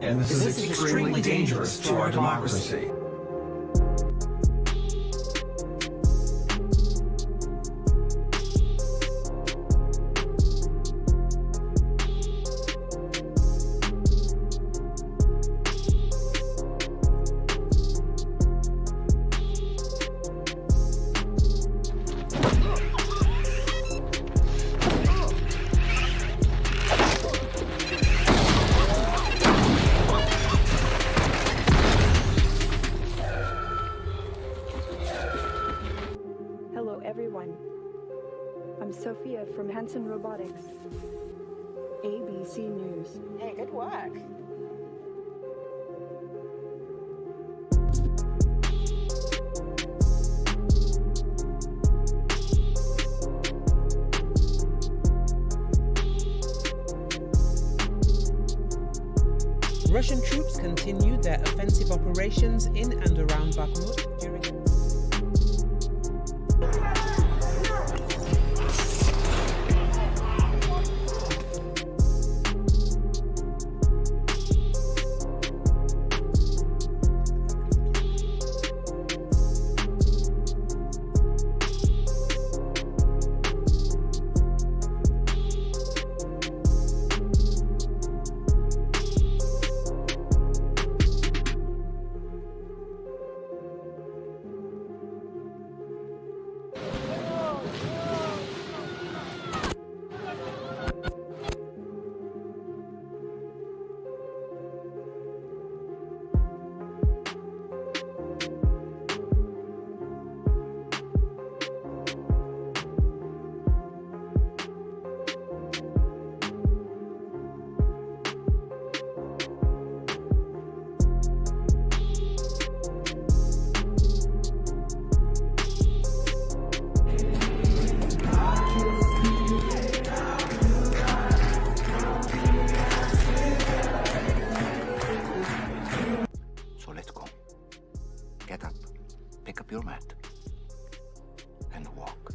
and this is extremely dangerous to our democracy. Robotics. ABC News. Hey, good work. Russian troops continued their offensive operations in and around Bakhmut during your mat and walk.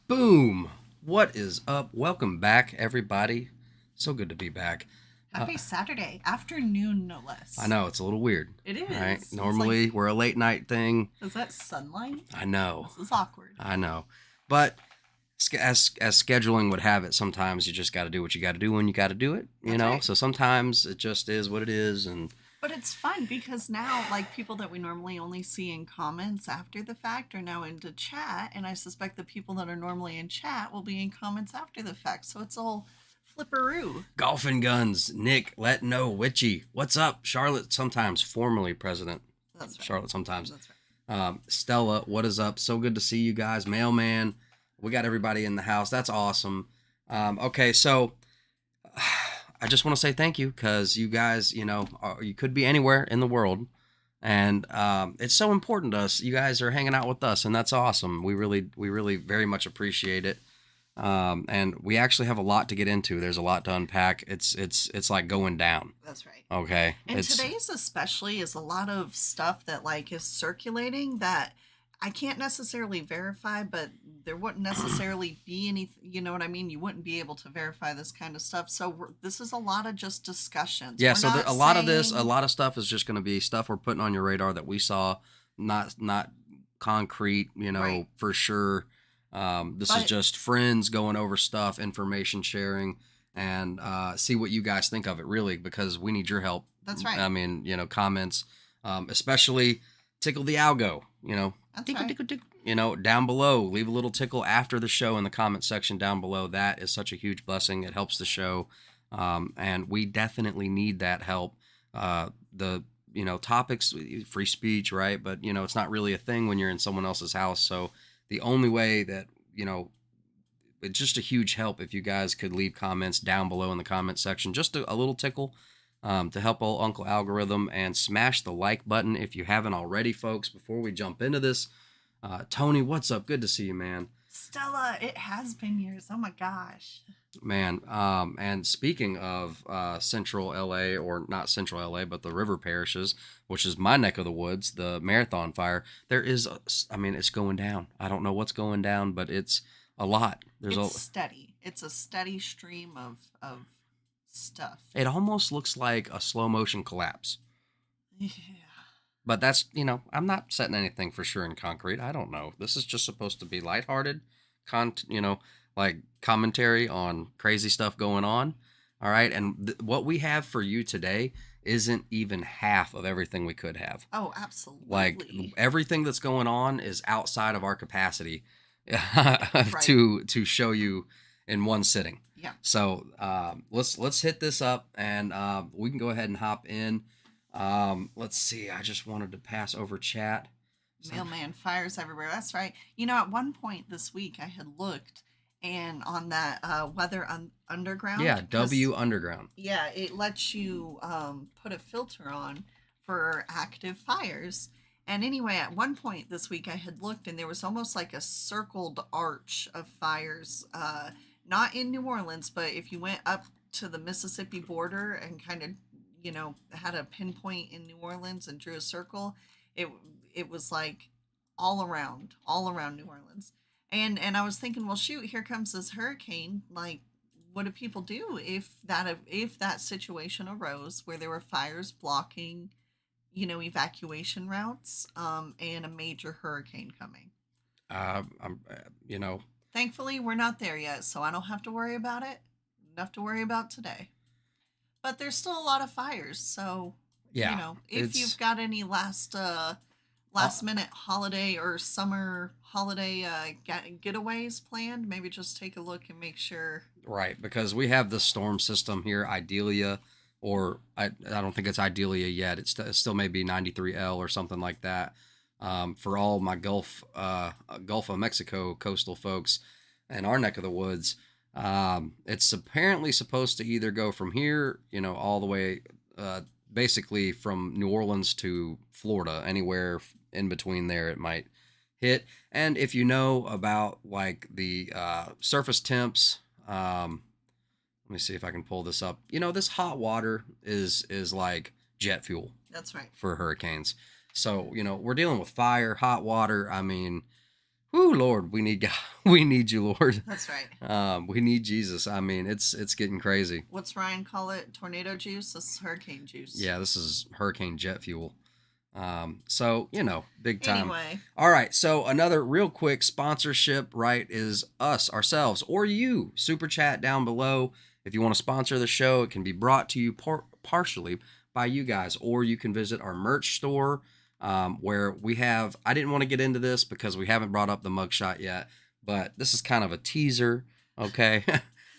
Boom! What is up? Welcome back, everybody. So good to be back. Happy Saturday afternoon, no less. I know, it's a little weird. It is. Right? Normally, we're a late night thing. Is that sunlight? I know. This is awkward. I know. But as scheduling would have it, sometimes you just got to do what you got to do when you got to do it, you know? Right. So sometimes it just is what it is. But it's fun because now, like, people that we normally only see in comments after the fact are now into chat, and I suspect the people that are normally in chat will be in comments after the fact. So it's all flipperoo. Golf and Guns, Nick, Let Know, Witchy, what's up? Charlotte, sometimes formerly president. That's right. Charlotte, sometimes. That's right. Stella, what is up? So good to see you guys. Mailman, we got everybody in the house. That's awesome. Okay, so I just want to say thank you because you guys, you know, you could be anywhere in the world, and it's so important to us. You guys are hanging out with us, and that's awesome. We really very much appreciate it. And we actually have a lot to get into. There's a lot to unpack. It's like going down. That's right. Okay. And today's especially is a lot of stuff that like is circulating that I can't necessarily verify, but there wouldn't necessarily be any, you know what I mean? You wouldn't be able to verify this kind of stuff. So this is a lot of just discussions. Yeah. So a lot of stuff is just going to be stuff we're putting on your radar that we saw, not concrete, you know, right. For sure. This is just friends going over stuff, information sharing, and see what you guys think of it, really, because we need your help. That's right. I mean, you know, comments, especially tickle the algo, you know. That's right. You know, down below, leave a little tickle after the show in the comment section down below. That is such a huge blessing. It helps the show, and we definitely need that help. You know, topics, free speech, right? But, you know, it's not really a thing when you're in someone else's house. So the only way that, you know, it's just a huge help if you guys could leave comments down below in the comment section. Just a little tickle to help old Uncle Algorithm, and smash the like button if you haven't already, folks. Before we jump into this, Tony, what's up? Good to see you, man. Stella, it has been years. Oh my gosh. Man, and speaking of Central LA, or not Central LA, but the river parishes, which is my neck of the woods, the Marathon fire, there is, I mean, it's going down. I don't know what's going down, but it's a lot. It's steady. It's a steady stream of stuff. It almost looks like a slow motion collapse. Yeah. But that's, you know, I'm not setting anything for sure in concrete. I don't know. This is just supposed to be lighthearted, like commentary on crazy stuff going on. All right. And what we have for you today isn't even half of everything we could have. Oh, absolutely. Like everything that's going on is outside of our capacity Right. to show you in one sitting. Yeah. So let's hit this up, and we can go ahead and hop in. Let's see. I just wanted to pass over chat. Mailman fires everywhere. That's right. You know, at one point this week, I had looked, and on that Weather Underground. Yeah, W Underground. Yeah, it lets you put a filter on for active fires. And anyway, at one point this week, I had looked, and there was almost like a circled arch of fires. Not in New Orleans, but if you went up to the Mississippi border and kind of, you know, had a pinpoint in New Orleans and drew a circle, it was like all around New Orleans. And I was thinking, well, shoot, here comes this hurricane. Like, what do people do if that situation arose where there were fires blocking, you know, evacuation routes, and a major hurricane coming? You know, Thankfully, we're not there yet, so I don't have to worry about it. Enough to worry about today. But there's still a lot of fires, so yeah, you know, if you've got any last minute holiday or summer holiday getaways planned, maybe just take a look and make sure. Right, because we have the storm system here, Idalia, or I don't think it's Idalia yet. It still may be 93L or something like that. For all my Gulf of Mexico coastal folks and our neck of the woods, it's apparently supposed to either go from here, you know, all the way, basically from New Orleans to Florida, anywhere in between there it might hit. And if you know about like the surface temps, let me see if I can pull this up. You know, this hot water is like jet fuel. That's right. For hurricanes. So, you know, we're dealing with fire, hot water. I mean, whoo, Lord, we need God. We need you, Lord. That's right. We need Jesus. I mean, it's getting crazy. What's Ryan call it? Tornado juice? This is hurricane juice. Yeah, this is hurricane jet fuel. So, you know, big time. Anyway. All right. So another real quick sponsorship, right, is us, ourselves, or you. Super chat down below. If you want to sponsor the show, it can be brought to you partially by you guys, or you can visit our merch store, where we have, I didn't want to get into this because we haven't brought up the mugshot yet, but this is kind of a teaser. Okay.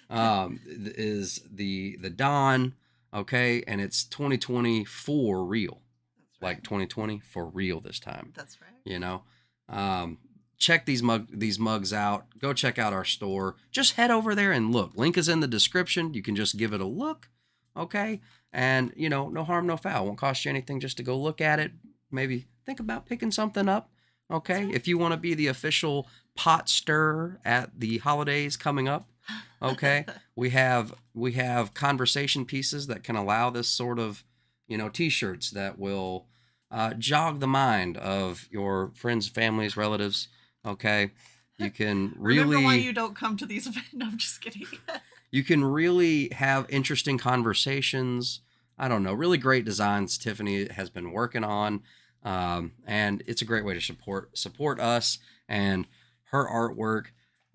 Is the Dawn. Okay. And it's 2020 for real. That's right. Like 2020 for real this time. That's right. You know, check these mugs out. Go check out our store. Just head over there and look. Link is in the description. You can just give it a look. Okay. And, you know, no harm, no foul. Won't cost you anything just to go look at it. Maybe think about picking something up. Okay. If you want to be the official pot stirrer at the holidays coming up. Okay. we have conversation pieces that can allow this sort of, you know, t-shirts that will jog the mind of your friends, families, relatives. Okay. You can really. Remember why you don't come to these events. No, I'm just kidding. You can really have interesting conversations. I don't know, really great designs Tiffany has been working on. And it's a great way to support us and her artwork,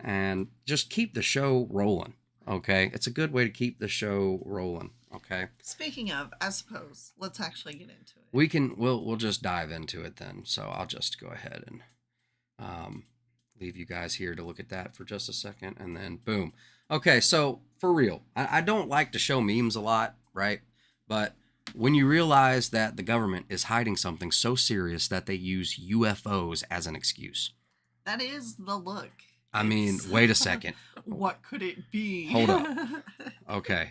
and just keep the show rolling. Okay. It's a good way to keep the show rolling. Okay. Speaking of, I suppose, let's actually get into it. We'll just dive into it then. So I'll just go ahead and, leave you guys here to look at that for just a second, and then boom. Okay. So for real, I don't like to show memes a lot, right? But when you realize that the government is hiding something so serious that they use UFOs as an excuse. That is the look. I mean, wait a second. What could it be? Hold up. Okay.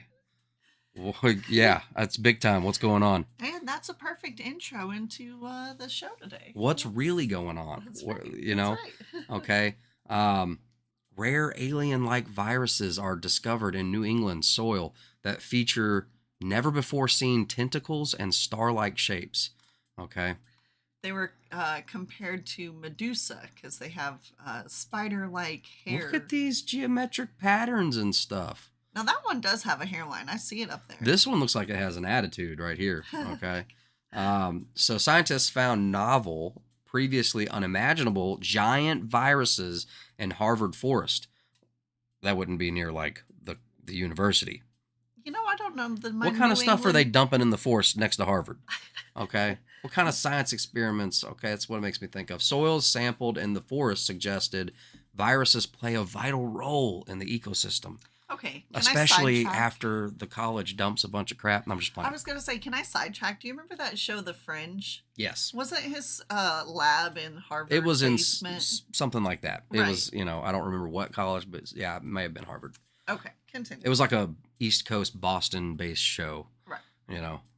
Well, yeah, that's big time. What's going on? And that's a perfect intro into the show today. What's really going on? That's What- right. You know? That's right. Okay. Rare alien-like viruses are discovered in New England soil that feature never-before-seen tentacles and star-like shapes. Okay. They were compared to Medusa because they have spider-like hair. Look at these geometric patterns and stuff. Now that one does have a hairline. I see it up there. This one looks like it has an attitude right here. Okay. So scientists found novel, previously unimaginable giant viruses in Harvard Forest. That wouldn't be near like the university. You know, I don't know. What kind of stuff are they dumping in the forest next to Harvard? Okay. What kind of science experiments? Okay, that's what it makes me think of. Soils sampled in the forest suggested viruses play a vital role in the ecosystem. Okay. Especially sidetrack? after the college dumps a bunch of crap. And I'm just playing. I was going to say, can I sidetrack? Do you remember that show, The Fringe? Yes. Wasn't his lab in Harvard? It was in basement? something like that. It Right. was, I don't remember what college, but yeah, it may have been Harvard. Okay, continue. It was like a East Coast Boston based show. Right.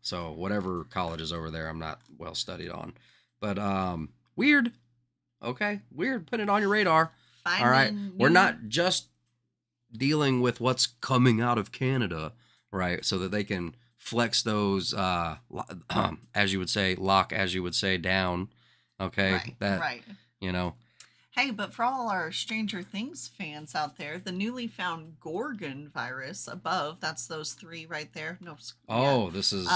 So whatever college is over there, I'm not well studied on. But weird. Okay, weird. Put it on your radar. Finding All right. We're new- not just dealing with what's coming out of Canada, right? So that they can flex those, as you would say, down. Okay. Right. Hey, but for all our Stranger Things fans out there, the newly found Gorgon virus above, that's those three right there. No. Oh, this is.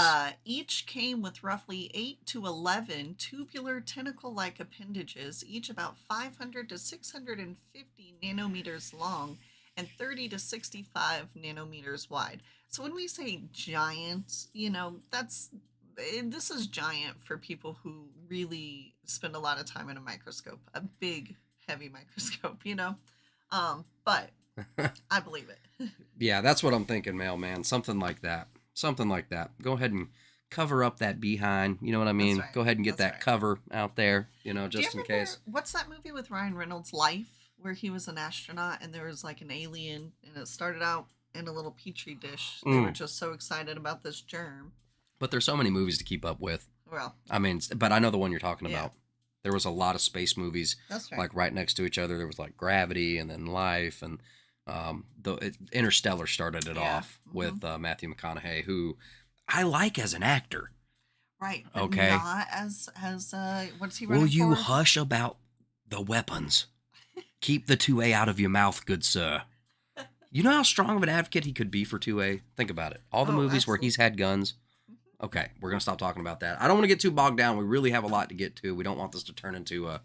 Each came with roughly 8 to 11 tubular tentacle-like appendages, each about 500 to 650 nanometers long and 30 to 65 nanometers wide. So when we say giant, this is giant for people who really spend a lot of time in a microscope, a big, heavy microscope, but I believe it. Yeah, that's what I'm thinking, mailman. Something like that. Go ahead and cover up that behind. You know what I mean? That's right. Go ahead and get That's that right. cover out there, Do you just in remember- case. What's that movie with Ryan Reynolds, Life, where he was an astronaut and there was like an alien and it started out in a little petri dish. They were just so excited about this germ. But there's so many movies to keep up with. Well, I mean, but I know the one you're talking Yeah. about. There was a lot of space movies, that's right. like right next to each other. There was like Gravity and then Life, and Interstellar started it Yeah. off with Matthew McConaughey, who I like as an actor. Right. But Okay. not as what's he running Will you for? hush about the weapons? Keep the 2A out of your mouth, good sir. You know how strong of an advocate he could be for 2A? Think about it. All the Oh, movies where he's had guns. Okay, we're going to stop talking about that. I don't want to get too bogged down. We really have a lot to get to. We don't want this to turn into a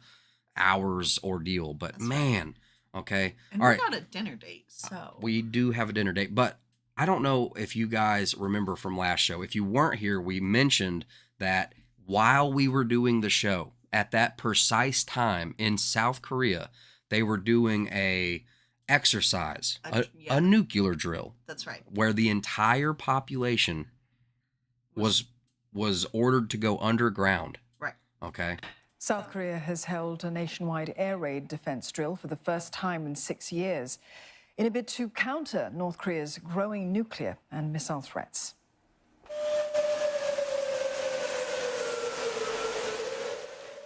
hours ordeal. But That's right. man, okay. And All we right. got a dinner date, so We do have a dinner date. But I don't know if you guys remember from last show. If you weren't here, we mentioned that while we were doing the show, at that precise time in South Korea, they were doing a exercise, Yeah. a nuclear drill, that's right. where the entire population was ordered to go underground. Right. Okay. South Korea has held a nationwide air raid defense drill for the first time in 6 years in a bid to counter North Korea's growing nuclear and missile threats.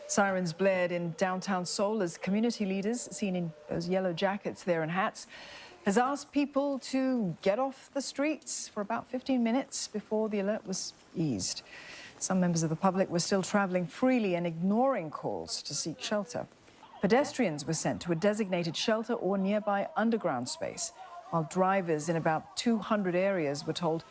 Sirens blared in downtown Seoul as community leaders, seen in those yellow jackets there and hats, has asked people to get off the streets for about 15 minutes before the alert was eased. Some members of the public were still traveling freely and ignoring calls to seek shelter. Pedestrians were sent to a designated shelter or nearby underground space, while drivers in about 200 areas were told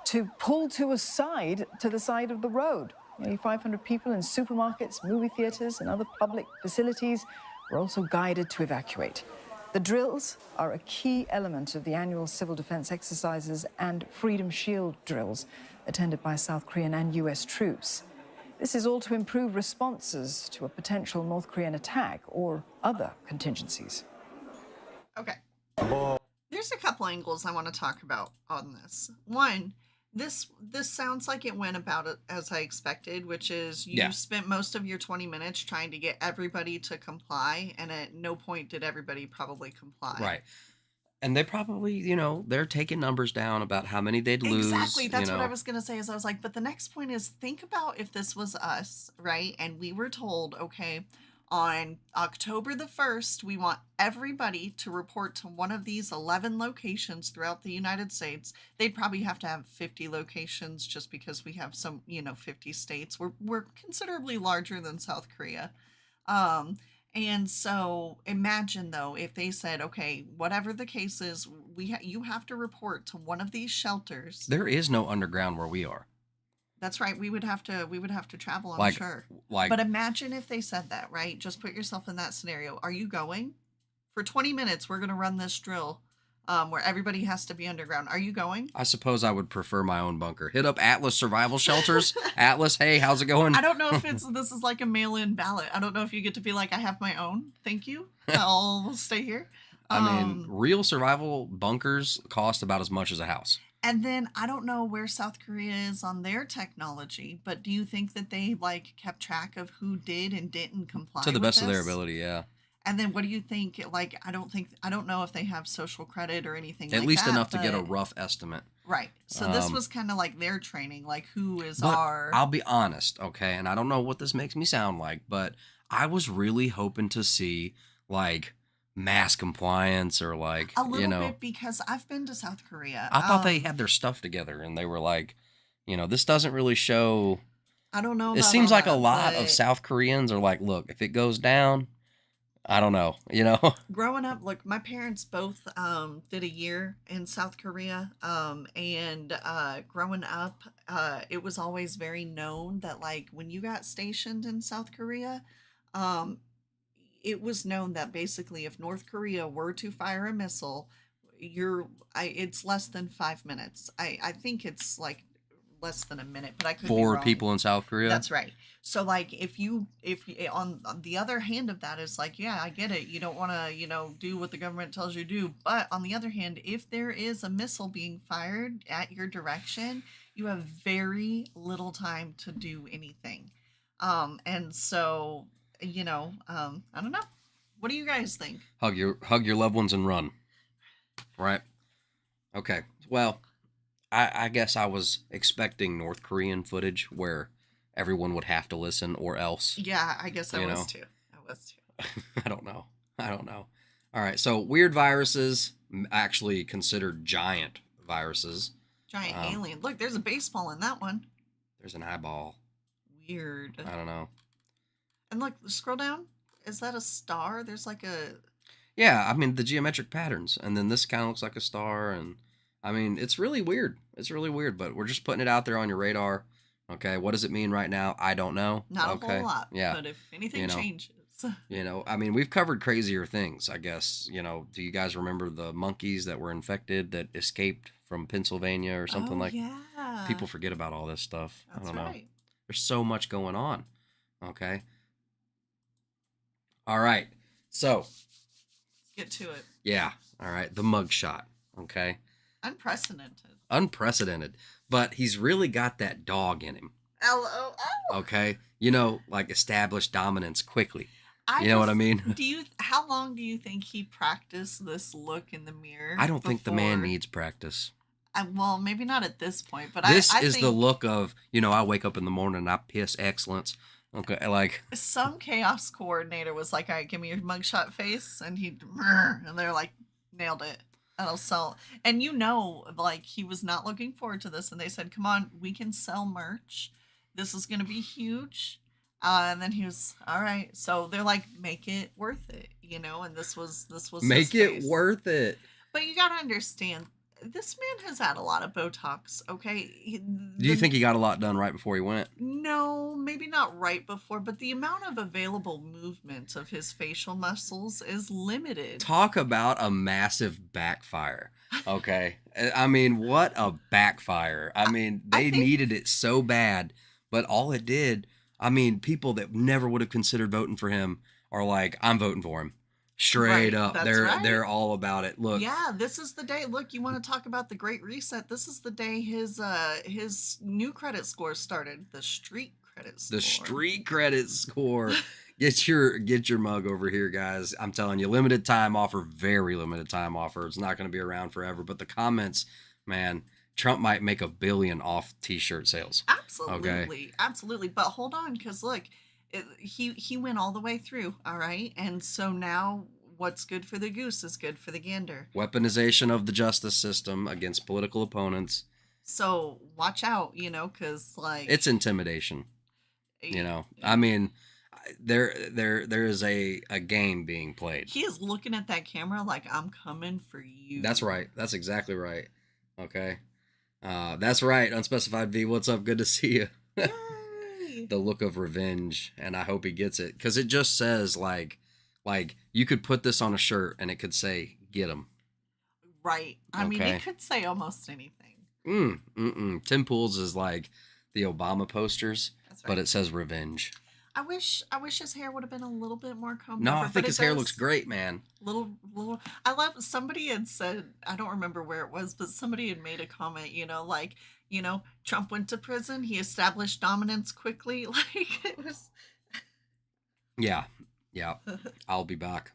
to pull to the side of the road. Nearly 500 people in supermarkets, movie theaters, and other public facilities were also guided to evacuate. The drills are a key element of the annual civil defense exercises and Freedom Shield drills attended by South Korean and US troops. This is all to improve responses to a potential North Korean attack or other contingencies. Okay. There's a couple angles I want to talk about on this. One, This sounds like it went about it as I expected, which is you Yeah. spent most of your 20 minutes trying to get everybody to comply, and at no point did everybody probably comply. Right. And they probably, they're taking numbers down about how many they'd lose. Exactly. That's what I was going to say. Is I was like, but the next point is think about if this was us, right? And we were told, okay, on October the 1st, we want everybody to report to one of these 11 locations throughout the United States. They'd probably have to have 50 locations just because we have some, 50 states. We're considerably larger than South Korea. And so imagine though, if they said, okay, whatever the case is, you have to report to one of these shelters. There is no underground where we are. That's right. We would have to travel, I'm Like- sure. Like, But imagine if they said that, right? Just put yourself in that scenario. Are you going? For 20 minutes, we're going to run this drill where everybody has to be underground. Are you going? I suppose I would prefer my own bunker. Hit up Atlas Survival Shelters. Atlas, hey, how's it going? I don't know if this is like a mail-in ballot. I don't know if you get to be like, I have my own. Thank you. I'll stay here. I mean, real survival bunkers cost about as much as a house. And then I don't know where South Korea is on their technology, but do you think that they like kept track of who did and didn't comply To the with best of their this? ability, yeah. And then what do you think? Like, I don't know if they have social credit or anything At like least that, enough to get a but- rough estimate. Right. So this was kind of like their training, like who is But our... I'll be honest, okay, and I don't know what this makes me sound like, but I was really hoping to see, like, mass compliance or, like, A little bit, because I've been to South Korea. I thought they had their stuff together, and they were like, this doesn't really show... I don't know. It about seems all like a that, lot of but South Koreans are like, look, if it goes down, I don't know, growing up, look, my parents both did a year in South Korea, and growing up, it was always very known that like when you got stationed in South Korea, it was known that basically if North Korea were to fire a missile, it's less than 5 minutes. I think it's like less than a minute, but I could be For wrong. people in South Korea. That's right. So like if you on the other hand of that is like, yeah, I get it. You don't want to, do what the government tells you to do. But on the other hand, if there is a missile being fired at your direction, you have very little time to do anything. And so, I don't know. What do you guys think? Hug your loved ones and run. Right? Okay. Well, I guess I was expecting North Korean footage where everyone would have to listen or else. Yeah, I guess I was too. I don't know. All right. So weird viruses, actually considered giant viruses. Giant alien. Look, there's a baseball in that one. There's an eyeball. Weird. I don't know. And look, scroll down. Is that a star? There's like a... Yeah, I mean, the geometric patterns. And then this kind of looks like a star. And I mean, it's really weird. But we're just putting it out there on your radar. Okay, what does it mean right now? I don't know. Not a okay. whole lot. Yeah. But if anything changes... I mean, we've covered crazier things, I guess. Do you guys remember the monkeys that were infected that escaped from Pennsylvania or something yeah. People forget about all this stuff. That's I don't know. right. There's so much going on. Okay. All right. So, Let's get to it. yeah. All right. The mugshot. Okay. Unprecedented. But he's really got that dog in him. LOL. Okay. Like established dominance quickly. What I mean? How long do you think he practiced this look in the mirror? I don't think the man before- needs practice. Well, maybe not at this point, but This I is think the look of, I wake up in the morning and I piss excellence. Okay, like some chaos coordinator was like, "All right, give me your mugshot face," and and they're like, "Nailed it." That'll sell. And like he was not looking forward to this, and they said, "Come on, we can sell merch. This is gonna be huge." And then he was, "All right." So they're like, "Make it worth it," And this was make his it face. worth it. But you gotta understand, this man has had a lot of Botox. Okay. Do you think he got a lot done right before he went? No, maybe not right before, but the amount of available movement of his facial muscles is limited. Talk about a massive backfire. Okay. I mean, what a backfire. I mean, they needed it so bad, but all it did, I mean, people that never would have considered voting for him are like, I'm voting for him. Straight Right, up, that's they're right. they're all about it. Look, Yeah, this is the day. Look, you want to talk about the Great Reset? This is the day his new credit score started. The street credit score. the street credit score. Get your mug over here, guys. I'm telling you, limited time offer, very limited time offer. It's not going to be around forever. But the comments, man, Trump might make $1 billion off T-shirt sales. Absolutely, absolutely. But hold on, because look, he went all the way through. All right, and so now what's good for the goose is good for the gander. Weaponization of the justice system against political opponents. So watch out, because like It's intimidation. I mean, there is a game being played. he is looking at that camera like I'm coming for you. That's right. That's exactly right. Okay. That's right. Unspecified V, what's up? Good to see you. Yay! The look of revenge, and I hope he gets it, because it just says like you could put this on a shirt and it could say "Get him." Right. I mean, Okay. it could say almost anything. Tim Pools is like the Obama posters, That's right. but it says revenge. I wish his hair would have been a little bit more combed No, over, I but think it his hair does- looks great, man. Little. I love. Somebody had said, I don't remember where it was, but somebody had made a comment. Trump went to prison. He established dominance quickly. Like it was. Yeah. I'll be back.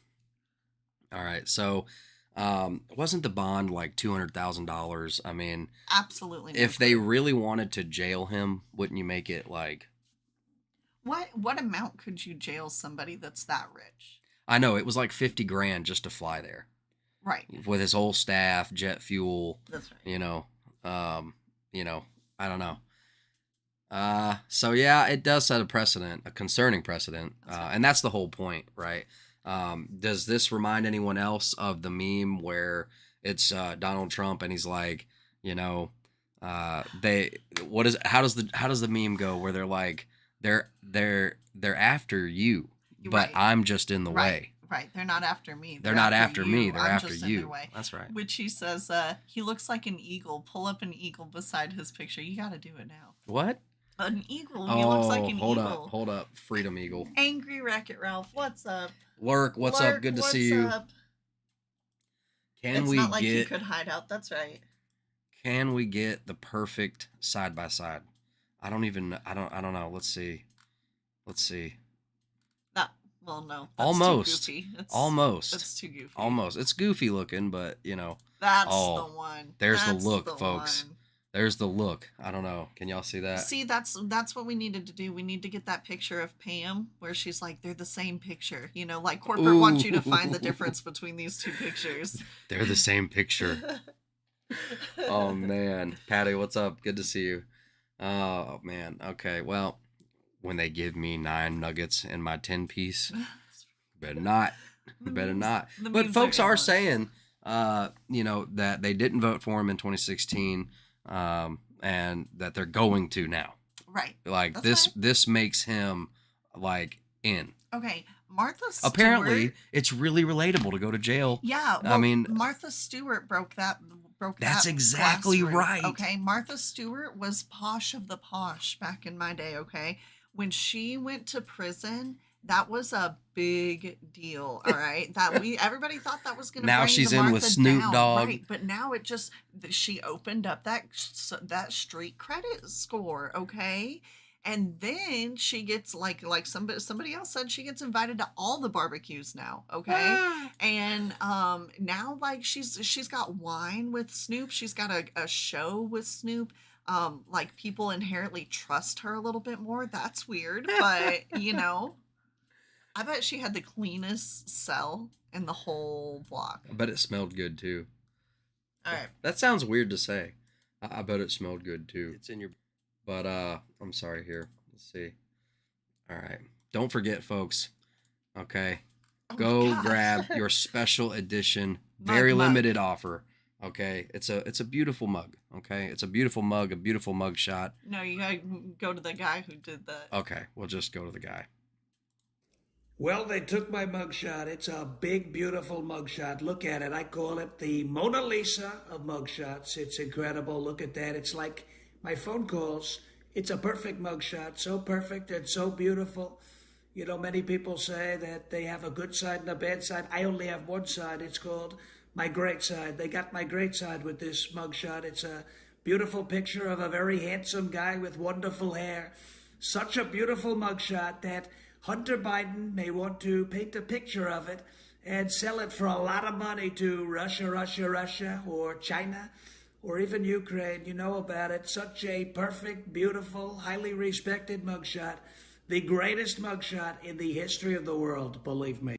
All right. So, wasn't the bond like $200,000? I mean, Absolutely. if they really wanted to jail him, wouldn't you make it like? What amount could you jail somebody that's that rich? I know it was like 50 grand just to fly there Right. with his whole staff, jet fuel. That's right. I don't know. So yeah, it does set a precedent, a concerning precedent, and that's the whole point, right? Does this remind anyone else of the meme where it's Donald Trump and he's like, how does the meme go where they're like they're after you, but Right. I'm just in the way. Right. They're not after me. They're not after me. you. They're I'm after just in their you. way. That's right. Which he says, he looks like an eagle. Pull up an eagle beside his picture. You got to do it now. What? An eagle. He looks like an hold eagle. Hold up. Freedom Eagle. Angry Wreck-It Ralph. What's up? Lurk, what's up? Good to see you. Up? Can It's we not like he get could hide out. That's right. Can we get the perfect side by side? I don't know. Let's see. Well, no. That's Almost. Too goofy. Almost. That's too goofy. Almost. It's goofy looking, but That's Oh, the one. there's the That's look, the folks. one. There's the look. I don't know. Can y'all see that? See, that's what we needed to do. We need to get that picture of Pam where she's like, they're the same picture. Like corporate wants you to find the difference between these two pictures. They're the same picture. Oh man. Patty, what's up? Good to see you. Oh man. Okay. Well, when they give me 9 nuggets in my 10-piece, better not. Better not. the But memes folks are are endless. saying, that they didn't vote for him in 2016, and that they're going to now. Right. Like That's this makes him like in. Okay. Martha Stewart. Apparently, it's really relatable to go to jail. Yeah. I Well, mean, Martha Stewart broke that. That's that exactly glass roof, right. Okay. Martha Stewart was posh of the posh back in my day. Okay. When she went to prison, that was a big deal. All right. Everybody thought that was going to Now bring she's the in Martha with Snoop down, Dogg. right? But now she opened up that street credit score. Okay. And then she gets like somebody else said, she gets invited to all the barbecues now, okay? And now like she's got wine with Snoop. She's got a show with Snoop. Like people inherently trust her a little bit more. That's weird, but I bet she had the cleanest cell in the whole block. I bet it smelled good too. All right. That sounds weird to say. I bet it smelled good too. It's in your. But I'm sorry here. Let's see. All right. Don't forget, folks. Okay. Oh my Go gosh. grab your special edition, Mug. very limited offer. Okay. It's a beautiful mug. Okay. It's a beautiful mug, a beautiful mug shot. No, you gotta go to the guy who did that. Okay. We'll just go to the guy. Well, they took my mugshot. It's a big, beautiful mugshot. Look at it. I call it the Mona Lisa of mugshots. It's incredible. Look at that. It's like my phone calls. It's a perfect mugshot. So perfect and so beautiful. You know, many people say that they have a good side and a bad side. I only have one side. It's called my great side. They got my great side with this mugshot. It's a beautiful picture of a very handsome guy with wonderful hair. Such a beautiful mugshot that Hunter Biden may want to paint a picture of it and sell it for a lot of money to Russia, or China, or even Ukraine. You know about it. Such a perfect, beautiful, highly respected mugshot. The greatest mugshot in the history of the world, believe me.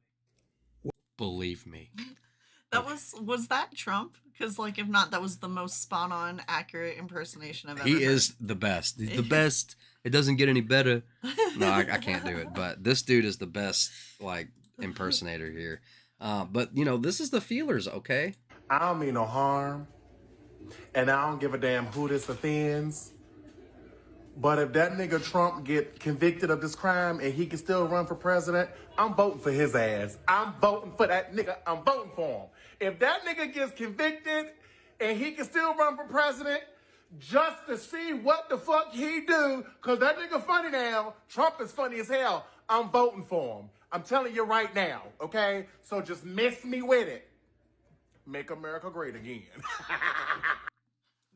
Believe me. That was that Trump? Because like if not, that was the most spot on, accurate impersonation I've ever He heard. is the best. He's the best. It doesn't get any better. No, I can't do it. But this dude is the best, like, impersonator here. But, you know, this is the feelers, okay? I don't mean no harm, and I don't give a damn who this offends. But if that nigga Trump get convicted of this crime and he can still run for president, I'm voting for his ass. I'm voting for that nigga. I'm voting for him. If that nigga gets convicted and he can still run for president just to see what the fuck he do, because that nigga funny now, Trump is funny as hell, I'm voting for him. I'm telling you right now, okay? So just miss me with it. Make America great again.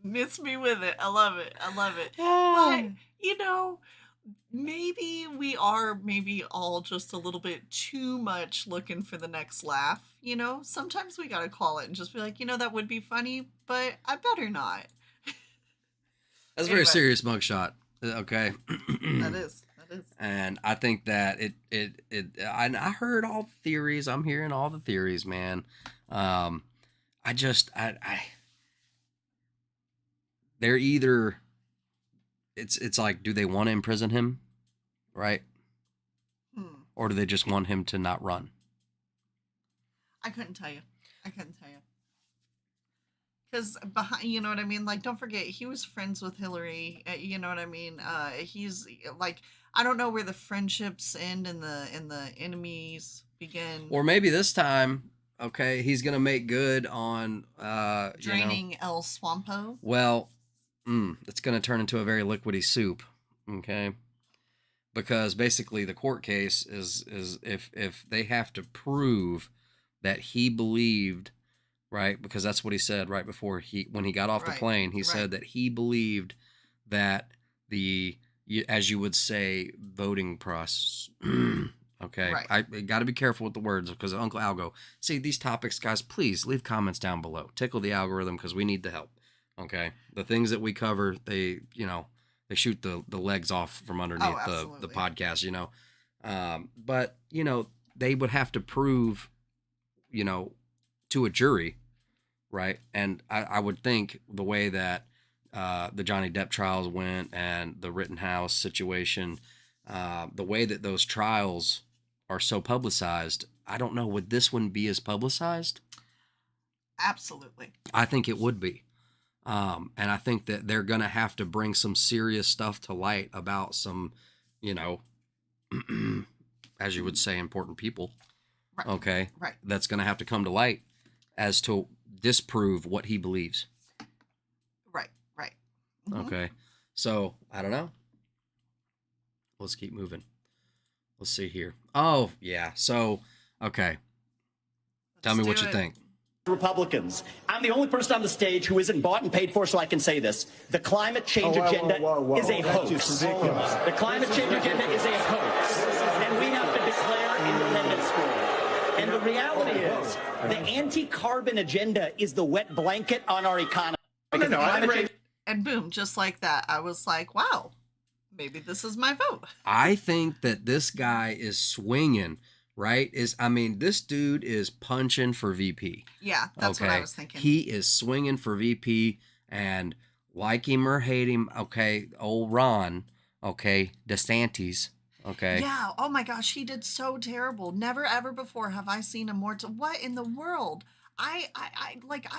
Miss me with it. I love it. I love it. But, you know, maybe we are all just a little bit too much looking for the next laugh. You know, sometimes we got to call it and just be like, you know, that would be funny, but I better not. That's a very serious mugshot, okay? That is. And I think that I heard all the theories. I'm hearing all the theories, man. They're either, it's like, do they want to imprison him, right? Or do they just want him to not run? I couldn't tell you. Because behind, you know what I mean? Like, don't forget, he was friends with Hillary. You know what I mean? He's like, I don't know where the friendships end and the enemies begin. Or maybe this time, okay, he's gonna make good on draining El Swampo. Well, it's gonna turn into a very liquidy soup, okay? Because basically, the court case is if they have to prove that he believed. Right, because that's what he said right before when he got off the plane. He said that he believed that as you would say, voting process. Okay, I got to be careful with the words because Uncle Algo. See, these topics, guys, please leave comments down below. Tickle the algorithm because we need the help. Okay, the things that we cover, they shoot the legs off from underneath the podcast. You know, but you know they would have to prove, you know, to a jury, right? And I would think the way that the Johnny Depp trials went and the Rittenhouse situation, the way that those trials are so publicized, I don't know, would this one be as publicized? Absolutely. I think it would be. And I think that they're going to have to bring some serious stuff to light about some, you know, as you would say, important people. Right. Okay. Right. That's going to have to come to light as to disprove what he believes. Right. Mm-hmm. Okay. So, I don't know. Let's keep moving. Let's see here. Oh, yeah. So, okay. Tell me what you think. Republicans. I'm the only person on the stage who isn't bought and paid for, so I can say this. The climate change agenda is a hoax. The climate change agenda is a hoax. And we have to declare independence for it. And the reality is, the anti-carbon agenda is the wet blanket on our economy. And boom, just like that, I was like, wow, maybe this is my vote. I think that this guy is swinging, right? This dude is punching for VP. Yeah, that's what I was thinking. He is swinging for VP, and like him or hate him, okay, old Ron, okay, DeSantis, okay. Yeah, oh my gosh, he did so terrible. Never ever before have I seen a more what in the world? I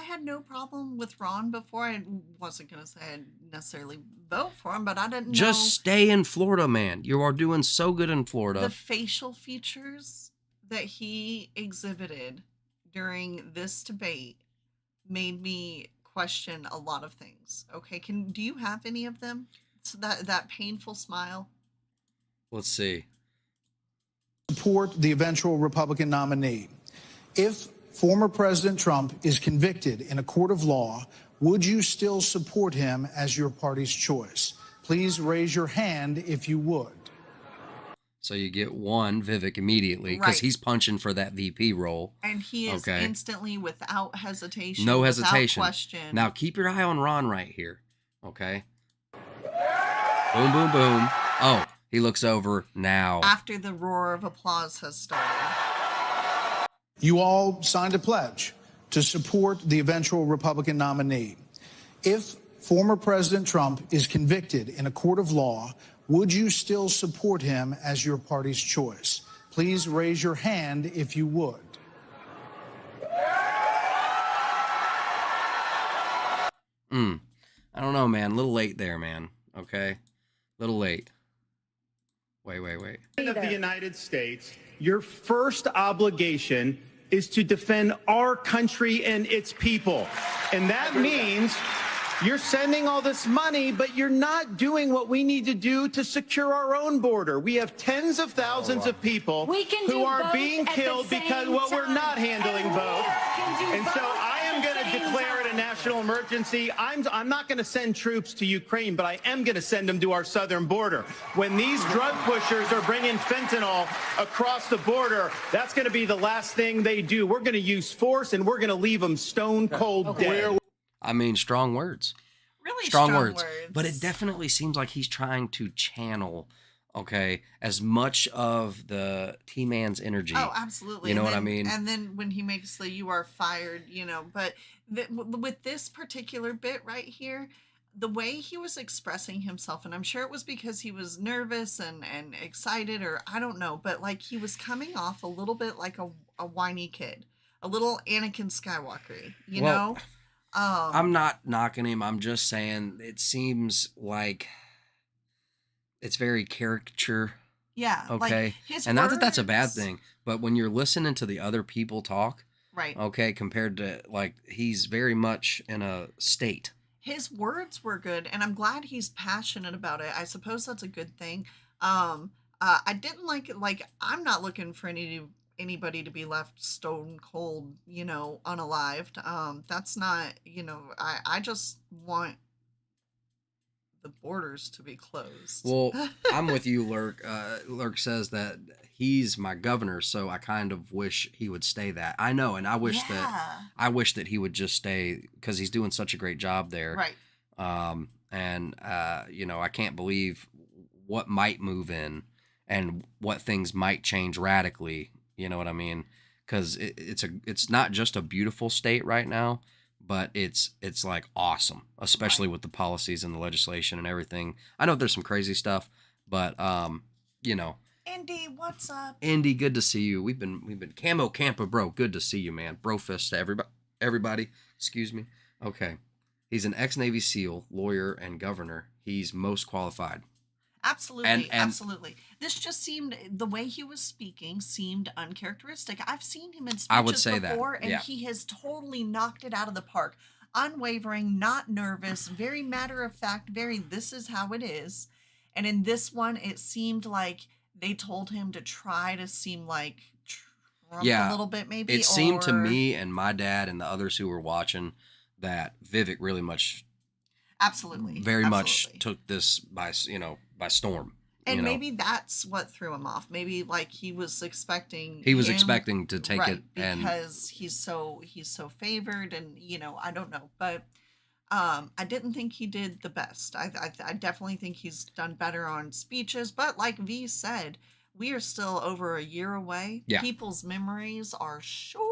had no problem with Ron before. I wasn't gonna say I'd necessarily vote for him, but I didn't know. Just stay in Florida, man. You are doing so good in Florida. The facial features that he exhibited during this debate made me question a lot of things. Okay, do you have any of them? So that painful smile. Let's see. support the eventual Republican nominee. If former President Trump is convicted in a court of law, would you still support him as your party's choice? Please raise your hand if you would. So you get one Vivek immediately because Right. he's punching for that VP role. And he is instantly, without hesitation, No without hesitation. question. Now keep your eye on Ron right here. Okay. Boom, boom, boom. Oh, he looks over now. After the roar of applause has started. You all signed a pledge to support the eventual Republican nominee. If former President Trump is convicted in a court of law, would you still support him as your party's choice? Please raise your hand if you would. I don't know, man. A little late there, man. Okay. Little late. Wait. Of the United States, your first obligation is to defend our country and its people. And that means you're sending all this money, but you're not doing what we need to do to secure our own border. We have tens of thousands of people who are being killed because we're not handling both. And so I am going to declare it a national emergency. I'm not going to send troops to Ukraine, but I am going to send them to our southern border. When these drug pushers are bringing fentanyl across the border, that's going to be the last thing they do. We're going to use force, and we're going to leave them stone cold dead. I mean, strong words. Really strong words. But it definitely seems like he's trying to channel, as much of the T-Man's energy. Oh, absolutely. You know And what I then- mean? And then when he makes the "you are fired," but with this particular bit right here, the way he was expressing himself, and I'm sure it was because he was nervous and excited, or I don't know, but like he was coming off a little bit like a whiny kid, a little Anakin Skywalker, you know? I'm not knocking him. I'm just saying it seems like it's very caricature. Yeah. Okay. Like his and not that that's a bad words- thing, but when you're listening to the other people talk, Right. okay, compared to he's very much in a state. His words were good, and I'm glad he's passionate about it. I suppose that's a good thing. I didn't like it. Like, I'm not looking for anybody to be left stone cold, unalived. That's not, I just want the borders to be closed. Well, I'm with you, Lurk. Lurk says that he's my governor, so I kind of wish he would stay that. I know, and I wish that he would just stay because he's doing such a great job there. Right. I can't believe what might move in and what things might change radically. You know what I mean? Because it's not just a beautiful state right now, but it's like awesome, especially with the policies and the legislation and everything. I know there's some crazy stuff, but Indy, what's up? Indy, good to see you. We've been Camo Camper, bro. Good to see you, man. Bro fist to everybody. Excuse me. Okay. He's an ex-Navy SEAL, lawyer, and governor. He's most qualified. Absolutely, absolutely. This just seemed, the way he was speaking seemed uncharacteristic. I've seen him in speeches I would say before, that, and yeah. he has totally knocked it out of the park. Unwavering, not nervous, very matter of fact, very this is how it is. And in this one, it seemed like they told him to try to seem like Trump a little bit, maybe. It seemed to me and my dad and the others who were watching that Vivek really much, very much took this by storm. And maybe that's what threw him off. Maybe like he was expecting to take right, it and because he's so favored, and I don't know, but I didn't think he did the best. I definitely think he's done better on speeches, but like V said, we are still over a year away. Yeah. People's memories are short.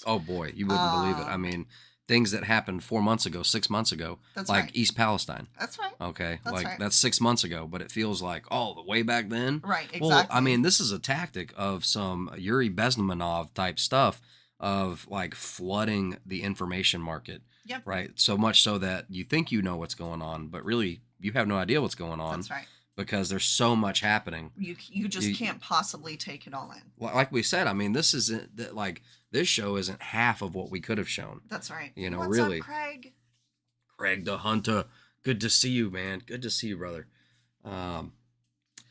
oh boy, you wouldn't believe it. I mean, things that happened 4 months ago, 6 months ago, That's like right. East Palestine. That's right. Okay, That's right. that's 6 months ago, but it feels like the way back then. Right, Well, exactly. I mean, this is a tactic of some Yuri Bezmenov type stuff of like flooding the information market. Yep. Right. So much so that you think you know what's going on, but really you have no idea what's going on. That's right. Because there's so much happening. You just can't possibly take it all in. Like we said, I mean, this show isn't half of what we could have shown. That's right. What's What's really. up, Craig? Craig the Hunter. Good to see you, man. Good to see you, brother. All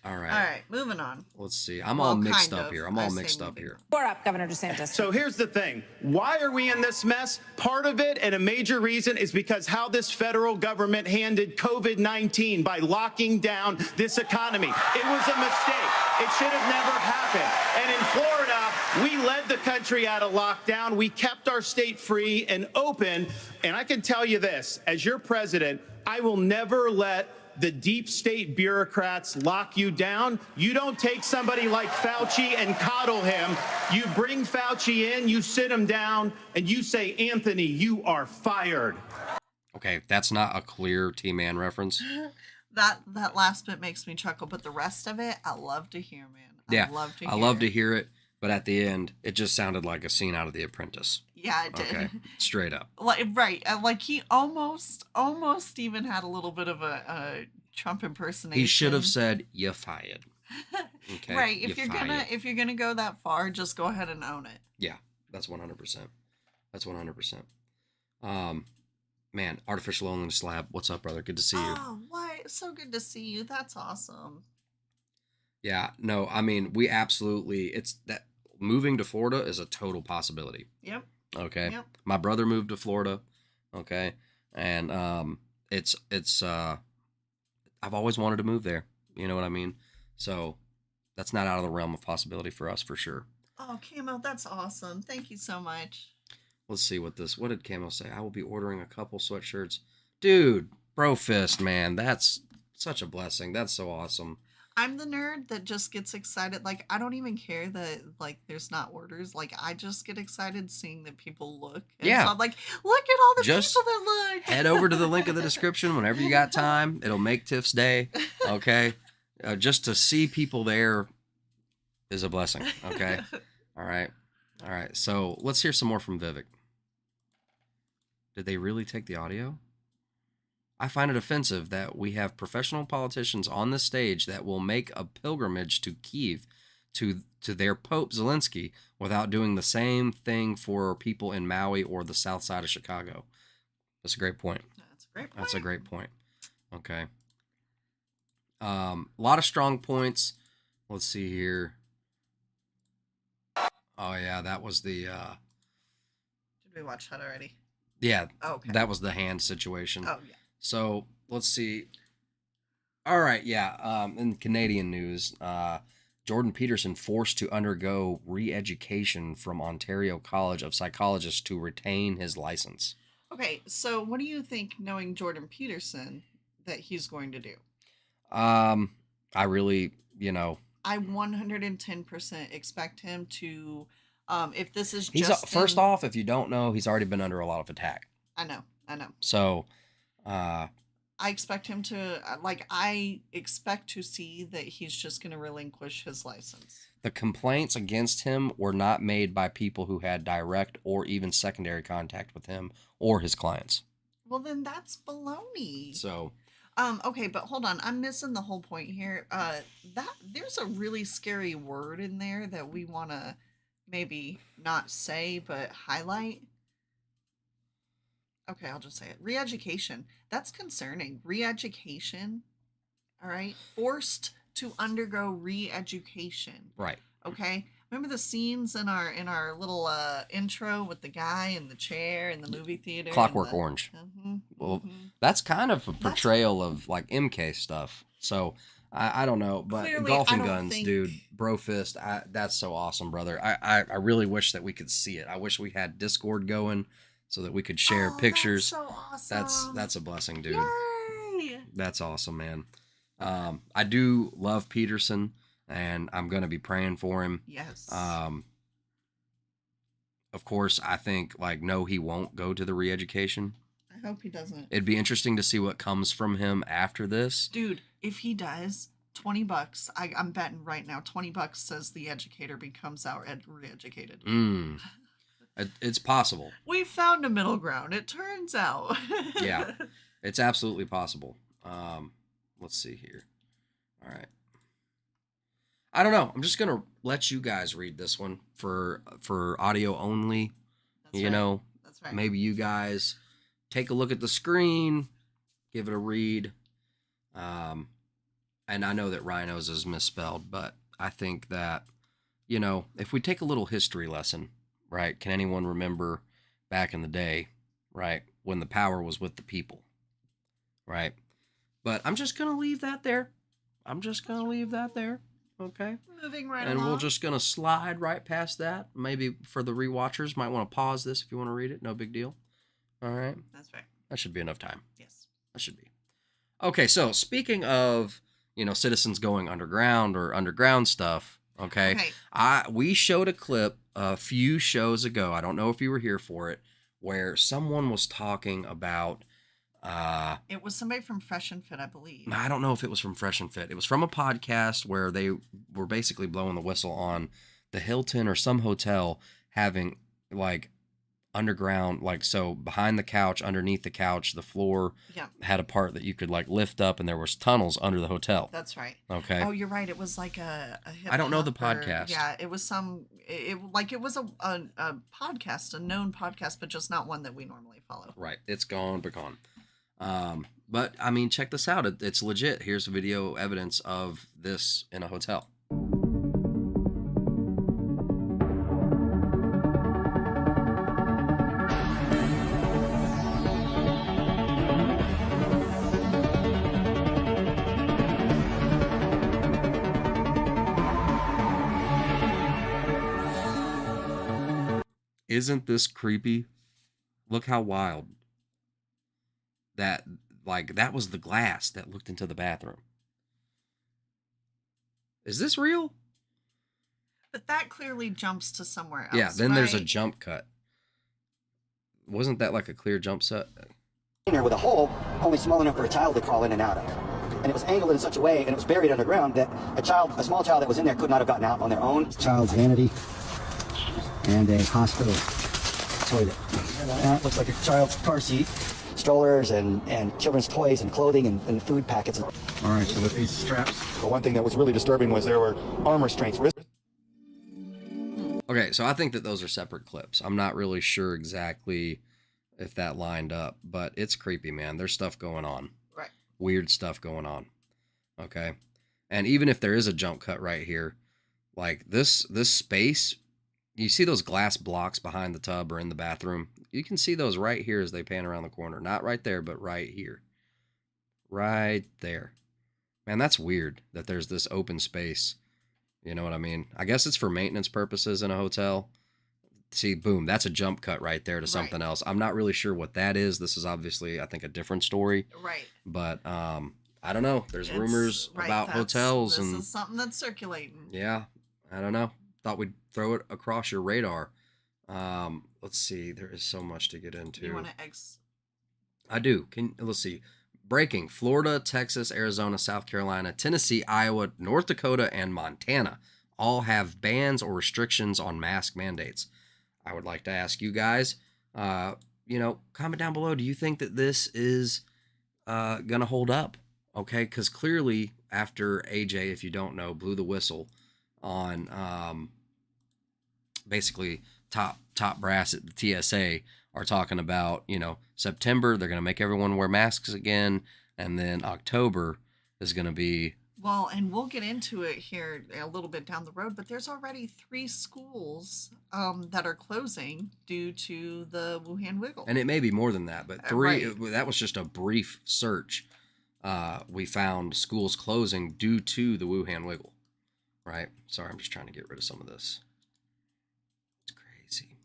All right. All right, moving on. Let's see. I'm Well, all mixed kind up of. here. I'm I all say mixed up moving here. You're up, Governor DeSantis. So here's the thing. Why are we in this mess? Part of it, and a major reason, is because how this federal government handled COVID-19 by locking down this economy. It was a mistake. It should have never happened. And in Florida, we led the country out of lockdown. We kept our state free and open. And I can tell you this, as your president, I will never let the deep state bureaucrats lock you down. You don't take somebody like Fauci and coddle him. You bring Fauci in, you sit him down, and you say, Anthony, you are fired. Okay, that's not a clear T-Man reference. That last bit makes me chuckle, but the rest of it, I love to hear, man. Yeah, I love to hear it, but at the end, it just sounded like a scene out of The Apprentice. Yeah, it did. Okay, straight up. Like, right. Like he almost even had a little bit of a Trump impersonation. He should have said, "You fired." Okay. Right. If you're gonna go that far, just go ahead and own it. Yeah, that's 100%. That's 100%. Man, Artificial Loneliness Lab, what's up, brother? Good to see you. Oh, what? So good to see you. That's awesome. Yeah, no, I mean, we absolutely, it's that moving to Florida is a total possibility. Yep. Okay. Yep. My brother moved to Florida. Okay. And it's I've always wanted to move there. You know what I mean? So that's not out of the realm of possibility for us for sure. Oh, Camo, that's awesome. Thank you so much. Let's see what did Camo say? I will be ordering a couple sweatshirts. Dude, bro fist, man. That's such a blessing. That's so awesome. I'm the nerd that just gets excited. Like, I don't even care that, like, there's not orders. Like, I just get excited seeing that people look. And Yeah. so I'm like, look at all the Just people that look. Head over to the link in the description whenever you got time. It'll make Tiff's day. Okay. Just to see people there is a blessing. Okay. All right. All right. So let's hear some more from Vivek. Did they really take the audio? I find it offensive that we have professional politicians on the stage that will make a pilgrimage to Kyiv to their Pope Zelensky without doing the same thing for people in Maui or the south side of Chicago. That's a great point. That's a great point. Okay. A lot of strong points. Let's see here. Oh yeah, that was the Did we watch that already? yeah, Oh, okay. that was the hand situation. Oh, yeah. So let's see. All right, yeah. In Canadian news, Jordan Peterson forced to undergo re-education from Ontario College of Psychologists to retain his license. Okay, so what do you think, knowing Jordan Peterson, that he's going to do? I really, I 110% expect him to, if this is he's just first off, if you don't know, he's already been under a lot of attack. I know. So, I expect him to, I expect to see that he's just going to relinquish his license. the complaints against him were not made by people who had direct or even secondary contact with him or his clients. Well, then that's baloney. So, okay, but hold on. I'm missing the whole point here. That there's a really scary word in there that we want to maybe not say, but highlight. Okay, I'll just say it. Re-education. That's concerning. Re-education. All right. Forced to undergo re-education. right. Okay. Remember the scenes in our little intro with the guy in the chair in the movie theater? Clockwork Orange. Mhm, Well, mhm. that's kind of a portrayal of like MK stuff. So I don't know, but Clearly, golf I and don't guns, think- dude, bro fist. That's so awesome, brother. I really wish that we could see it. I wish we had Discord going so that we could share pictures. That's so awesome. That's a blessing, dude. Yay! That's awesome, man. I do love Peterson, and I'm gonna be praying for him. Yes. Of course, I think no, he won't go to the re-education. I hope he doesn't. It'd be interesting to see what comes from him after this. Dude, if he does, $20. I'm betting right now. $20 says the educator becomes re-educated. It's possible. We found a middle ground. It turns out. Yeah, it's absolutely possible. Let's see here. All right. I don't know. I'm just gonna let you guys read this one for audio only. That's you right. know, That's right. maybe you guys take a look at the screen, give it a read. and I know that rhinos is misspelled, but I think that, you know, if we take a little history lesson, right? Can anyone remember back in the day, right, when the power was with the people, right? But I'm just going to leave that there. Okay. Moving right and along. we're just going to slide right past that. Maybe for the rewatchers, might want to pause this if you want to read it. No big deal. All right. That's right. That should be enough time. Yes. That should be. Okay, so speaking of, you know, citizens going underground or underground stuff, okay. We showed a clip a few shows ago. I don't know if you were here for it, where someone was talking about it was somebody from Fresh and Fit, I believe. I don't know if it was from Fresh and Fit. It was from a podcast where they were basically blowing the whistle on the Hilton or some hotel having like underground, like, so behind the couch, underneath the couch, the floor had a part that you could like lift up, and there was tunnels under the hotel. That's right. Okay. Oh, you're right. It was like a hip I don't know the hop podcast. Yeah, it was it was a podcast, a known podcast, but just not one that we normally follow. Right. It's gone, but gone. But I mean, check this out. It's legit. Here's video evidence of this in a hotel. Isn't this creepy? Look how wild. That was the glass that looked into the bathroom. Is this real? But that clearly jumps to somewhere else. Yeah, then there's a jump cut. Wasn't that like a clear jump set? In there with a hole only small enough for a child to crawl in and out of. And it was angled in such a way, and it was buried underground, that a small child that was in there could not have gotten out on their own. Child's vanity and a hospital toilet. That looks like a child's car seat. Strollers and children's toys and clothing and food packets. All right, so with these straps. The one thing that was really disturbing was there were arm restraints. Okay, so I think that those are separate clips. I'm not really sure exactly if that lined up, but it's creepy, man. There's stuff going on. Right. Weird stuff going on. Okay. And even if there is a jump cut right here, like this space, you see those glass blocks behind the tub or in the bathroom? You can see those right here as they pan around the corner. Not right there, but right here. Right there. Man, that's weird that there's this open space. You know what I mean? I guess it's for maintenance purposes in a hotel. See, boom, that's a jump cut right there to something else. I'm not really sure what that is. This is obviously, I think, a different story. Right. But I don't know. There's rumors about hotels. This is something that's circulating. Yeah, I don't know. Thought we'd throw it across your radar. Let's see. There is so much to get into. You want to I do. Let's see. Breaking: Florida, Texas, Arizona, South Carolina, Tennessee, Iowa, North Dakota, and Montana all have bans or restrictions on mask mandates. I would like to ask you guys, comment down below. Do you think that this is going to hold up? Okay, because clearly after AJ, if you don't know, blew the whistle on basically top brass at the TSA are talking about, September, they're going to make everyone wear masks again. And then October is going to be. Well, and we'll get into it here a little bit down the road, but there's already 3 schools that are closing due to the Wuhan wiggle. And it may be more than that, but 3, that was just a brief search. We found schools closing due to the Wuhan wiggle. Right? Sorry, I'm just trying to get rid of some of this. It's crazy.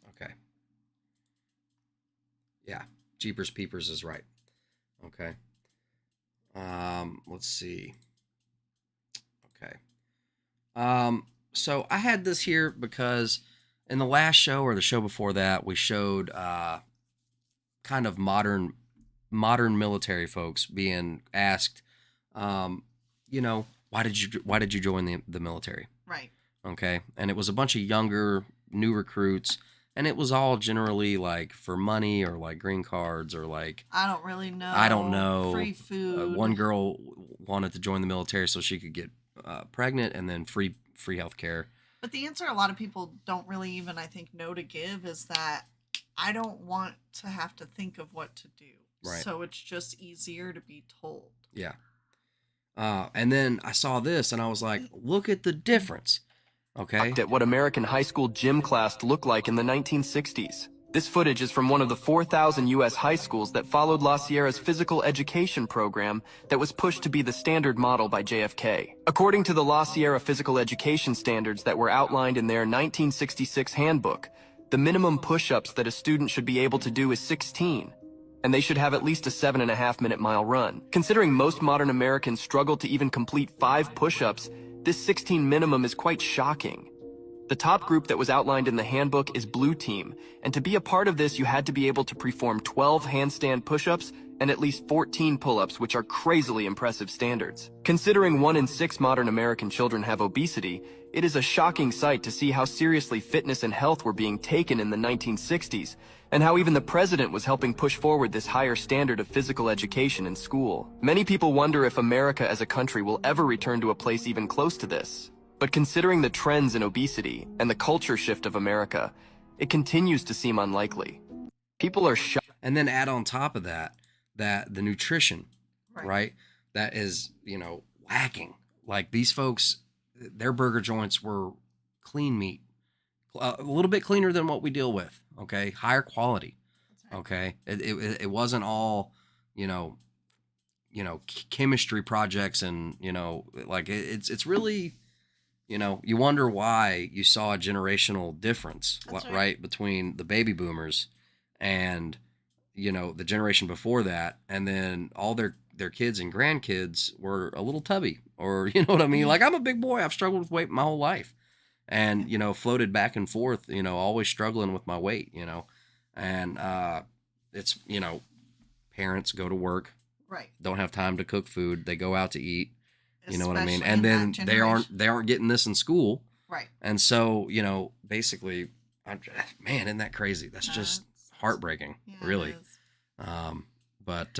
Okay. Yeah, Jeepers Peepers is right. Okay. Let's see. Okay. So I had this here because in the last show or the show before that, we showed kind of modern military folks being asked, why did you join the military? Right. Okay. And it was a bunch of younger, new recruits, and it was all generally like for money or like green cards or like I don't really know. I don't know. Free food. One girl wanted to join the military so she could get pregnant, and then free health care. But the answer a lot of people don't really even, I think, know to give is that I don't want to have to think of what to do. Right. So it's just easier to be told. Yeah. And then I saw this and I was like, look at the difference. Okay. At what American high school gym class looked like in the 1960s. This footage is from one of the 4,000 U.S. high schools that followed La Sierra's physical education program that was pushed to be the standard model by JFK. According to the La Sierra physical education standards that were outlined in their 1966 handbook, the minimum push-ups that a student should be able to do is 16, and they should have at least a 7.5-minute mile run. Considering most modern Americans struggle to even complete 5 push-ups, this 16 minimum is quite shocking. The top group that was outlined in the handbook is Blue Team, and to be a part of this, you had to be able to perform 12 handstand push-ups and at least 14 pull-ups, which are crazily impressive standards. Considering 1 in 6 modern American children have obesity, it is a shocking sight to see how seriously fitness and health were being taken in the 1960s, and how even the president was helping push forward this higher standard of physical education in school. Many people wonder if America as a country will ever return to a place even close to this. But considering the trends in obesity and the culture shift of America, it continues to seem unlikely. People are shocked. And then add on top of that, the nutrition, right? That is, lacking. Like these folks, their burger joints were clean meat, a little bit cleaner than what we deal with. Okay. Higher quality. Okay. It wasn't all, chemistry projects and, it's really, you wonder why you saw a generational difference, right, between the baby boomers and, the generation before that. And then all their kids and grandkids were a little tubby, or, you know what I mean? Like, I'm a big boy. I've struggled with weight my whole life and, floated back and forth, always struggling with my weight, and it's, parents go to work, right? Don't have time to cook food. They go out to eat. You know what I mean? And then they aren't getting this in school. Right. And so, basically, man, isn't that crazy? That's just heartbreaking, really. But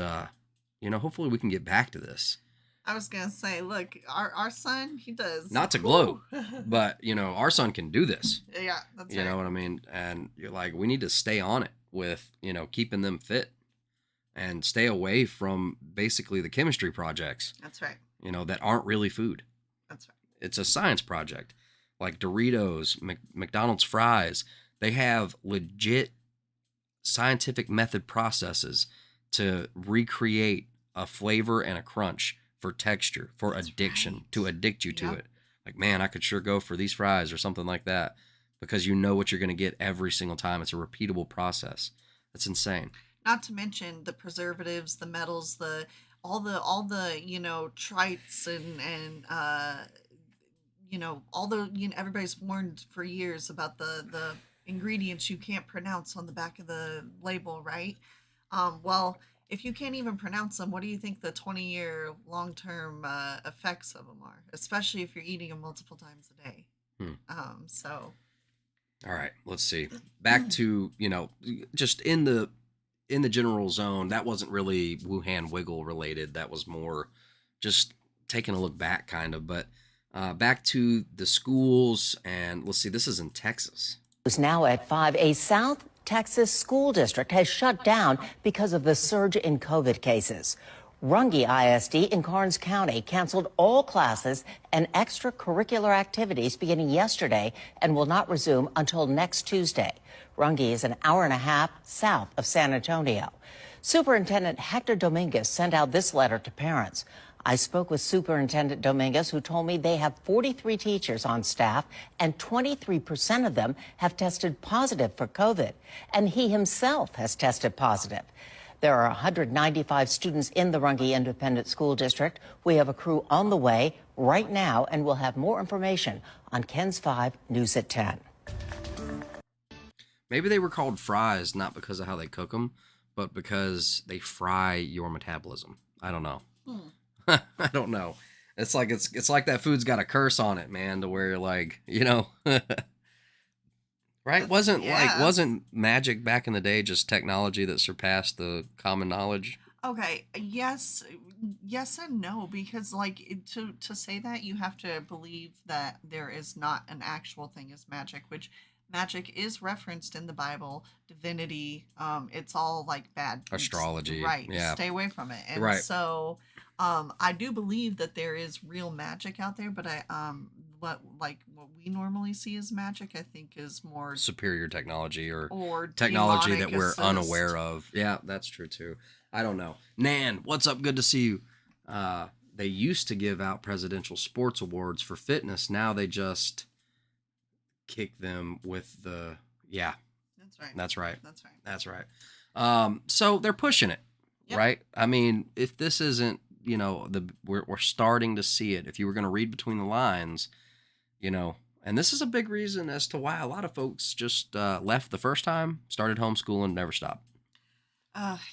hopefully we can get back to this. I was going to say, look, our son, he does. Not to gloat, but, our son can do this. Yeah, that's right. You know what I mean? And you're like, we need to stay on it with, keeping them fit and stay away from basically the chemistry projects. That's right. That aren't really food. That's right. It's a science project. Like Doritos, McDonald's fries, they have legit scientific method processes to recreate a flavor and a crunch for texture, for addiction, to addict you to it. Like, man, I could sure go for these fries or something like that because you know what you're going to get every single time. It's a repeatable process. That's insane. Not to mention the preservatives, the metals, all the trites and all the everybody's warned for years about the ingredients you can't pronounce on the back of the label, right? Well, if you can't even pronounce them, what do you think the 20-year long-term effects of them are? Especially if you're eating them multiple times a day. So. All right, let's see. Back to just in the general zone, that wasn't really Wuhan Wiggle related. That was more just taking a look back, kind of. But back to the schools, and let's see. This is in Texas. Now at 5, a South Texas school district has shut down because of the surge in COVID cases. Runge ISD in Karnes County canceled all classes and extracurricular activities beginning yesterday and will not resume until next Tuesday. Runge is an hour and a half south of San Antonio. Superintendent Hector Dominguez sent out this letter to parents. I spoke with Superintendent Dominguez, who told me they have 43 teachers on staff and 23% of them have tested positive for COVID. And he himself has tested positive. There are 195 students in the Runge Independent School District. We have a crew on the way right now, and we'll have more information on Ken's 5 News at 10. Maybe they were called fries not because of how they cook them, but because they fry your metabolism. I don't know. I don't know. It's like that food's got a curse on it, man, to where you're like, right? Wasn't magic back in the day just technology that surpassed the common knowledge? Okay, yes and no, because to say that, you have to believe that there is not an actual thing as magic, which magic is referenced in the Bible, divinity, it's all like bad. Astrology. Right. Yeah. Stay away from it. And right. so I do believe that there is real magic out there, but what we normally see as magic, I think, is more superior technology or demonic technology that we're assist. unaware of. Yeah, that's true too. I don't know. Nan, what's up? Good to see you. They used to give out presidential sports awards for fitness. Now they just kick them with the That's right. That's right. That's right. That's right. So they're pushing it, right? I mean, if this isn't, we're starting to see it. If you were going to read between the lines, and this is a big reason as to why a lot of folks just left the first time, started homeschooling, never stopped.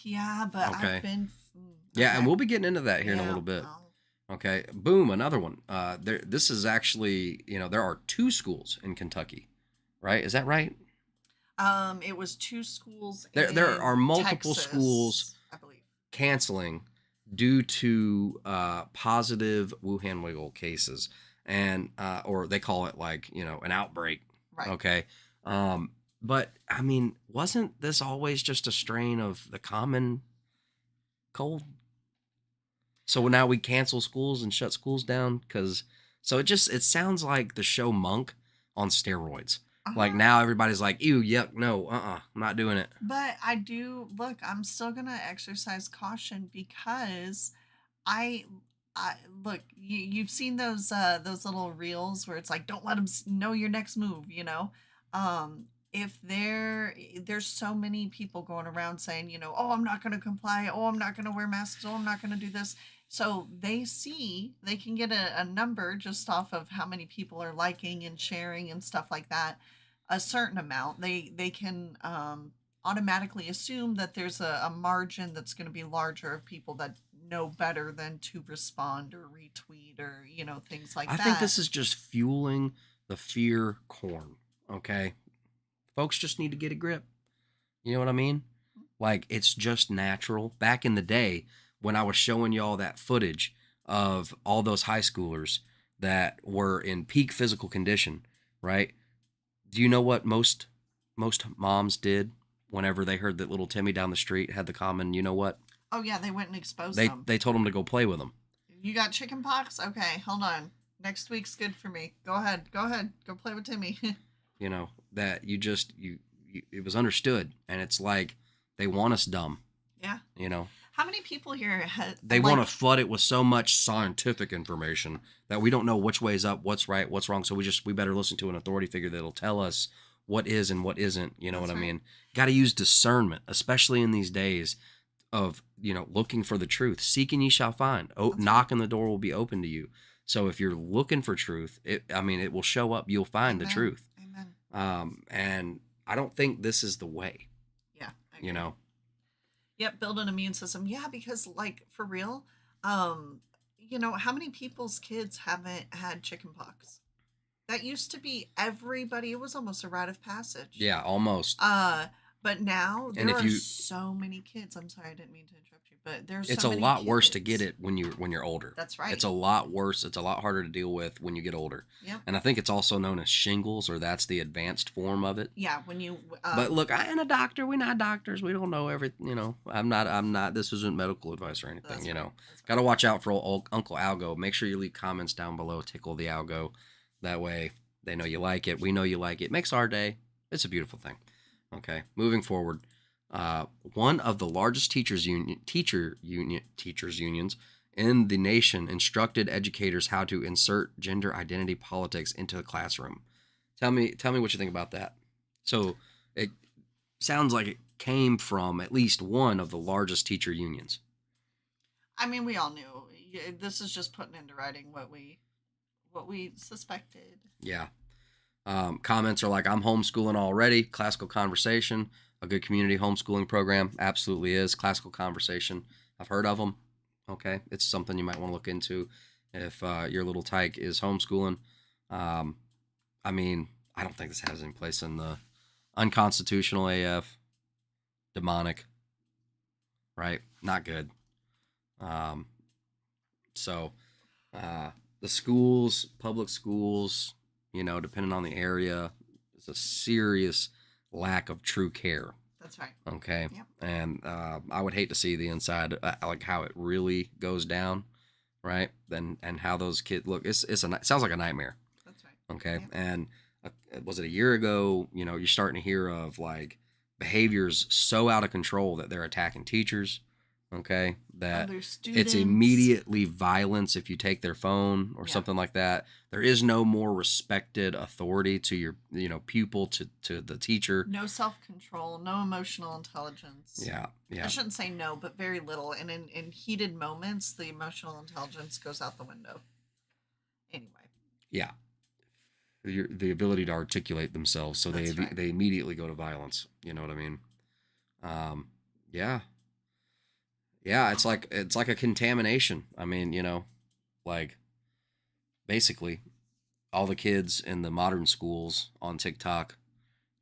Yeah, but Okay. I've been. Yeah, and we'll be getting into that here in a little bit. Okay, boom, another one. This is actually, there are 2 schools in Kentucky, right? Is that right? It was 2 schools. There are multiple Texas, schools I believe. canceling due to positive Wuhan wiggle cases, and or they call it an outbreak. Right. Okay. But I mean, wasn't this always just a strain of the common cold? So now we cancel schools and shut schools down it sounds like the show Monk on steroids. Like now everybody's like, ew, yuck, no, I'm not doing it. But I'm still gonna exercise caution because I look, you've seen those little reels where it's like, don't let them know your next move, if there's so many people going around saying, oh, I'm not going to comply, oh, I'm not going to wear masks, oh, I'm not going to do this. So they can get a number just off of how many people are liking and sharing and stuff like that, a certain amount. They can automatically assume that there's a margin that's going to be larger of people that know better than to respond or retweet or, things like that. I think this is just fueling the fear corn, okay? Folks just need to get a grip. You know what I mean? Like, it's just natural. Back in the day, when I was showing y'all that footage of all those high schoolers that were in peak physical condition, right? Do you know what most moms did whenever they heard that little Timmy down the street had the common, you know what? Oh, yeah, they went and exposed They them. They told him to go play with them. You got chicken pox? Okay, hold on. Next week's good for me. Go ahead. Go play with Timmy. That it was understood, and it's like they want us dumb. Yeah. How many people here They want to flood it with so much scientific information that we don't know which way is up, what's right, what's wrong. So we better listen to an authority figure that'll tell us what is and what isn't. You know what I mean? Got to use discernment, especially in these days of, looking for the truth. Seek and ye shall find. Knock and the door will be open to you. So if you're looking for truth, it will show up. You'll find the truth. Amen. And I don't think this is the way. Yeah. Yep, build an immune system. Yeah, because for real, how many people's kids haven't had chicken pox? That used to be everybody. It was almost a rite of passage. Yeah, almost. But now there are so many kids. I'm sorry, I didn't mean to interrupt you, but it's a lot worse to get it when you're older. That's right. It's a lot worse. It's a lot harder to deal with when you get older. Yeah. And I think it's also known as shingles, or that's the advanced form of it. Yeah, when you. But look, I ain't a doctor. We're not doctors. We don't know everything. I'm not. This isn't medical advice or anything. Got to watch out for old Uncle Algo. Make sure you leave comments down below. Tickle the Algo. That way they know you like it. We know you like it. Makes our day. It's a beautiful thing. Okay, moving forward. One of the largest teachers unions in the nation instructed educators how to insert gender identity politics into the classroom. Tell me what you think about that. So it sounds like it came from at least one of the largest teacher unions. I mean, we all knew. This is just putting into writing what we suspected. Yeah. Comments are like, I'm homeschooling already. Classical Conversation, a good community homeschooling program. Absolutely is. Classical Conversation. I've heard of them. Okay. It's something you might want to look into if your little tyke is homeschooling. I don't think this has any place in the unconstitutional AF. Demonic. Right? Not good. So the schools, public schools, depending on the area, it's a serious lack of true care. That's right. Okay. Yep. And I would hate to see the inside, like how it really goes down. right? And how those kids look. It sounds like a nightmare. That's right. Okay. And was it a year ago? You know, you're starting to hear of like behaviors so out of control that they're attacking teachers. Okay. That Other it's students. immediately violence if you take their phone or Yeah. something like that. There is no more respected authority to your, pupil, to the teacher. No self-control, no emotional intelligence. Yeah. Yeah. I shouldn't say no, but very little. And in heated moments, the emotional intelligence goes out the window. Anyway. Yeah. The ability to articulate themselves, so That's right. they immediately go to violence. You know what I mean? Yeah. Yeah, it's like a contamination. I mean, like basically all the kids in the modern schools on TikTok,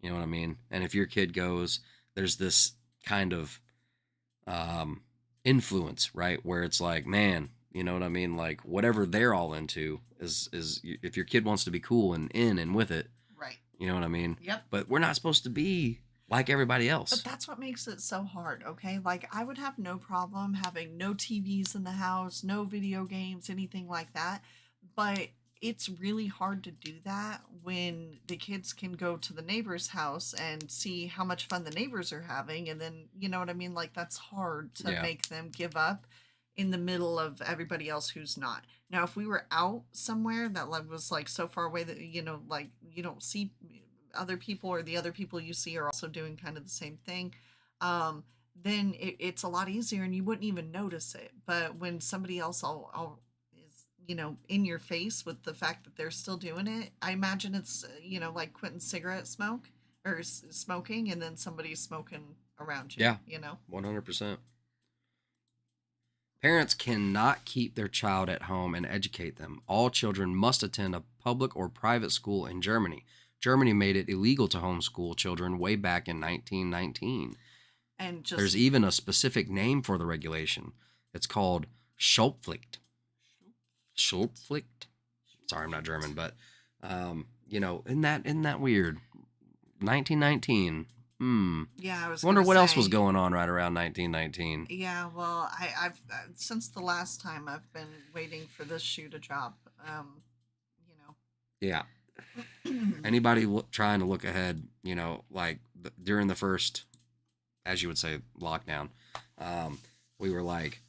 you know what I mean? And if your kid goes, there's this kind of influence, right? Where it's like, man, you know what I mean? Like whatever they're all into is if your kid wants to be cool and in and with it, Right. you know what I mean? Yep. But we're not supposed to be like everybody else. But that's what makes it so hard, okay? Like, I would have no problem having no TVs in the house, no video games, anything like that. But it's really hard to do that when the kids can go to the neighbor's house and see how much fun the neighbors are having. And then, you know what I mean? Like, that's hard to Yeah. make them give up in the middle of everybody else who's not. Now, if we were out somewhere that was like so far away that, like you don't see other people, or the other people you see are also doing kind of the same thing, then it's a lot easier and you wouldn't even notice it. But when somebody else all is, in your face with the fact that they're still doing it, I imagine it's, like quitting cigarette smoke or smoking, and then somebody's smoking around you. Yeah. 100%. Parents cannot keep their child at home and educate them. All children must attend a public or private school in Germany. Germany made it illegal to homeschool children way back in 1919. And there's even a specific name for the regulation. It's called Schulpflicht. Schulpflicht. Sorry, I'm not German, but isn't that weird? 1919. Yeah, I was wonder gonna what else was say- going on right around 1919. Yeah, well, I've since the last time I've been waiting for this shoe to drop. Yeah. Anybody trying to look ahead, like during the first, as you would say, lockdown, we were like,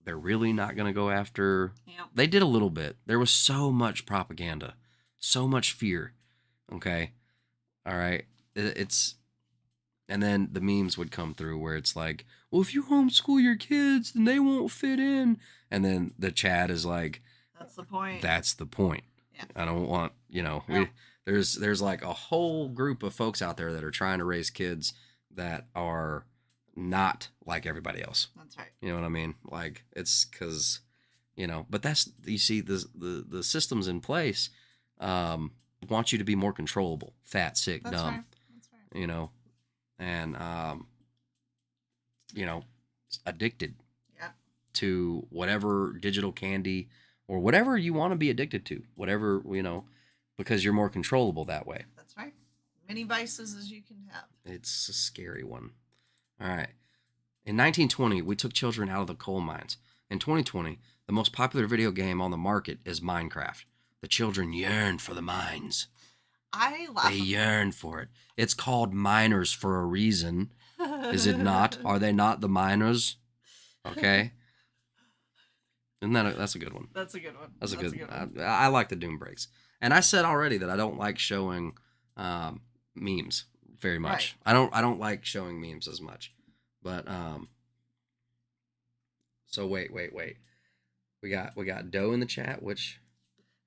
they're really not going to go after. Yep. They did a little bit. There was so much propaganda, so much fear. Okay. All right. And then the memes would come through where it's like, well, if you homeschool your kids, then they won't fit in. And then the chat is like, that's the point. That's the point. Yeah. I don't want, there's like a whole group of folks out there that are trying to raise kids that are not like everybody else. That's right. You know what I mean? Like it's because, but that's, you see the systems in place, want you to be more controllable, fat, sick, That's dumb, right. That's right. And, addicted Yeah. to whatever digital candy or whatever you want to be addicted to, whatever, because you're more controllable that way. That's right. Many vices as you can have. It's a scary one. All right. In 1920, we took children out of the coal mines. In 2020, the most popular video game on the market is Minecraft. The children yearn for the mines. I laugh. They yearn for it. It's called miners for a reason. Is it not? Are they not the miners? Okay. That's a good one. That's a good one. That's a good one. I like the Doom breaks. And I said already that I don't like showing memes very much. Right. I don't like showing memes as much. But so wait. We got dough in the chat, which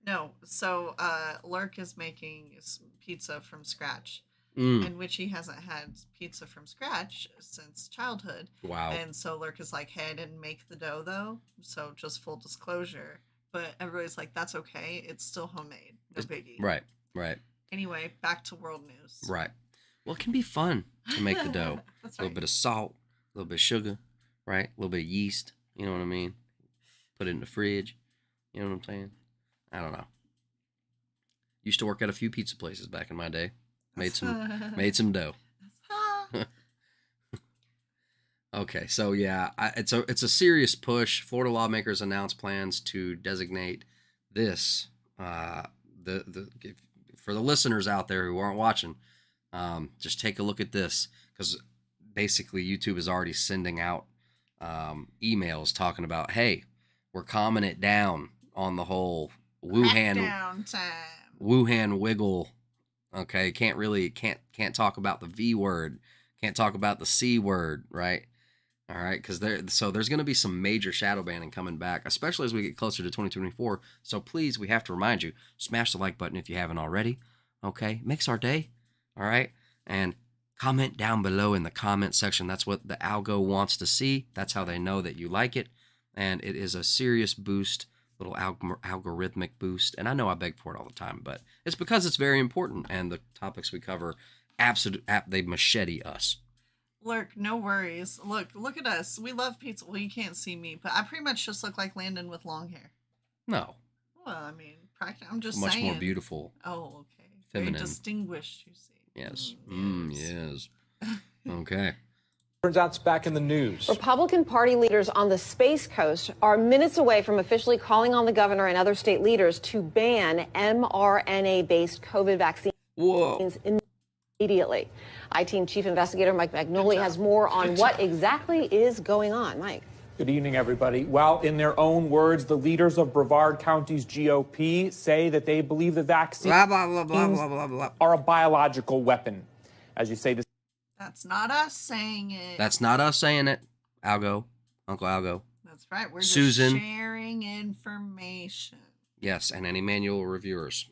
No, so Lurk is making pizza from scratch, Mm. in which he hasn't had pizza from scratch since childhood. Wow. And so Lurk is like, hey, I didn't make the dough though, so just full disclosure. But everybody's like, that's okay, it's still homemade, no biggie. Right. Anyway, back to world news. Right. Well, it can be fun to make the dough. That's A little right. bit of salt, a little bit of sugar, right? A little bit of yeast. You know what I mean? Put it in the fridge. You know what I'm saying? I don't know. Used to work at a few pizza places back in my day. Made some dough. Okay, so yeah, it's a serious push. Florida lawmakers announced plans to designate this for the listeners out there who aren't watching. Just take a look at this, because basically YouTube is already sending out emails talking about, hey, we're calming it down on the whole Crackdown time. Wuhan wiggle. Okay, can't talk about the V word, can't talk about the C word, right? All right, because there's going to be some major shadow banning coming back, especially as we get closer to 2024. So please, we have to remind you, smash the like button if you haven't already. Okay, makes our day. All right, and comment down below in the comment section. That's what the algo wants to see. That's how they know that you like it, and it is a serious boost, little algorithmic boost. And I know I beg for it all the time, but it's because it's very important, and the topics we cover, they machete us. Look, no worries. Look at us. We love pizza. Well, you can't see me, but I pretty much just look like Landon with long hair. No. Well, I mean, I'm just much saying. more beautiful. Oh, okay. Feminine. Very distinguished, you see. Yes. Yes. Okay. Turns out it's back in the news. Republican Party leaders on the Space Coast are minutes away from officially calling on the governor and other state leaders to ban mRNA-based COVID vaccines immediately. I-Team Chief Investigator Mike Magnoli has more on what exactly is going on. Mike. Good evening, everybody. Well, in their own words, the leaders of Brevard County's GOP say that they believe the vaccines are a biological weapon. As you say, this. That's not us saying it. That's not us saying it. Algo. Uncle Algo. That's right. We're Susan. just sharing information. Yes, and any manual reviewers.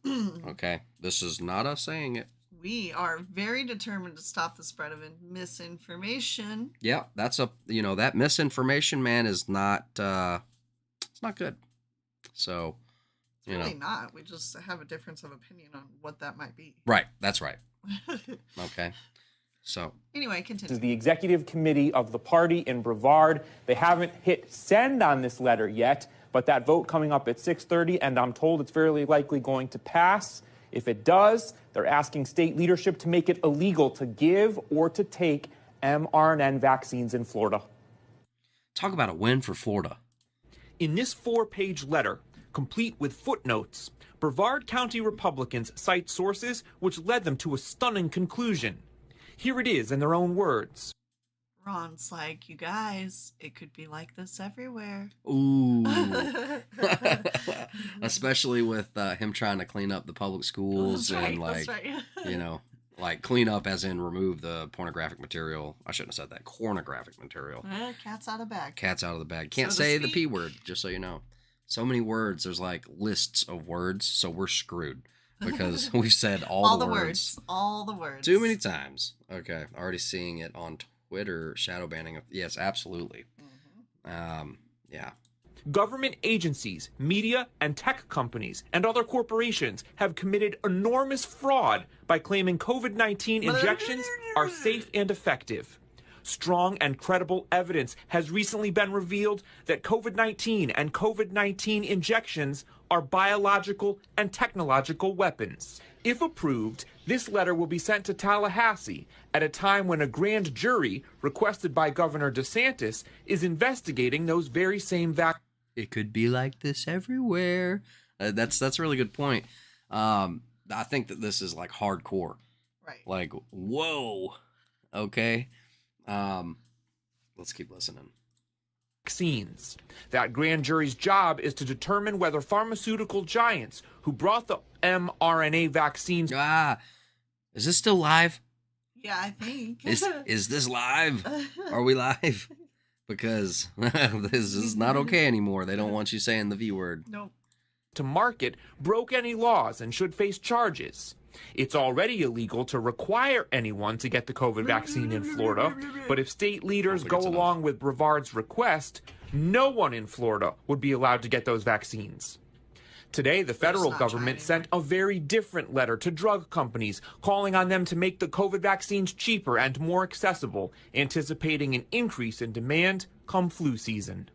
Okay. This is not us saying it. We are very determined to stop the spread of misinformation. Yeah, that's that misinformation, man, is not it's not good. So, really not. We just have a difference of opinion on what that might be. Right, that's right. Okay. So, anyway, continue. This is the executive committee of the party in Brevard. They haven't hit send on this letter yet, but that vote coming up at 6:30, and I'm told it's fairly likely going to pass. If it does, they're asking state leadership to make it illegal to give or to take mRNA vaccines in Florida. Talk about a win for Florida. In this 4-page letter, complete with footnotes, Brevard County Republicans cite sources which led them to a stunning conclusion. Here it is in their own words. Ron's like, you guys, it could be like this everywhere. Ooh. Especially with him trying to clean up the public schools and like clean up as in remove the pornographic material. I shouldn't have said that. Pornographic material. Cat's out of the bag. Cat's out of the bag. Can't say the P word, just so you know. So many words. There's like lists of words, so we're screwed because we've said all the words. All the words. Too many times. Okay. Already seeing it on Twitter, shadow banning. Yes, absolutely. Yeah. Government agencies, media, and tech companies, and other corporations have committed enormous fraud by claiming COVID-19 injections are safe and effective. Strong and credible evidence has recently been revealed that COVID-19 and COVID-19 injections are biological and technological weapons. If approved, this letter will be sent to Tallahassee at a time when a grand jury requested by Governor DeSantis is investigating those very same vaccines. It could be like this everywhere. That's a really good point. I think that this is like hardcore. Right. Like, whoa. Okay. Let's keep listening. Vaccines. That grand jury's job is to determine whether pharmaceutical giants who brought the mRNA vaccines. Is this still live? Yeah, I think. Is this live? Are we live? Because this is not okay anymore. They don't want you saying the V word. Nope. To market broke any laws and should face charges. It's already illegal to require anyone to get the COVID vaccine in Florida, but if state leaders go along with Brevard's request, no one in Florida would be allowed to get those vaccines. Today, the federal government sent a very different letter to drug companies, calling on them to make the COVID vaccines cheaper and more accessible, anticipating an increase in demand come flu season.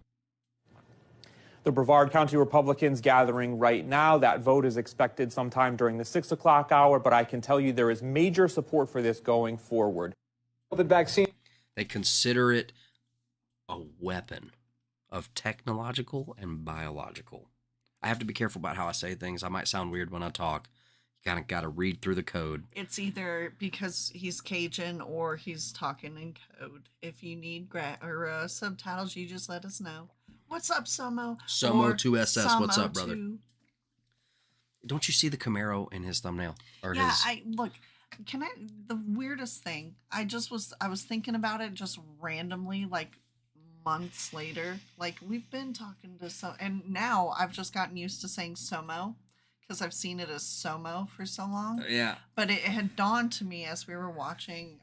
The Brevard County Republicans gathering right now. That vote is expected sometime during the 6 o'clock hour, but I can tell you there is major support for this going forward. The vaccine. They consider it a weapon of technological and biological. I have to be careful about how I say things. I might sound weird when I talk. You kind of got to read through the code. It's either because he's Cajun or he's talking in code. If you need subtitles, you just let us know. What's up, Somo? Somo 2SS, what's up, brother? 2. Don't you see the Camaro in his thumbnail? Or Yeah, his... the weirdest thing, I was thinking about it just randomly, like months later. Like, we've been talking to and now I've just gotten used to saying Somo because I've seen it as Somo for so long. Yeah. But it had dawned to me as we were watching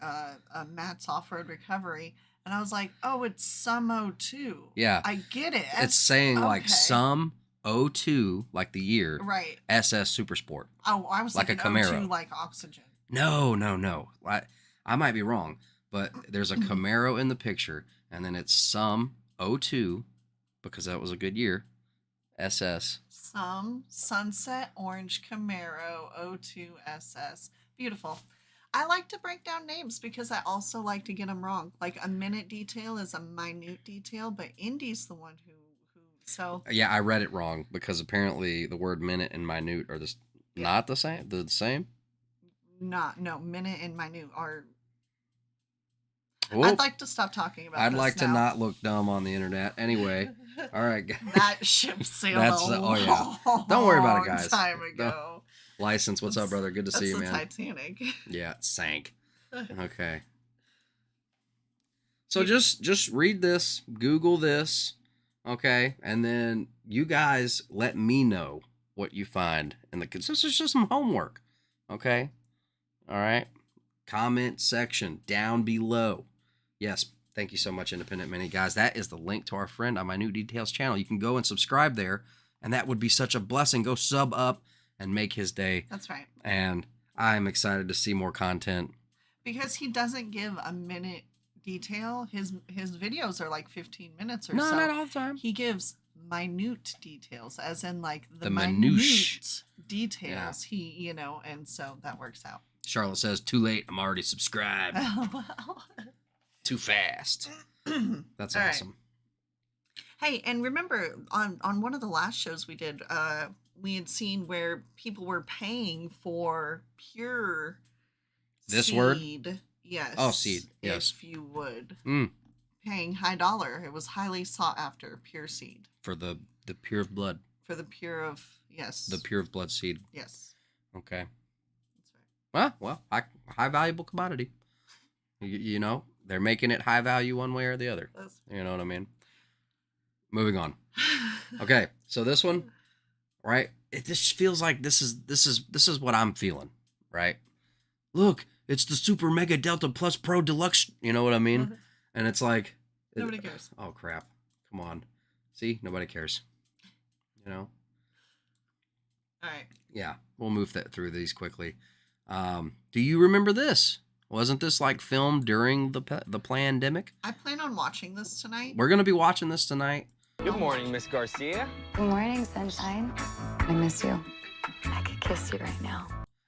Matt's Off-Road Recovery, and I was like, oh, it's Somo 2. Yeah. I get it. It's saying like okay. some O2, like the year. Right. SS Super Sport. Oh, I was like thinking a Camaro. O2 like oxygen. No. I might be wrong, but there's a Camaro in the picture, and then it's some O2, because that was a good year, SS. Some Sunset Orange Camaro 02 SS. Beautiful. I like to break down names because I also like to get them wrong. Like a minute detail is a minute detail, but Indy's the one who so. Yeah, I read it wrong because apparently the word minute and minute are not the same. They're the same. No, minute and minute are. Whoop. I'd like to stop talking about. I'd this like now. to not look dumb on the internet. Anyway, all right. That ship sailed Don't worry about it, guys. Time ago. License, what's up, brother? Good to see you, man. Titanic. Yeah, it sank. Okay. So just read this, Google this, okay, and then you guys let me know what you find in the. This is just some homework, okay? All right. Comment section down below. Yes, thank you so much, Independent Mini guys. That is the link to our friend on my New Details channel. You can go and subscribe there, and that would be such a blessing. Go sub up and make his day. That's right. And I'm excited to see more content. Because he doesn't give a minute detail. His videos are like 15 minutes or so. No, not all the time. He gives minute details, as in like the minutiae details. Yeah. He, and so that works out. Charlotte says, too late. I'm already subscribed. Well. Too fast. That's all awesome. Right. Hey, and remember on one of the last shows we did, we had seen where people were paying for pure seed. Word? Yes. Oh, seed. Yes. If you would. Paying high dollar. It was highly sought after, pure seed. For the pure of blood. For the pure of, yes. The pure of blood seed. Yes. Okay. That's right. Well, high valuable commodity. They're making it high value one way or the other. You know what I mean? Moving on. Okay, so this one, right? It just feels like this is what I'm feeling, right? Look, it's the Super Mega Delta Plus Pro Deluxe. You know what I mean? And it's like nobody cares. Oh crap! Come on, see, nobody cares. All right. Yeah, we'll move through these quickly. Do you remember this? Wasn't this like filmed during the pandemic? I plan on watching this tonight. We're gonna be watching this tonight. Good morning, Miss Garcia. Good morning, sunshine. I miss you. I could kiss you right now.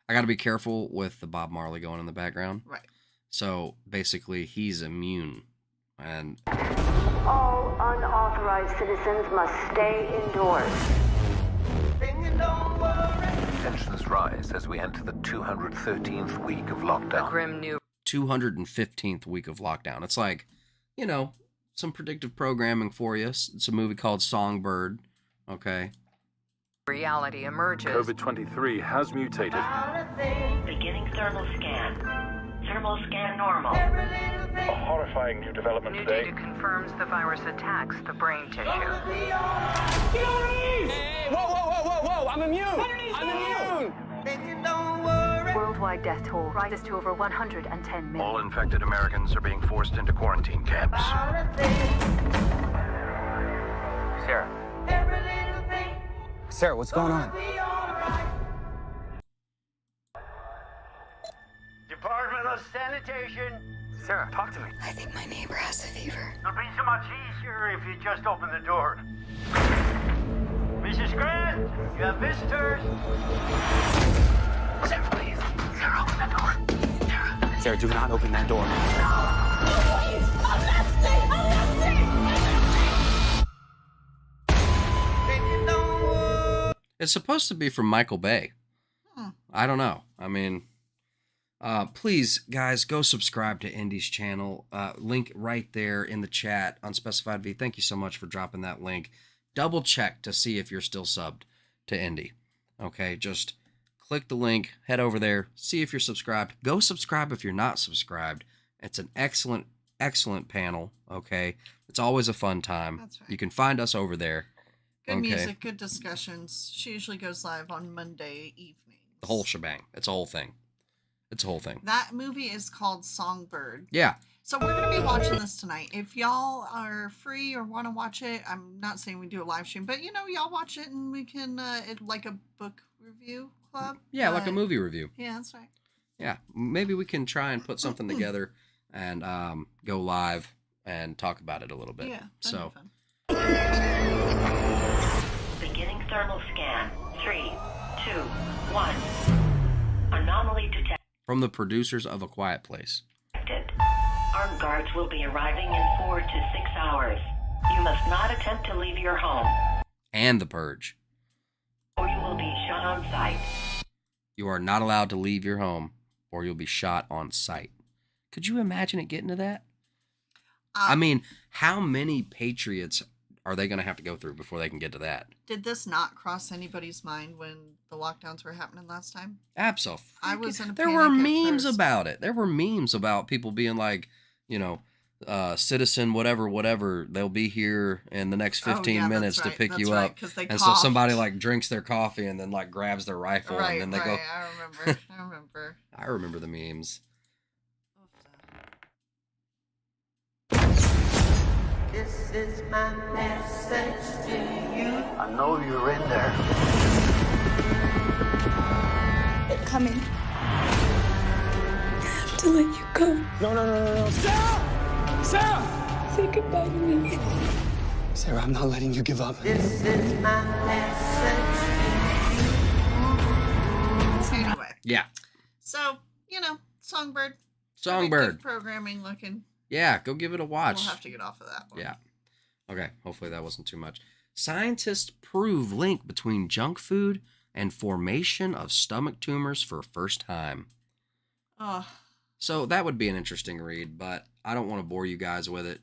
I gotta be careful with the Bob Marley going in the background. Right. So basically, he's immune, and all unauthorized citizens must stay indoors. Tensions rise as we enter the 213th week of lockdown. A grim new 215th week of lockdown. It's like, some predictive programming for you. It's a movie called Songbird. Okay. reality emerges. COVID-23 has mutated. Beginning thermal scan. Thermal scan normal. A horrifying new development New today. data confirms the virus attacks the brain tissue. Hey, whoa, I'm immune! I'm immune! Worldwide death toll rises to over 110 million. All infected Americans are being forced into quarantine camps. Sarah, what's going on? Department of Sanitation. Sarah, talk to me. I think my neighbor has a fever. It'll be so much easier if you just open the door. Mrs. Grant, you have visitors. Sarah, please. Sarah, open that door. Sarah, do not open that door. It's supposed to be from Michael Bay. I don't know. I mean, please, guys, go subscribe to Indy's channel. Link right there in the chat. Unspecified V, thank you so much for dropping that link. Double check to see if you're still subbed to Indy. Okay, just click the link, head over there, see if you're subscribed. Go subscribe if you're not subscribed. It's an excellent, excellent panel. Okay, it's always a fun time. That's right. You can find us over there. Good music, good discussions. She usually goes live on Monday evening. The whole shebang. It's a whole thing. It's a whole thing. That movie is called Songbird. Yeah. So we're going to be watching this tonight. If y'all are free or want to watch it, I'm not saying we do a live stream, but y'all watch it and we can, like a book review club. Yeah, like a movie review. Yeah, that's right. Yeah, maybe we can try and put something together and go live and talk about it a little bit. Yeah, so. Beginning thermal scan. 3, 2, 1. Anomaly detected. From the producers of A Quiet Place. Armed guards will be arriving in 4 to 6 hours. You must not attempt to leave your home, And The Purge. or you will be shot on sight. You are not allowed to leave your home or you'll be shot on sight. Could you imagine it getting to that? I mean, how many patriots are they going to have to go through before they can get to that? Did this not cross anybody's mind when the lockdowns were happening last time? Absolutely. I was in a There were panic at memes first. about it. There were memes about people being like, citizen whatever, they'll be here in the next 15 minutes to pick you up. 'Cause they and so coughed. somebody like drinks their coffee and then like grabs their rifle and then they go. I remember. I remember the memes. This is my message to you. I know you're in there. They're coming. I have to let you go. No. Sarah! Sarah! Say goodbye to me. Sarah, I'm not letting you give up. This is my message Anyway. Yeah. So, Songbird. Songbird. Good programming looking. Yeah, go give it a watch. We'll have to get off of that one. Yeah. Okay, hopefully that wasn't too much. Scientists prove link between junk food and formation of stomach tumors for first time. Oh. So that would be an interesting read, but I don't want to bore you guys with it.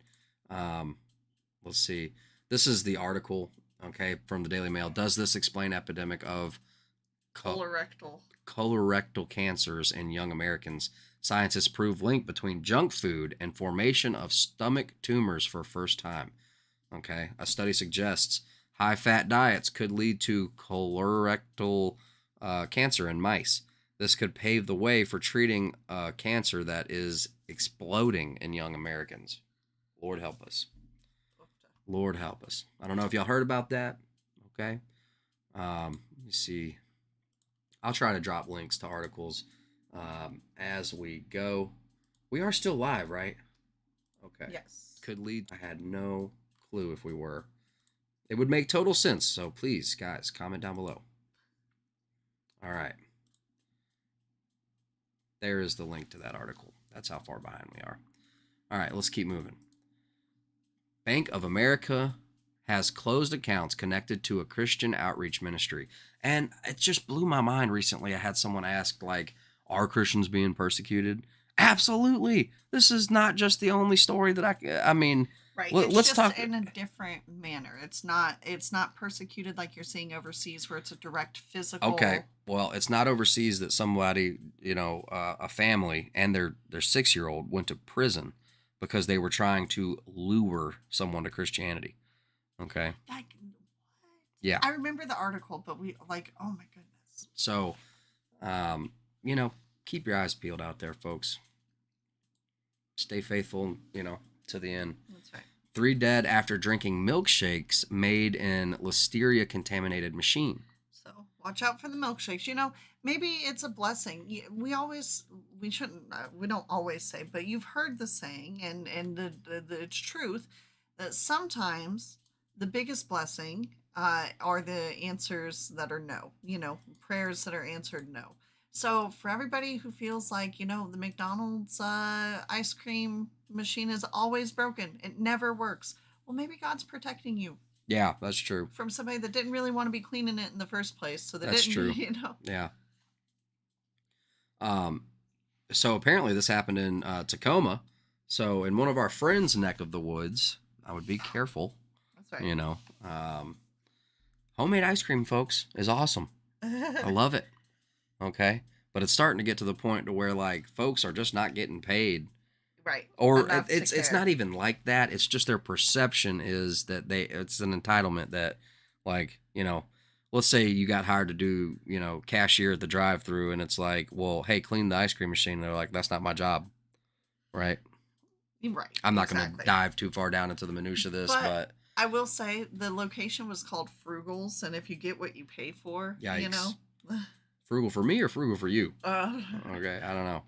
Let's see. This is the article, okay, from the Daily Mail. Does this explain epidemic of colorectal cancers in young Americans? Scientists prove link between junk food and formation of stomach tumors for first time. Okay, a study suggests high-fat diets could lead to colorectal cancer in mice. This could pave the way for treating cancer that is exploding in young Americans. Lord help us. Lord help us. I don't know if y'all heard about that. Okay. Let me see. I'll try to drop links to articles as we go. We are still live, right? Okay. Yes. Could lead. I had no clue if we were. It would make total sense. So please, guys, comment down below. All right. There is the link to that article. That's how far behind we are. All right, let's keep moving. Bank of America has closed accounts connected to a Christian outreach ministry. And it just blew my mind recently. I had someone ask, like, are Christians being persecuted? Absolutely. This is not just the only story that I mean, right. Let's It's just talk in a different manner. It's not persecuted like you're seeing overseas where it's a direct physical. Okay. Well, it's not overseas that somebody, a family and their 6-year-old went to prison because they were trying to lure someone to Christianity. Okay. Like, yeah. I remember the article, but oh my goodness. So, keep your eyes peeled out there, folks. Stay faithful, to the end. That's right. 3 dead after drinking milkshakes made in listeria-contaminated machine. So watch out for the milkshakes. Maybe it's a blessing. We don't always say, but you've heard the saying, and the truth that sometimes the biggest blessing are the answers that are no. Prayers that are answered no. So for everybody who feels like, the McDonald's ice cream machine is always broken, it never works. Well, maybe God's protecting you. Yeah, that's true. From somebody that didn't really want to be cleaning it in the first place. So That's true. Yeah. So apparently this happened in Tacoma. So in one of our friends' neck of the woods, I would be careful. That's right. Homemade ice cream, folks, is awesome. I love it. Okay. But it's starting to get to the point to where like folks are just not getting paid. Right. Or it's not even like that. It's just their perception is that it's an entitlement that like, let's say you got hired to do, cashier at the drive-thru and it's like, well, hey, clean the ice cream machine. And they're like, that's not my job. Right. Right. I'm not going to dive too far down into the minutia of this, but I will say the location was called Frugal's, and if you get what you pay for, yikes. Frugal for me or frugal for you? Okay, I don't know.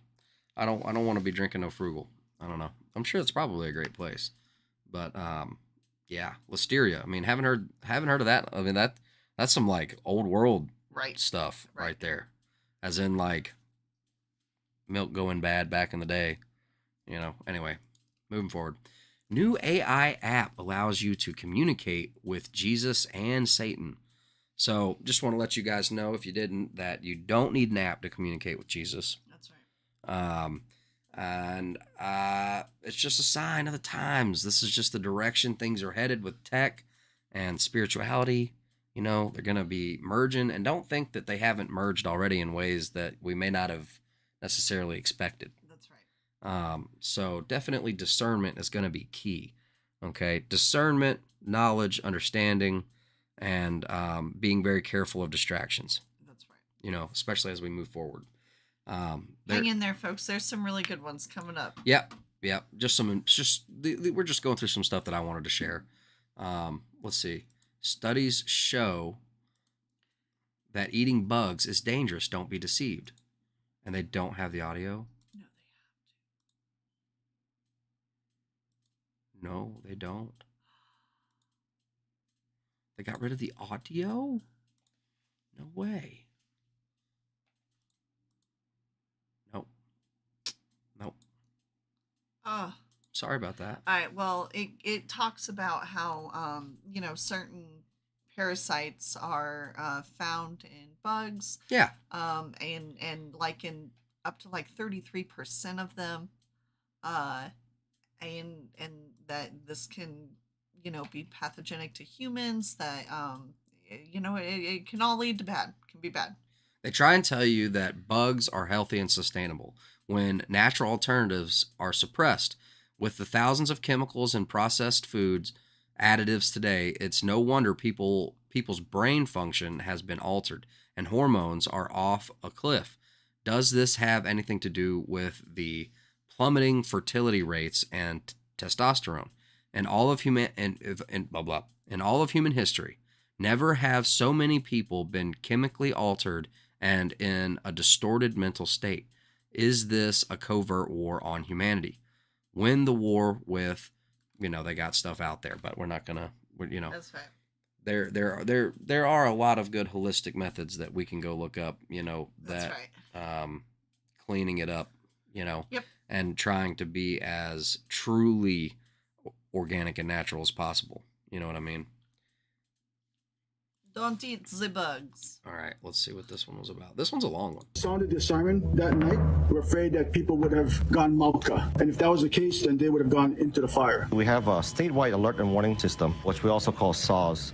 I don't want to be drinking no Frugal. I don't know. I'm sure it's probably a great place, but yeah, Listeria. I mean, haven't heard of that. I mean that's some like old world stuff right there, as in like milk going bad back in the day. Anyway, moving forward. New AI app allows you to communicate with Jesus and Satan. So just want to let you guys know, if you didn't, that you don't need an app to communicate with Jesus. That's right. And it's just a sign of the times. This is just the direction things are headed with tech and spirituality. They're going to be merging, and don't think that they haven't merged already in ways that we may not have necessarily expected. That's right. So definitely discernment is going to be key. Okay. Discernment, knowledge, understanding, and being very careful of distractions. That's right. Especially as we move forward. Hang in there, folks. There's some really good ones coming up. Yep. We're just going through some stuff that I wanted to share. Let's see. Studies show that eating bugs is dangerous. Don't be deceived. And they don't have the audio? No, they don't. They got rid of the audio? No way. Nope. Sorry about that. All right. Well, it talks about how, certain parasites are found in bugs. Yeah. And like in up to like 33% of them. And that this can, be pathogenic to humans, that, it can all lead to bad. It can be bad. They try and tell you that bugs are healthy and sustainable when natural alternatives are suppressed. With the thousands of chemicals and processed foods, additives today, it's no wonder people's brain function has been altered and hormones are off a cliff. Does this have anything to do with the plummeting fertility rates and testosterone? In all of human in all of human history, never have so many people been chemically altered and in a distorted mental state. Is this a covert war on humanity? Win the war with, they got stuff out there, but we're not gonna, That's right. There are a lot of good holistic methods that we can go look up, That's right. Cleaning it up, Yep. and trying to be as truly organic and natural as possible. You know what I mean? Don't eat the bugs. All right, let's see what this one was about. This one's a long one. Sounded the siren that night. We're afraid that people would have gone malka. And if that was the case, then they would have gone into the fire. We have a statewide alert and warning system, which we also call SAWS.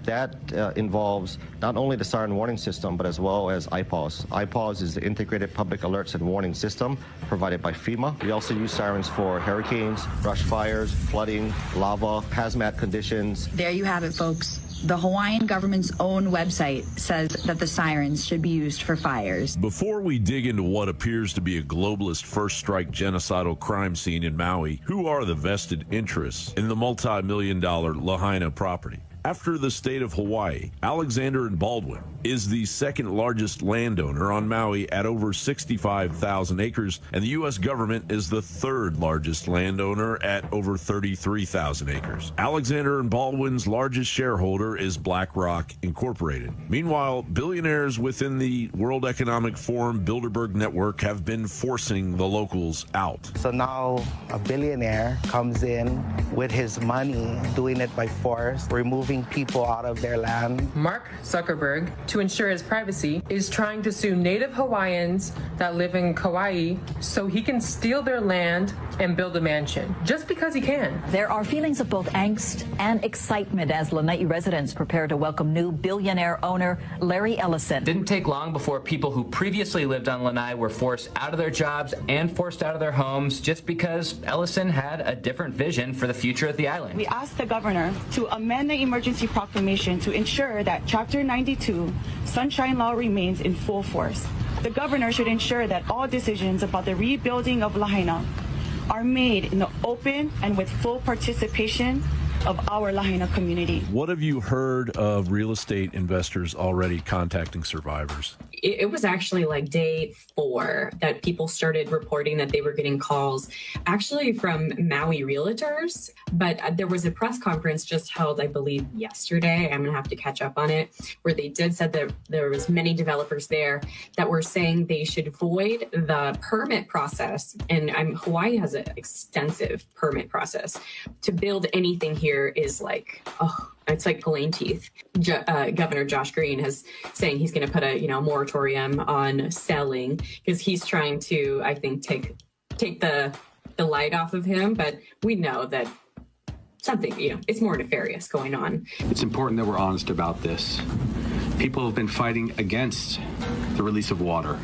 That involves not only the siren warning system, but as well as IPAWS. IPAWS is the Integrated Public Alerts and Warning System provided by FEMA. We also use sirens for hurricanes, brush fires, flooding, lava, hazmat conditions. There you have it, folks. The Hawaiian government's own website says that the sirens should be used for fires. Before we dig into what appears to be a globalist first-strike genocidal crime scene in Maui, who are the vested interests in the multi-million-dollar Lahaina property? After the state of Hawaii, Alexander and Baldwin is the second largest landowner on Maui at over 65,000 acres, and the U.S. government is the third largest landowner at over 33,000 acres. Alexander and Baldwin's largest shareholder is BlackRock Incorporated. Meanwhile, billionaires within the World Economic Forum Bilderberg Network have been forcing the locals out. So now a billionaire comes in with his money, doing it by force, removing people out of their land. Mark Zuckerberg, to ensure his privacy, is trying to sue native Hawaiians that live in Kauai so he can steal their land and build a mansion, just because he can. There are feelings of both angst and excitement as Lanai residents prepare to welcome new billionaire owner Larry Ellison. Didn't take long before people who previously lived on Lanai were forced out of their jobs and forced out of their homes just because Ellison had a different vision for the future of the island. We asked the governor to amend the emergency proclamation to ensure that Chapter 92 Sunshine Law remains in full force. The governor should ensure that all decisions about the rebuilding of Lahaina are made in the open and with full participation of our Lahaina community. What have you heard of real estate investors already contacting survivors? It was actually like day 4 that people started reporting that they were getting calls, actually from Maui realtors. But there was a press conference just held, I believe, yesterday. I'm going to have to catch up on it, where they did said that there was many developers there that were saying they should void the permit process. And Hawaii has an extensive permit process. To build anything here is like, it's like pulling teeth. Governor Josh Green is saying he's going to put a moratorium on selling because he's trying to, I think, take the light off of him. But we know that something, it's more nefarious going on. It's important that we're honest about this. People have been fighting against the release of water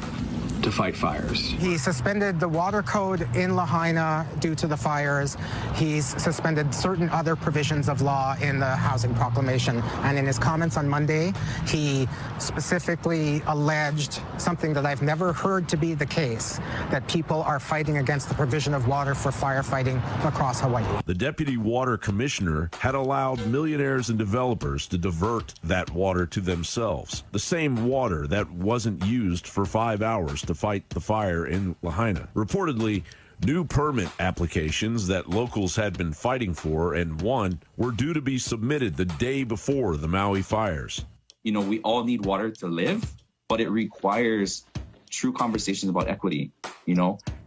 to fight fires. He suspended the water code in Lahaina due to the fires. He's suspended certain other provisions of law in the housing proclamation. And in his comments on Monday, he specifically alleged something that I've never heard to be the case, that people are fighting against the provision of water for firefighting across Hawaii. The deputy water commissioner had allowed millionaires and developers to divert that water to themselves. The same water that wasn't used for 5 hours to fight the fire in Lahaina. Reportedly, new permit applications that locals had been fighting for and won were due to be submitted the day before the Maui fires. We all need water to live, but it requires true conversations about equity,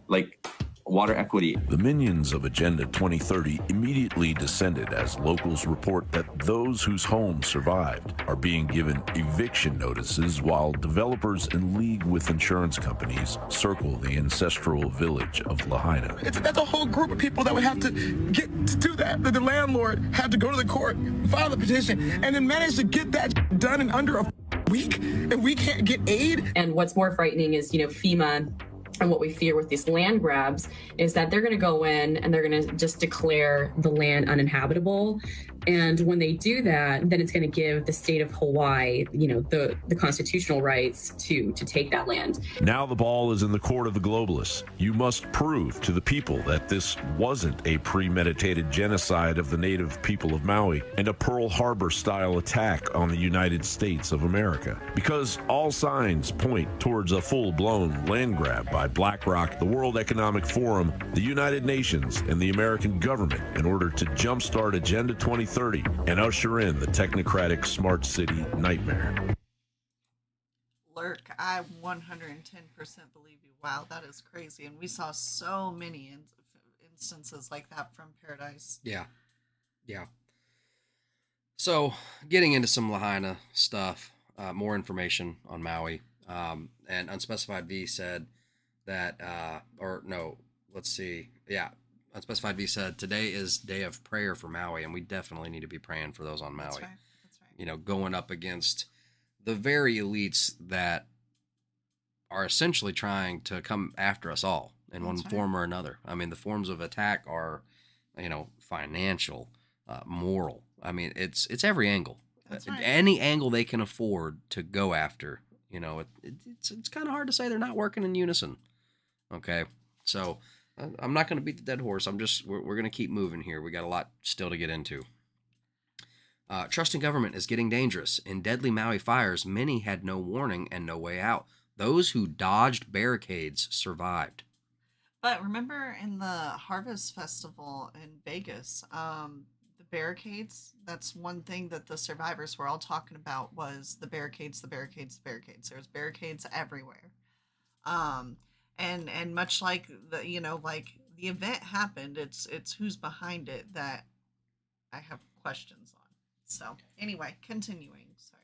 like water equity. The minions of Agenda 2030 immediately descended as locals report that those whose homes survived are being given eviction notices while developers in league with insurance companies circle the ancestral village of Lahaina. That's a whole group of people that would have to get to do that. The landlord had to go to the court, file a petition, and then manage to get that done in under a week, and we can't get aid. And what's more frightening is, FEMA. And what we fear with these land grabs is that they're going to go in and they're going to just declare the land uninhabitable. And when they do that, then it's going to give the state of Hawaii, the constitutional rights to take that land. Now the ball is in the court of the globalists. You must prove to the people that this wasn't a premeditated genocide of the native people of Maui and a Pearl Harbor-style attack on the United States of America. Because all signs point towards a full-blown land grab by BlackRock, the World Economic Forum, the United Nations, and the American government in order to jumpstart Agenda 2030 and usher in the technocratic smart city nightmare. Lurk, I 110% believe you. Wow, that is crazy. And we saw so many instances like that from Paradise. Yeah. So, getting into some Lahaina stuff, more information on Maui. And Unspecified V said that, Unspecified V said, today is day of prayer for Maui, and we definitely need to be praying for those on Maui. That's right. Going up against the very elites that are essentially trying to come after us all in one form or another. I mean, the forms of attack are, financial, moral. I mean, it's every angle. Any angle they can afford to go after. It's kind of hard to say they're not working in unison. Okay, so I'm not going to beat the dead horse. We're going to keep moving here. We got a lot still to get into. Trust in government is getting dangerous. In deadly Maui fires, many had no warning and no way out. Those who dodged barricades survived. But remember in the Harvest Festival in Vegas, the barricades, that's one thing that the survivors were all talking about was the barricades, the barricades, the barricades. There's barricades everywhere. And much like the, like the event happened, it's who's behind it that I have questions on. So anyway, continuing. Sorry.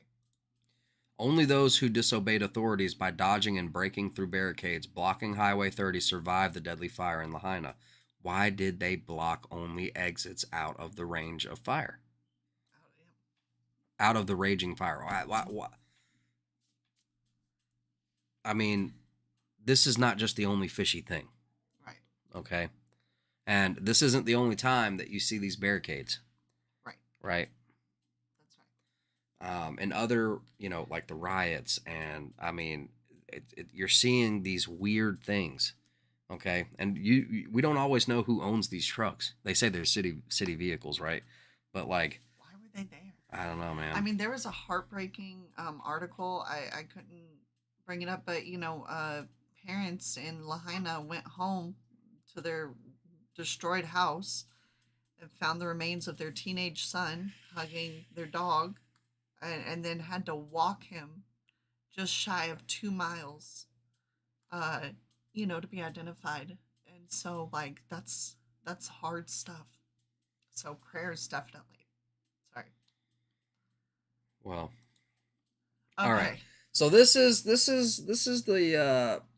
Only those who disobeyed authorities by dodging and breaking through barricades blocking Highway 30 survived the deadly fire in Lahaina. Why did they block only exits out of the range of fire? Out of the raging fire. Why? I mean, this is not just the only fishy thing. Right. Okay? And this isn't the only time that you see these barricades. Right. Right? And other, like the riots, and I mean, you're seeing these weird things, okay? And we don't always know who owns these trucks. They say they're city vehicles, right? But like, why were they there? I don't know, man. I mean, there was a heartbreaking article. I couldn't bring it up, but parents in Lahaina went home to their destroyed house and found the remains of their teenage son hugging their dog. And then had to walk him just shy of 2 miles, to be identified. And so, like, that's hard stuff. So prayers, definitely. Sorry. Well. Okay. All right. So this is the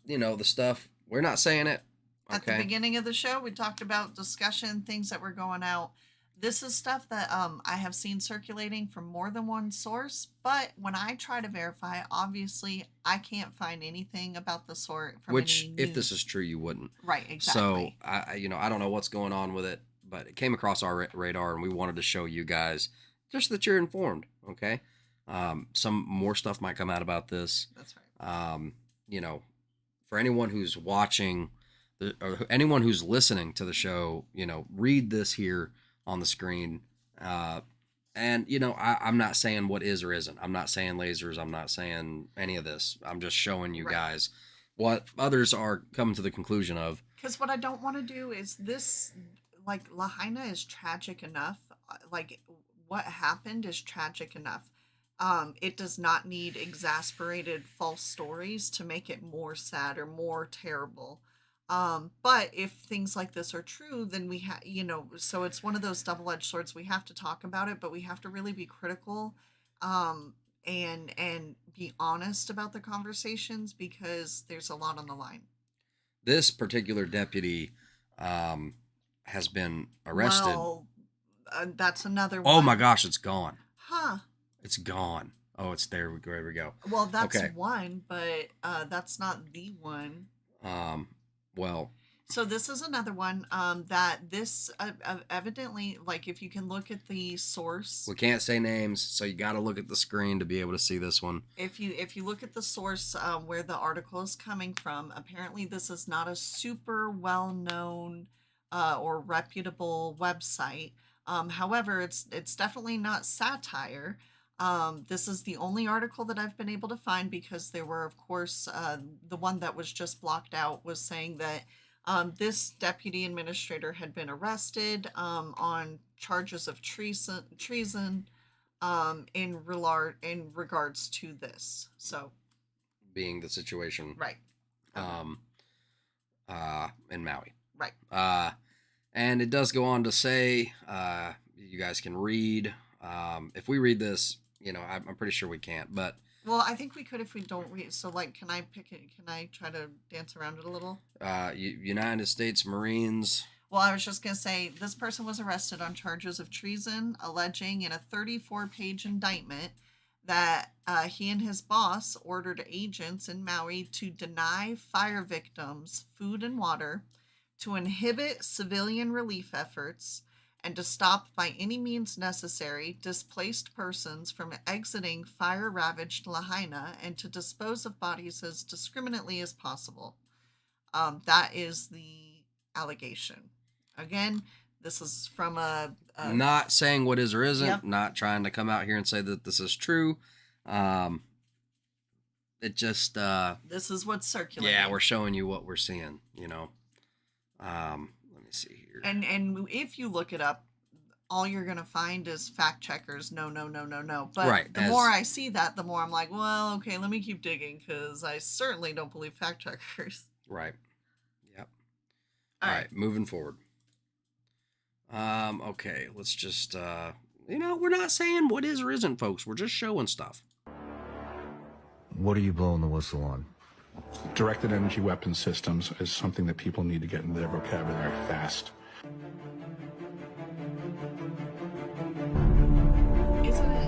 the stuff. We're not saying it. Okay. At the beginning of the show, we talked about discussion, things that were going out. This is stuff that I have seen circulating from more than one source, but when I try to verify, obviously I can't find anything about the sort from Which, any if news. this is true, you wouldn't. Right, exactly. So I don't know what's going on with it, but it came across our radar, and we wanted to show you guys just that you're informed. Okay, some more stuff might come out about this. That's right. For anyone who's watching, or anyone who's listening to the show, read this here on the screen. And I'm not saying what is or isn't. I'm not saying lasers. I'm not saying any of this. I'm just showing you guys what others are coming to the conclusion of. Because what I don't want to do is this, like, Lahaina is tragic enough. Like, what happened is tragic enough. It does not need exasperated false stories to make it more sad or more terrible. But if things like this are true, then we have, so it's one of those double-edged swords. We have to talk about it, but we have to really be critical, and be honest about the conversations, because there's a lot on the line. This particular deputy, has been arrested. Well, that's another one. Oh my gosh, it's gone. Huh. It's gone. Oh, it's there. There we go. Well, that's okay. one, but that's not the one. Well, so this is another one that this evidently, like, if you can look at the source, we can't say names, so you got to look at the screen to be able to see this one. If you look at the source where the article is coming from, apparently this is not a super well-known or reputable website. However, it's definitely not satire. This is the only article that I've been able to find, because there were, of course, the one that was just blocked out was saying that this deputy administrator had been arrested on charges of treason in regards to this. So, being the situation, right? In Maui, right? And it does go on to say, you guys can read. If we read this, I'm pretty sure we can't, but. Well, I think we could if we don't read. So, like, can I pick it? Can I try to dance around it a little? United States Marines. Well, I was just going to say, this person was arrested on charges of treason, alleging in a 34-page indictment that he and his boss ordered agents in Maui to deny fire victims food and water, to inhibit civilian relief efforts, and to stop by any means necessary displaced persons from exiting fire-ravaged Lahaina, and to dispose of bodies as discriminately as possible. That is the allegation. Again, This is from a not saying what is or isn't, Yep. not trying to come out here and say that this is true. It just this is what's circulating. yeah, we're showing you what we're seeing, you know. Let me see here. And if you look it up, all you're gonna find is fact checkers. No. But Right, the more I see that, the more I'm like, well, okay, let me keep digging because I certainly don't believe fact checkers. Right. Yep. All right, moving forward. Okay, let's just you know, we're not saying what is or isn't, folks. We're just showing stuff. What are you blowing the whistle on? Directed energy weapon systems is something that people need to get into their vocabulary fast. Isn't it?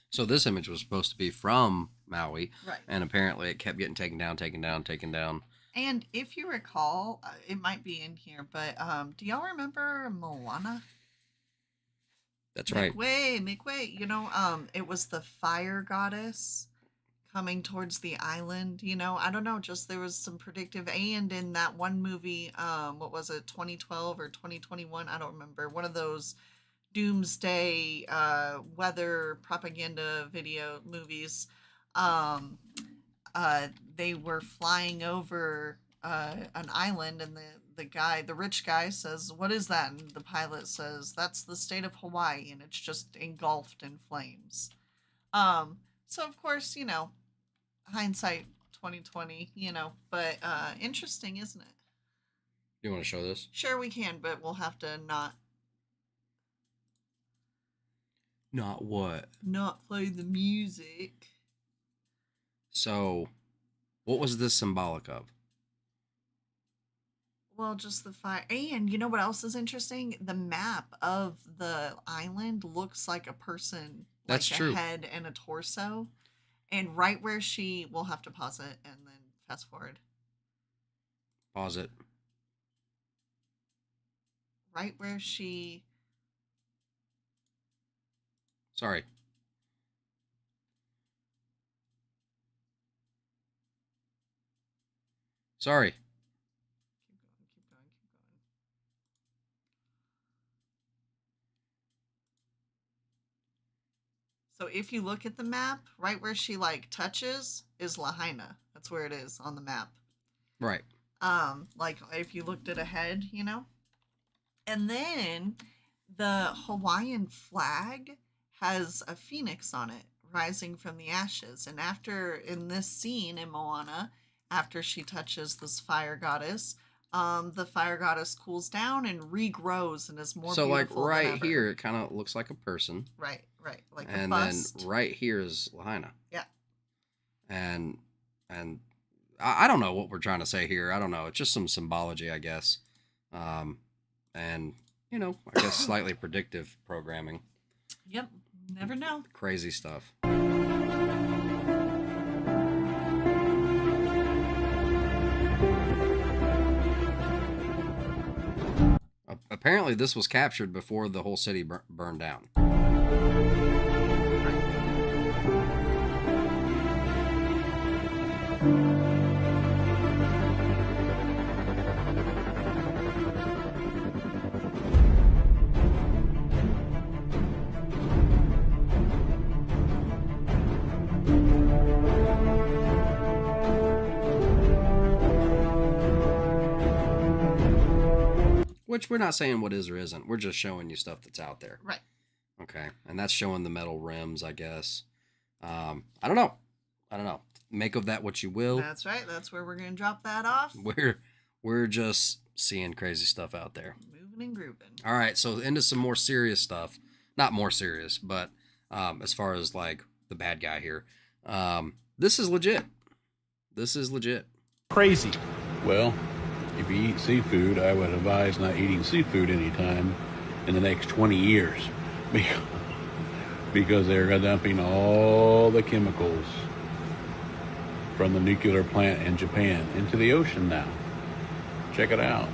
So this image was supposed to be from Maui, Right. and apparently it kept getting taken down. And if you recall, it might be in here, but do y'all remember Moana? That's right. Make-way. You know, it was the fire goddess coming towards the island. You know, I don't know, just there was some predictive. And in that one movie, what was it, 2012 or 2021? I don't remember. One of those doomsday weather propaganda video movies. They were flying over an island, and the rich guy says, "What is that?" And the pilot says, "That's the state of Hawaii, and it's just engulfed in flames." So of course, you know, hindsight 2020, you know, but interesting, isn't it? You want to show this? Sure, we can, but we'll have to not what? Not play the music. So, what was this symbolic of? Well, just the fire. And you know what else is interesting? The map of the island looks like a person. That's like true. A head and a torso. And right where we'll have to pause it and then fast forward. Pause it. Right where she... Sorry. Sorry. Keep going. So if you look at the map, right where she like touches is Lahaina. That's where it is on the map. Right. Like if you looked at a head, you know? And then the Hawaiian flag has a phoenix on it rising from the ashes. And in this scene in Moana, after she touches this fire goddess, the fire goddess cools down and regrows and is more so beautiful like than right ever. here, it kind of looks like a person. Right. Like and a bust. then right here is Lahaina. Yeah. And I don't know what we're trying to say here. I don't know. It's just some symbology, I guess. And, you know, I guess slightly predictive programming. Yep. Never know. Crazy stuff. Apparently this was captured before the whole city burned down. Which we're not saying what is or isn't. We're just showing you stuff that's out there. Right. Okay. And that's showing the metal rims, I guess. I don't know. Make of that what you will. That's right. That's where we're going to drop that off. We're just seeing crazy stuff out there. Moving and grooving. All right. So into some more serious stuff. Not more serious, but as far as like the bad guy here. This is legit. Crazy. Well, if you eat seafood, I would advise not eating seafood anytime in the next 20 years because they're dumping all the chemicals from the nuclear plant in Japan into the ocean now. Check it out.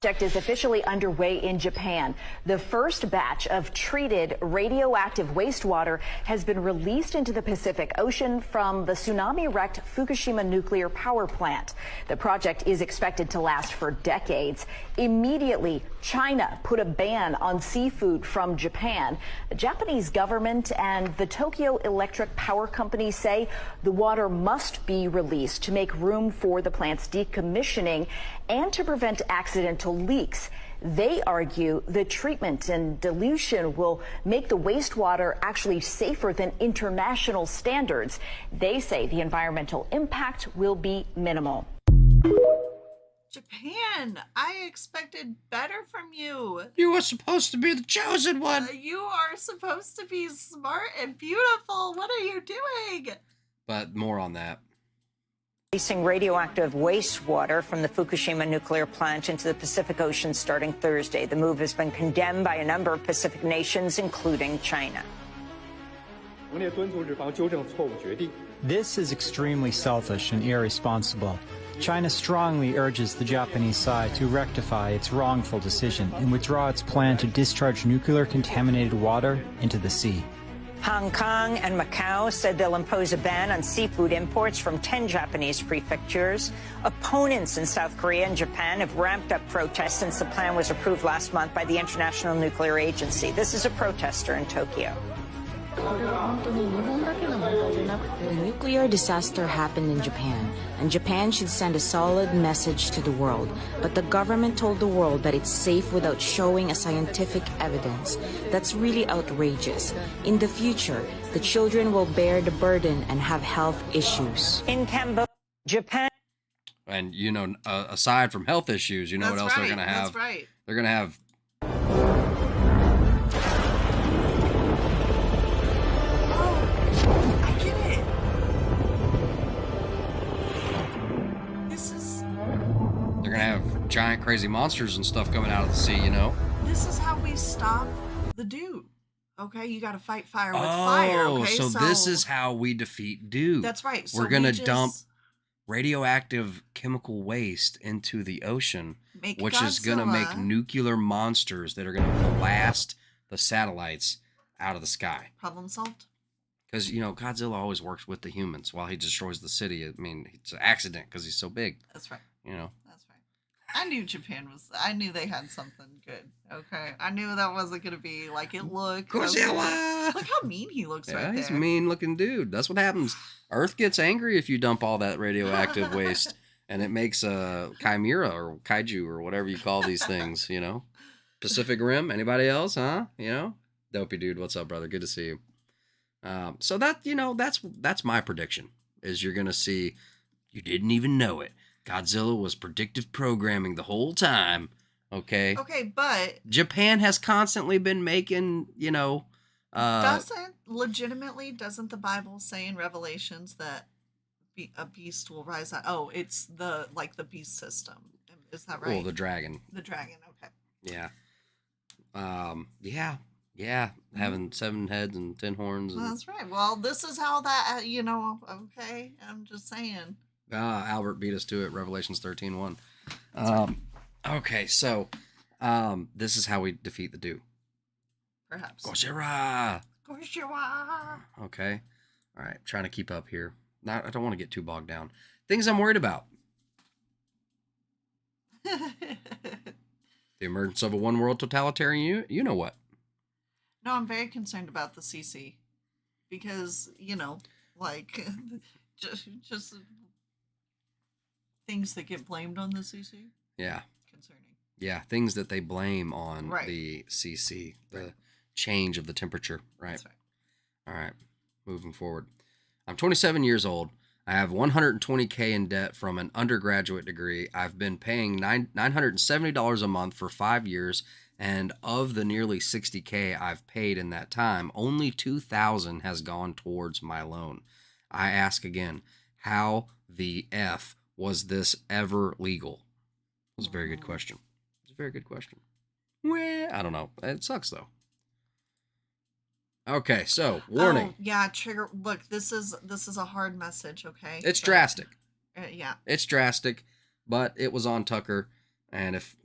Project is officially underway in Japan. The first batch of treated radioactive wastewater has been released into the Pacific Ocean from the tsunami-wrecked Fukushima nuclear power plant. The project is expected to last for decades. Immediately, China put a ban on seafood from Japan. The Japanese government and the Tokyo Electric Power Company say the water must be released to make room for the plant's decommissioning and to prevent accidental leaks. They argue the treatment and dilution will make the wastewater actually safer than international standards. They say the environmental impact will be minimal. Japan, I expected better from you. You were supposed to be the chosen one. You are supposed to be smart and beautiful. What are you doing? But more on that. Releasing radioactive wastewater from the Fukushima nuclear plant into the Pacific Ocean starting Thursday. The move has been condemned by a number of Pacific nations, including China. This is extremely selfish and irresponsible. China strongly urges the Japanese side to rectify its wrongful decision and withdraw its plan to discharge nuclear contaminated water into the sea. Hong Kong and Macau said they'll impose a ban on seafood imports from 10 Japanese prefectures. Opponents in South Korea and Japan have ramped up protests since the plan was approved last month by the International Nuclear Agency. This is a protester in Tokyo. The nuclear disaster happened in Japan, and Japan should send a solid message to the world. But the government told the world that it's safe without showing a scientific evidence. That's really outrageous. In the future, the children will bear the burden and have health issues. In Cambodia, Japan. And, you know, aside from health issues, you know what else they're going to have? That's right. They're going to have... They're gonna have giant crazy monsters and stuff coming out of the sea, you know? This is how we stop the dude. Okay, you gotta fight fire with fire. Okay, so this is how we defeat dude. That's right. So We're gonna dump radioactive chemical waste into the ocean, which is gonna make nuclear monsters that are gonna blast the satellites out of the sky. Problem solved. Because, you know, Godzilla always works with the humans while he destroys the city. I mean, it's an accident because he's so big. That's right. You know? That's right. I knew Japan was, I knew they had something good. Okay. I knew that wasn't going to be like it looked. Godzilla! Look how mean he looks right there. He's a mean looking dude. That's what happens. Earth gets angry if you dump all that radioactive waste and it makes a chimera or kaiju or whatever you call these things, you know? Pacific Rim. Anybody else, huh? You know? Dopey dude. What's up, brother? Good to see you. So that, you know, that's my prediction is you're going to see, you didn't even know it. Godzilla was predictive programming the whole time. Okay. Okay. But Japan has constantly been making, you know, doesn't the Bible say in Revelations that a beast will rise up? Oh, it's the beast system. Is that right? Oh, the dragon. The dragon. Okay. Yeah. Yeah, having 7 heads and 10 horns. And... That's right. Well, this is how that, you know, okay, I'm just saying. Albert beat us to it, Revelations 13:1. Okay, so this is how we defeat the Dew. Perhaps. Gojira! Okay. All right, trying to keep up here. I don't want to get too bogged down. Things I'm worried about. The emergence of a one-world totalitarian, you know what? No, I'm very concerned about the CC because, you know, like just things that get blamed on the CC. Yeah. Concerning. Yeah, things that they blame on right. the CC, the change of the temperature, right? That's right. All right, moving forward. I'm 27 years old. I have $120K in debt from an undergraduate degree. I've been paying $970 a month for 5 years. And of the nearly $60K I've paid in that time, only $2,000 has gone towards my loan. I ask again, how the F was this ever legal? It was a very good question. It's a very good question. Well, I don't know. It sucks, though. Okay, so warning. Oh, yeah, trigger. Look, this is a hard message. Okay, It's drastic. Yeah, It's drastic, but it was on Tucker, and if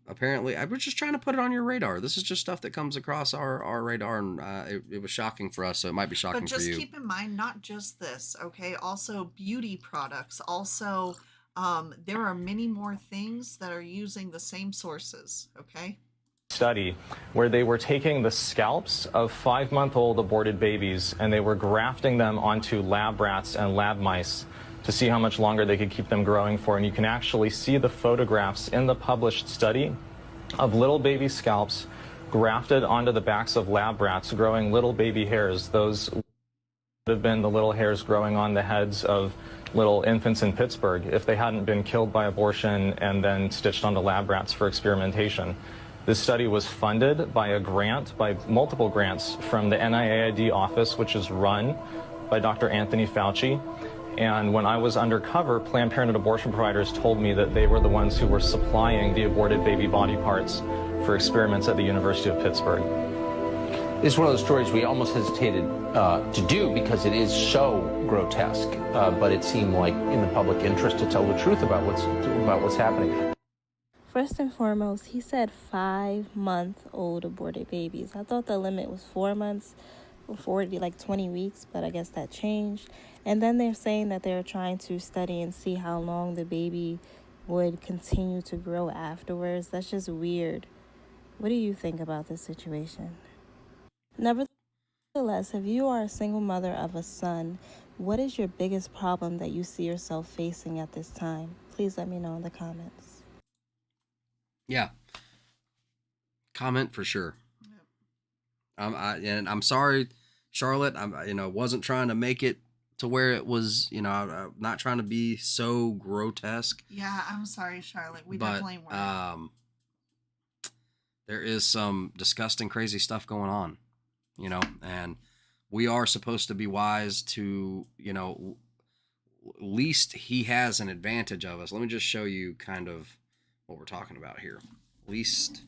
apparently I was just trying to put it on your radar. This is just stuff that comes across our radar, and it was shocking for us, so it might be shocking but for you. just keep in mind, not just this. Okay, also beauty products. Also, there are many more things that are using the same sources. Okay. Study where they were taking the scalps of 5-month-old aborted babies and they were grafting them onto lab rats and lab mice to see how much longer they could keep them growing for. And you can actually see the photographs in the published study of little baby scalps grafted onto the backs of lab rats growing little baby hairs. Those would have been the little hairs growing on the heads of little infants in Pittsburgh if they hadn't been killed by abortion and then stitched onto lab rats for experimentation. This study was funded by a grant, by multiple grants from the NIAID office, which is run by Dr. Anthony Fauci. And when I was undercover, Planned Parenthood abortion providers told me that they were the ones who were supplying the aborted baby body parts for experiments at the University of Pittsburgh. It's one of those stories we almost hesitated to do because it is so grotesque, but it seemed like in the public interest to tell the truth about what's happening. First and foremost, he said 5-month-old aborted babies. I thought the limit was 4 months, before it'd be like 20 weeks, but I guess that changed. And then they're saying that they're trying to study and see how long the baby would continue to grow afterwards. That's just weird. What do you think about this situation? Nevertheless, if you are a single mother of a son, what is your biggest problem that you see yourself facing at this time? Please let me know in the comments. Yeah. Comment for sure. And I'm sorry, Charlotte. Wasn't trying to make it to where it was, I'm not trying to be so grotesque. Yeah, I'm sorry, Charlotte. We definitely weren't. There is some disgusting, crazy stuff going on, and we are supposed to be wise to, at least he has an advantage of us. Let me just show you kind of what we're talking about here. Least,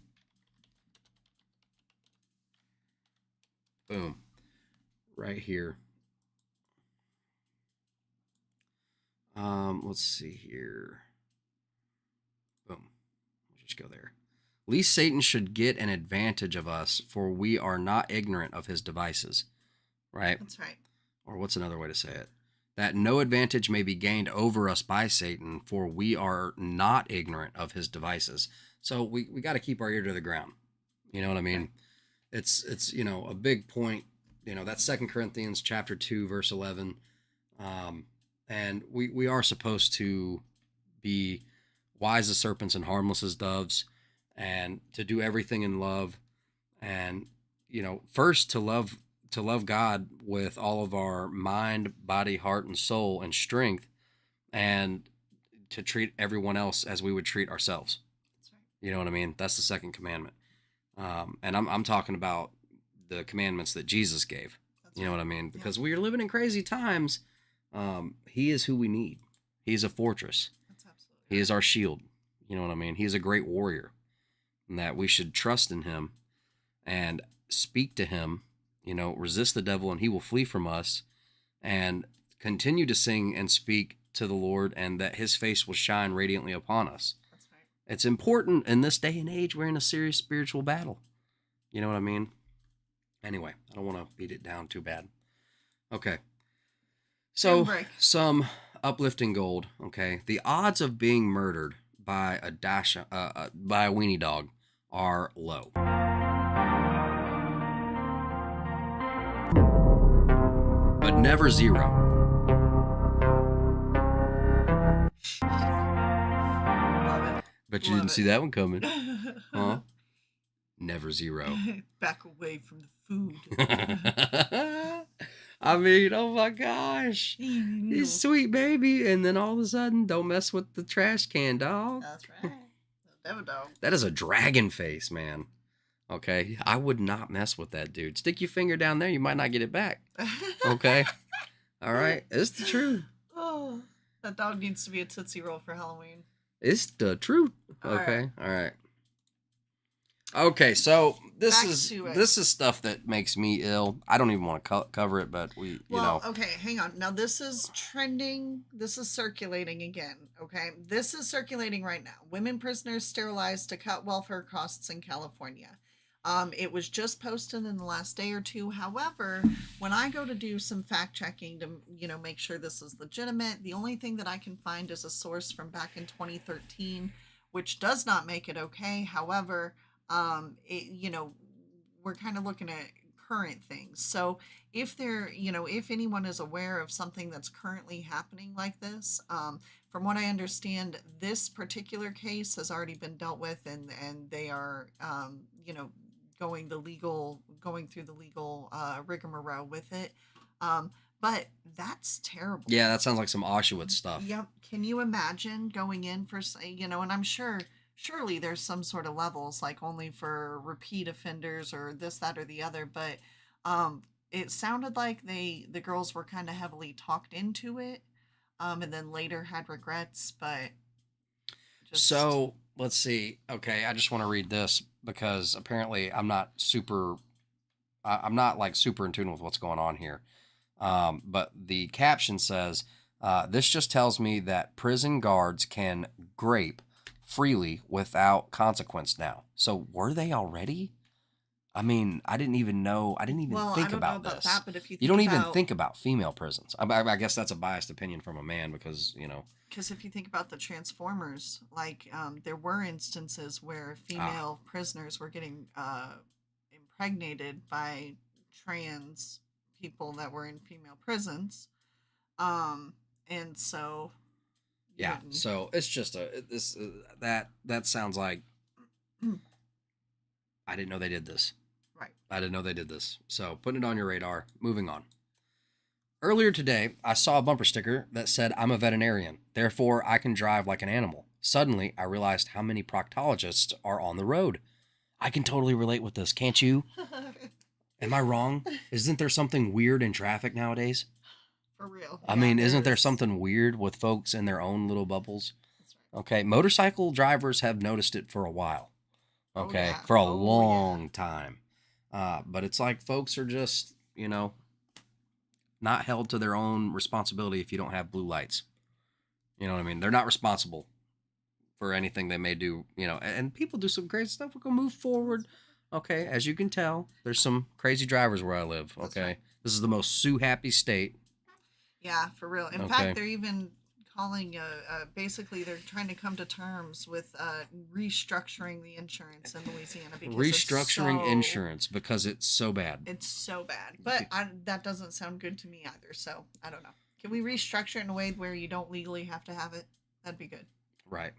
boom, right here. Let's see here. Boom. We'll just go there. Least Satan should get an advantage of us, for we are not ignorant of his devices. Right? That's right. Or what's another way to say it? That no advantage may be gained over us by Satan, for we are not ignorant of his devices. So we got to keep our ear to the ground. You know what I mean? It's a big point. That's 2 Corinthians chapter 2, verse 11. And we are supposed to be wise as serpents and harmless as doves, and to do everything in love. And, first to love God with all of our mind, body, heart, and soul and strength, and to treat everyone else as we would treat ourselves. That's right. You know what I mean? That's the second commandment. And I'm talking about the commandments that Jesus gave. You know what I mean? Because we are living in crazy times. He is who we need. He's a fortress. That's absolutely. He is our shield. You know what I mean? He's a great warrior, and that we should trust in him and speak to him. Resist the devil and he will flee from us, and continue to sing and speak to the Lord, and that his face will shine radiantly upon us. That's right. It's important in this day and age. We're in a serious spiritual battle. You know what I mean? Anyway, I don't want to beat it down too bad. Okay. So some uplifting gold. Okay. The odds of being murdered by a weenie dog are low. But never zero. Bet you didn't see that one coming. Huh? Never zero. Back away from the food. I mean, oh my gosh. He's sweet baby. And then all of a sudden, don't mess with the trash can, dog. That's right. Never dog. That is a dragon face, man. Okay, I would not mess with that dude. Stick your finger down there, you might not get it back. Okay? All right? It's the truth. Oh, that dog needs to be a Tootsie Roll for Halloween. It's the truth. Okay? All right. Okay, so Back to it. this is stuff that makes me ill. I don't even want to cover it, but okay, hang on. Now this is trending. This is circulating again. Okay, this is circulating right now. Women prisoners sterilized to cut welfare costs in California. It was just posted in the last day or two. However, when I go to do some fact checking to make sure this is legitimate, the only thing that I can find is a source from back in 2013, which does not make it okay. However, we're kind of looking at current things. So if if anyone is aware of something that's currently happening like this, from what I understand, this particular case has already been dealt with, and they are, going through the legal rigmarole with it. But that's terrible. Yeah, that sounds like some Auschwitz stuff. Yep. Can you imagine going in for, and I'm surely there's some sort of levels, like only for repeat offenders or this, that, or the other. But it sounded like the girls were kind of heavily talked into it, and then later had regrets. But so let's see. Okay, I just want to read this because apparently I'm not like super in tune with what's going on here. But the caption says, this just tells me that prison guards can grape freely without consequence now. So were they already? I mean, I didn't even know. I didn't even think about this. That, but if you don't even think about female prisons. I guess that's a biased opinion from a man because, Because if you think about the Transformers, like there were instances where female prisoners were getting impregnated by trans people that were in female prisons. And so... Yeah, so it's just that sounds like I didn't know they did this. Right. I didn't know they did this. So putting it on your radar. Moving on. Earlier today, I saw a bumper sticker that said, "I'm a veterinarian, therefore I can drive like an animal." Suddenly, I realized how many proctologists are on the road. I can totally relate with this, can't you? Am I wrong? Isn't there something weird in traffic nowadays? For real. I mean, isn't there something weird with folks in their own little bubbles? Okay, motorcycle drivers have noticed it for a while. Okay, for a long time. But it's like folks are just, not held to their own responsibility if you don't have blue lights. You know what I mean? They're not responsible for anything they may do, and people do some crazy stuff. We're going to move forward. Okay, as you can tell, there's some crazy drivers where I live. Okay, right. This is the most sue-happy state. Yeah, for real. In fact, they're even calling, basically they're trying to come to terms with restructuring the insurance in Louisiana. Because restructuring insurance because it's so bad. It's so bad. But that doesn't sound good to me either, so I don't know. Can we restructure it in a way where you don't legally have to have it? That'd be good. Right.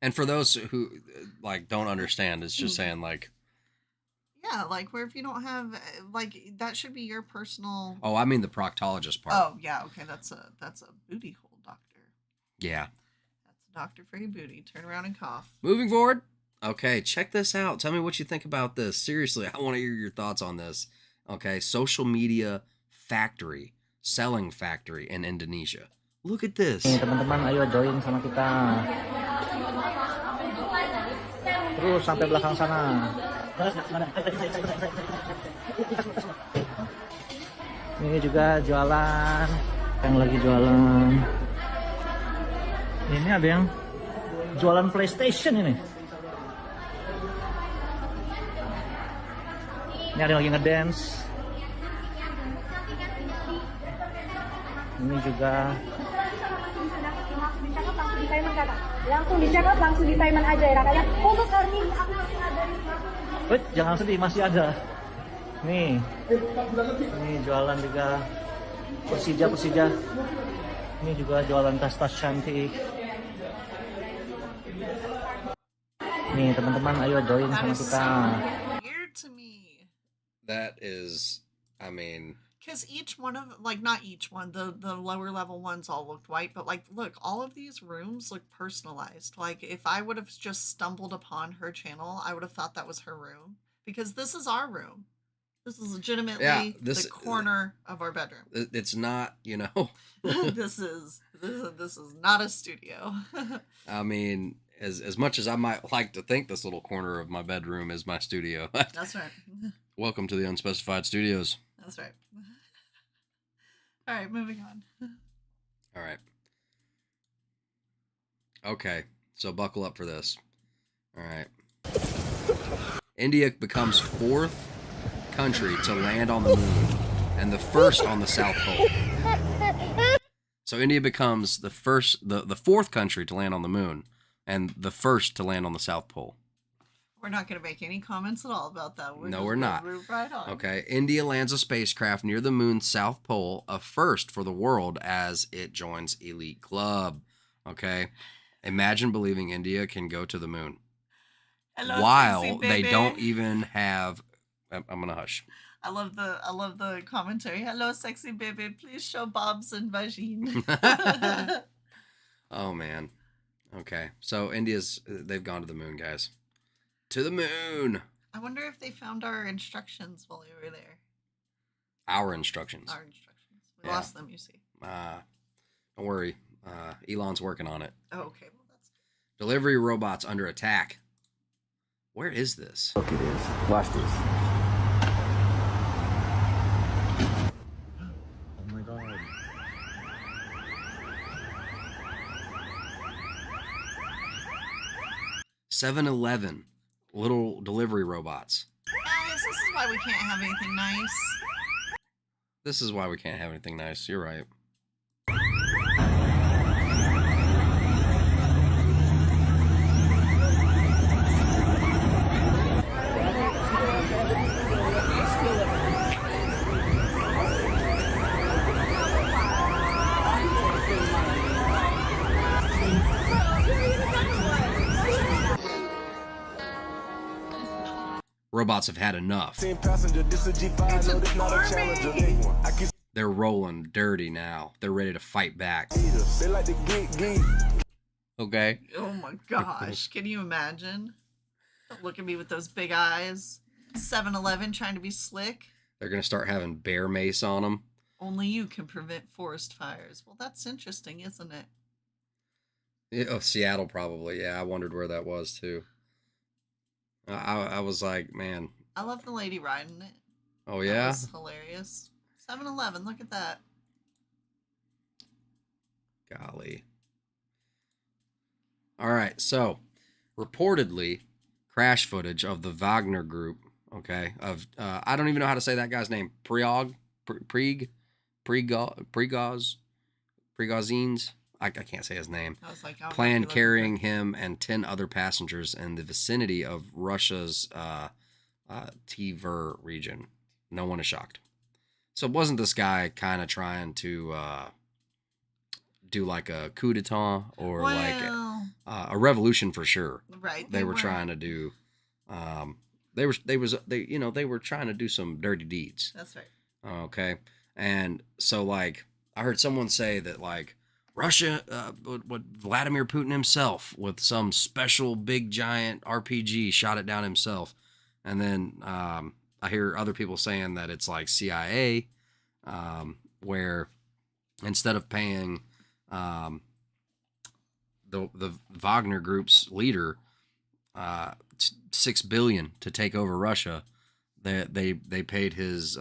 And for those who, don't understand, it's just saying, yeah, where if you don't have, that should be your personal... Oh, I mean the proctologist part. Oh, yeah, okay, that's a booty hole doctor. Yeah. That's a doctor for your booty. Turn around and cough. Moving forward. Okay, check this out. Tell me what you think about this. Seriously, I want to hear your thoughts on this. Okay, social media factory, selling factory in Indonesia. Look at this. Teman-teman, ayo join sama kita. Terus sampai belakang sana. Ini juga jualan, yang lagi jualan. Ini ada yang jualan PlayStation ini. Ini ada yang lagi ngedance. Ini juga. Langsung di check out, langsung di payment aja ya kakaknya. Untuk hari ini aku masih ada di jangan sedih, masih ada. Nih jualan juga Persija. Ini juga jualan tas-tas cantik. Nih teman-teman, ayo join sama kita. Weird to me. That is, I mean... Because each one of, not each one, the lower level ones all looked white, but look, all of these rooms look personalized. If I would have just stumbled upon her channel, I would have thought that was her room. Because this is our room. This is legitimately the corner of our bedroom. It's not, This is not a studio. I mean, as much as I might like to think this little corner of my bedroom is my studio. That's right. Welcome to the Unspecified Studios. That's right. All right, moving on. All right. Okay, so buckle up for this. All right. India becomes 4th country to land on the moon and the first on the South Pole. So India becomes the 4th country to land on the moon and the first to land on the South Pole. We're not going to make any comments at all about that. We're not. Move right on. Okay. India lands a spacecraft near the moon's South Pole, a first for the world as it joins Elite Club. Okay. Imagine believing India can go to the moon. Hello, while sexy they baby. don't even have. I'm going to hush. I love the commentary. Hello, sexy baby. Please show Bob's and vagine. Oh, man. Okay. So they've gone to the moon, guys. To the moon. I wonder if they found our instructions while we were there. Our instructions. Our instructions. We lost them, you see. Don't worry. Elon's working on it. Oh, okay. Well, that's good. Delivery robots under attack. Where is this? Look, it is. Watch this. Oh my God. $7-Eleven. Little delivery robots. Guys, this is why we can't have anything nice. This is why we can't have anything nice. You're right. Robots have had enough. They're rolling dirty now. They're ready to fight back. Okay. Oh my gosh. Can you imagine? Don't look at me with those big eyes. 7-Eleven trying to be slick. They're going to start having bear mace on them. Only you can prevent forest fires. Well, that's interesting, isn't it? Oh, Seattle probably. Yeah, I wondered where that was too. I was like, man. I love the lady riding it. Oh, yeah? That was hilarious. 7-Eleven, look at that. Golly. All right, so reportedly, crash footage of the Wagner group, okay, of, I don't even know how to say that guy's name, Prigozins? I can't say his name. I was like, Planned carrying him and 10 other passengers in the vicinity of Russia's Tver region. No one is shocked. So wasn't this guy kind of trying to do like a coup d'etat or like a revolution for sure? Right. They were trying to do. They were trying to do some dirty deeds. That's right. Okay, and so like I heard someone say that like Russia, what Vladimir Putin himself with some special big giant RPG shot it down himself. And then I hear other people saying that it's like CIA, where instead of paying the Wagner Group's leader $6 billion to take over Russia, they paid his.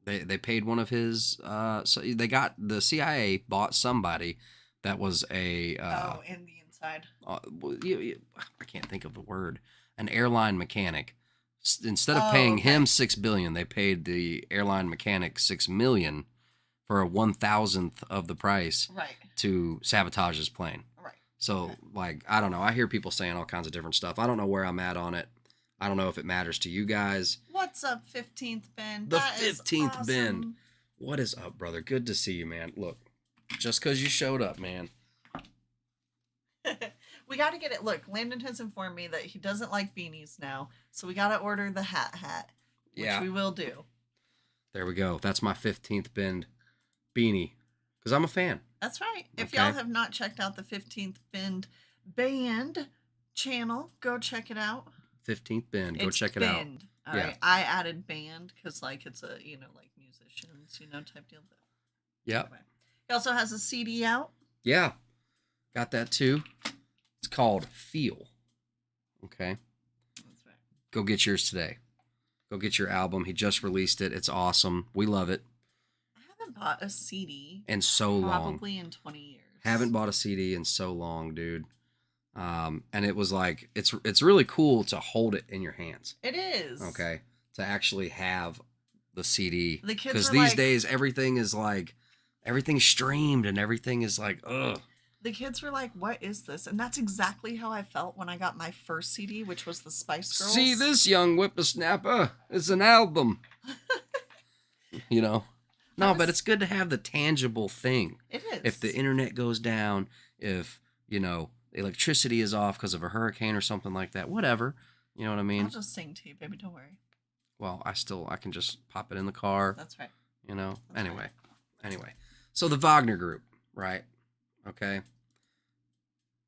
They paid one of his. So they got the CIA bought somebody that was a. In the inside. I can't think of the word. An airline mechanic. Instead of paying him $6 billion, they paid the airline mechanic $6 million for a 1,000th of the price. Right. To sabotage his plane. Right. So like I don't know. I hear people saying all kinds of different stuff. I don't know where I'm at on it. I don't know if it matters to you guys. What's up, 15th Bend? The 15th Bend. What is up, brother? Good to see you, man. Look, just because you showed up, man. We got to get it. Look, Landon has informed me that he doesn't like beanies now, so we got to order the hat, which we will do. There we go. That's my 15th Bend beanie, because I'm a fan. That's right. If y'all have not checked out the 15th Bend band channel, go check it out. 15th Bend. Go check it out. All right. I added band because like it's a, like musicians, type deal. Yep. He also has a CD out. Yeah. Got that too. It's called Feel. Okay. That's right. Go get yours today. Go get your album. He just released it. It's awesome. We love it. I haven't bought a CD And so long. probably in 20 years. Haven't bought a CD in so long, dude. And it was like it's really cool to hold it in your hands. It is. Okay. To actually have the CD. The kids Because were these like- days everything is like everything's streamed and everything is like, ugh. The kids were like, "What is this?" And that's exactly how I felt when I got my first CD, which was the Spice Girls. See this, young whippersnapper? It's an album. You know? No, but it's good to have the tangible thing. It is. If the internet goes down, if, you know, electricity is off because of a hurricane or something like that, whatever. You know what I mean? I'll just sing to you, baby. Don't worry. Well, I can just pop it in the car. That's right. You know? Anyway. So the Wagner Group, right? Okay.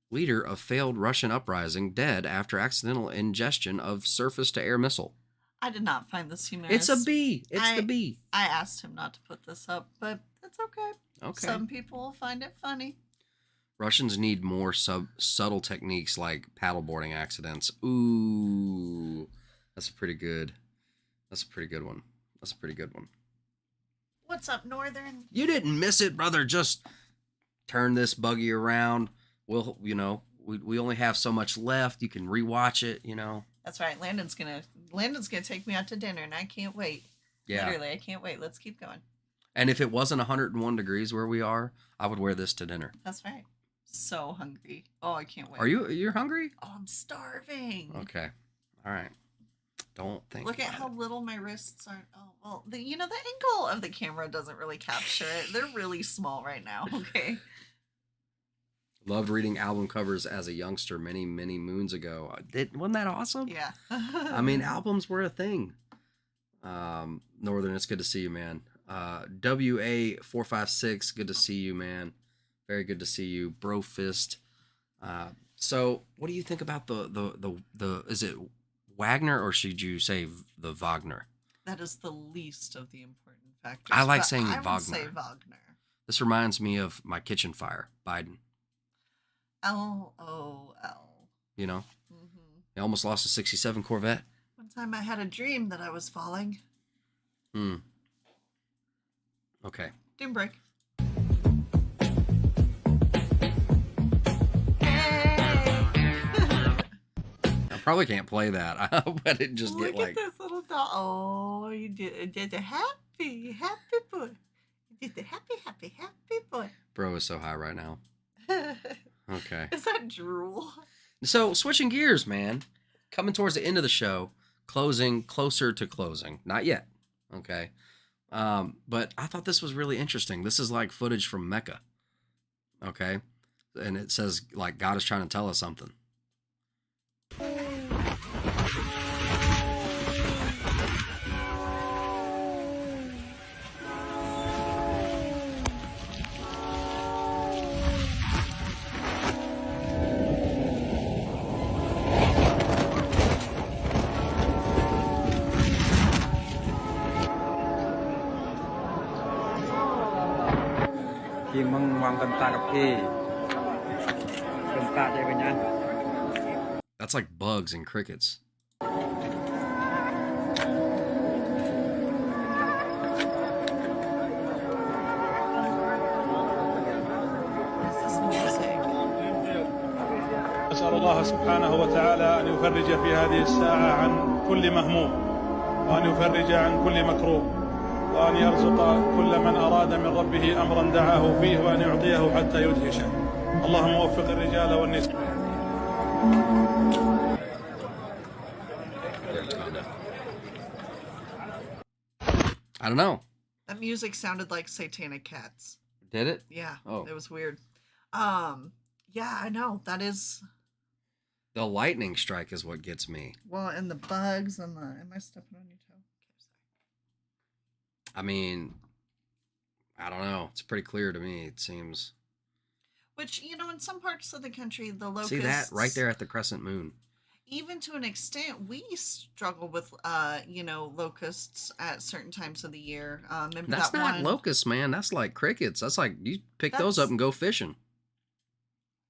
Leader of failed Russian uprising dead after accidental ingestion of surface-to-air missile. I did not find this humorous. It's a B. It's the B. I asked him not to put this up, but it's okay. Okay. Some people will find it funny. Russians need more subtle techniques like paddleboarding accidents. Ooh, that's a pretty good one. What's up, Northern? You didn't miss it, brother. Just turn this buggy around. We'll, you know, we only have so much left. You can rewatch it, you know. That's right. Landon's gonna take me out to dinner, and I can't wait. Yeah. Literally, I can't wait. Let's keep going. And if it wasn't 101 degrees where we are, I would wear this to dinner. That's right. So hungry. Oh, I can't wait. You're hungry? Oh, I'm starving. Okay. All right. Don't think. Look at how little my wrists are. Oh, well, the angle of the camera doesn't really capture it. They're really small right now. Okay. Loved reading album covers as a youngster many, many moons ago. Wasn't that awesome? Yeah. I mean, albums were a thing. Northern, it's good to see you, man. WA456, good to see you, man. Very good to see you. Bro Fist. So what do you think about the is it Wagner or should you say the Wagner? That is the least of the important factors. I like but saying I would Wagner. say Wagner. This reminds me of my kitchen fire, Biden. LOL. You know? He almost lost a 67 Corvette. One time I had a dream that I was falling. Okay. Doom break. I probably can't play that. But it just Look get like at this little dog. Oh, you did a happy boy. You did the happy boy. bro is so high right now. Okay. Is that drool? So switching gears, man. Coming towards the end of the show, closer to closing. Not yet. Okay. But I thought this was really interesting. This is like footage from Mecca. Okay. And it says like God is trying to tell us something. That's like bugs and crickets. أسأل الله سبحانه وتعالى أن يفرج في هذه الساعة عن كل مهموم وأن يفرج عن كل مكروب وأن يرزق كل من أراد من ربه أمرا دعاه فيه وأن يعطيه حتى يدهشه. اللهم وفق الرجال والنساء. I don't know. That music sounded like Satanic Cats. Did it? Yeah. Oh. It was weird. Yeah, I know. That is. The lightning strike is what gets me. Well, and the bugs and the. Am I stepping on your toe? Okay, sorry. I mean, I don't know. It's pretty clear to me, it seems. Which, you know, in some parts of the country, the locusts. See that right there at the crescent moon. Even to an extent, we struggle with, locusts at certain times of the year. Remember That's that not locusts, man. That's like crickets. That's like you pick those up and go fishing.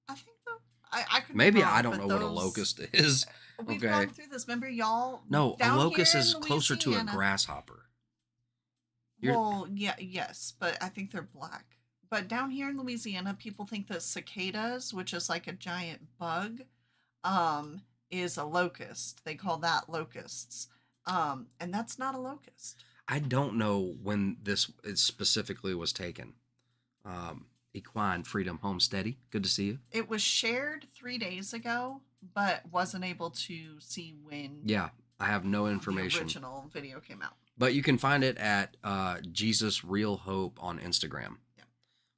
I I could Maybe be wrong, I don't but know what a locust is. We've Okay. gone through this. Remember, y'all? No, a down locust here in is closer to a Louisiana- grasshopper. Well, yeah, yes, but I think they're black. But down here in Louisiana, people think that cicadas, which is like a giant bug, is a locust. They call that locusts. And that's not a locust. I don't know when this specifically was taken. Equine Freedom Homesteady, good to see you. It was shared 3 days ago, but wasn't able to see when Yeah, I have no information. the original video came out. But you can find it at Jesus Real Hope on Instagram. Yeah.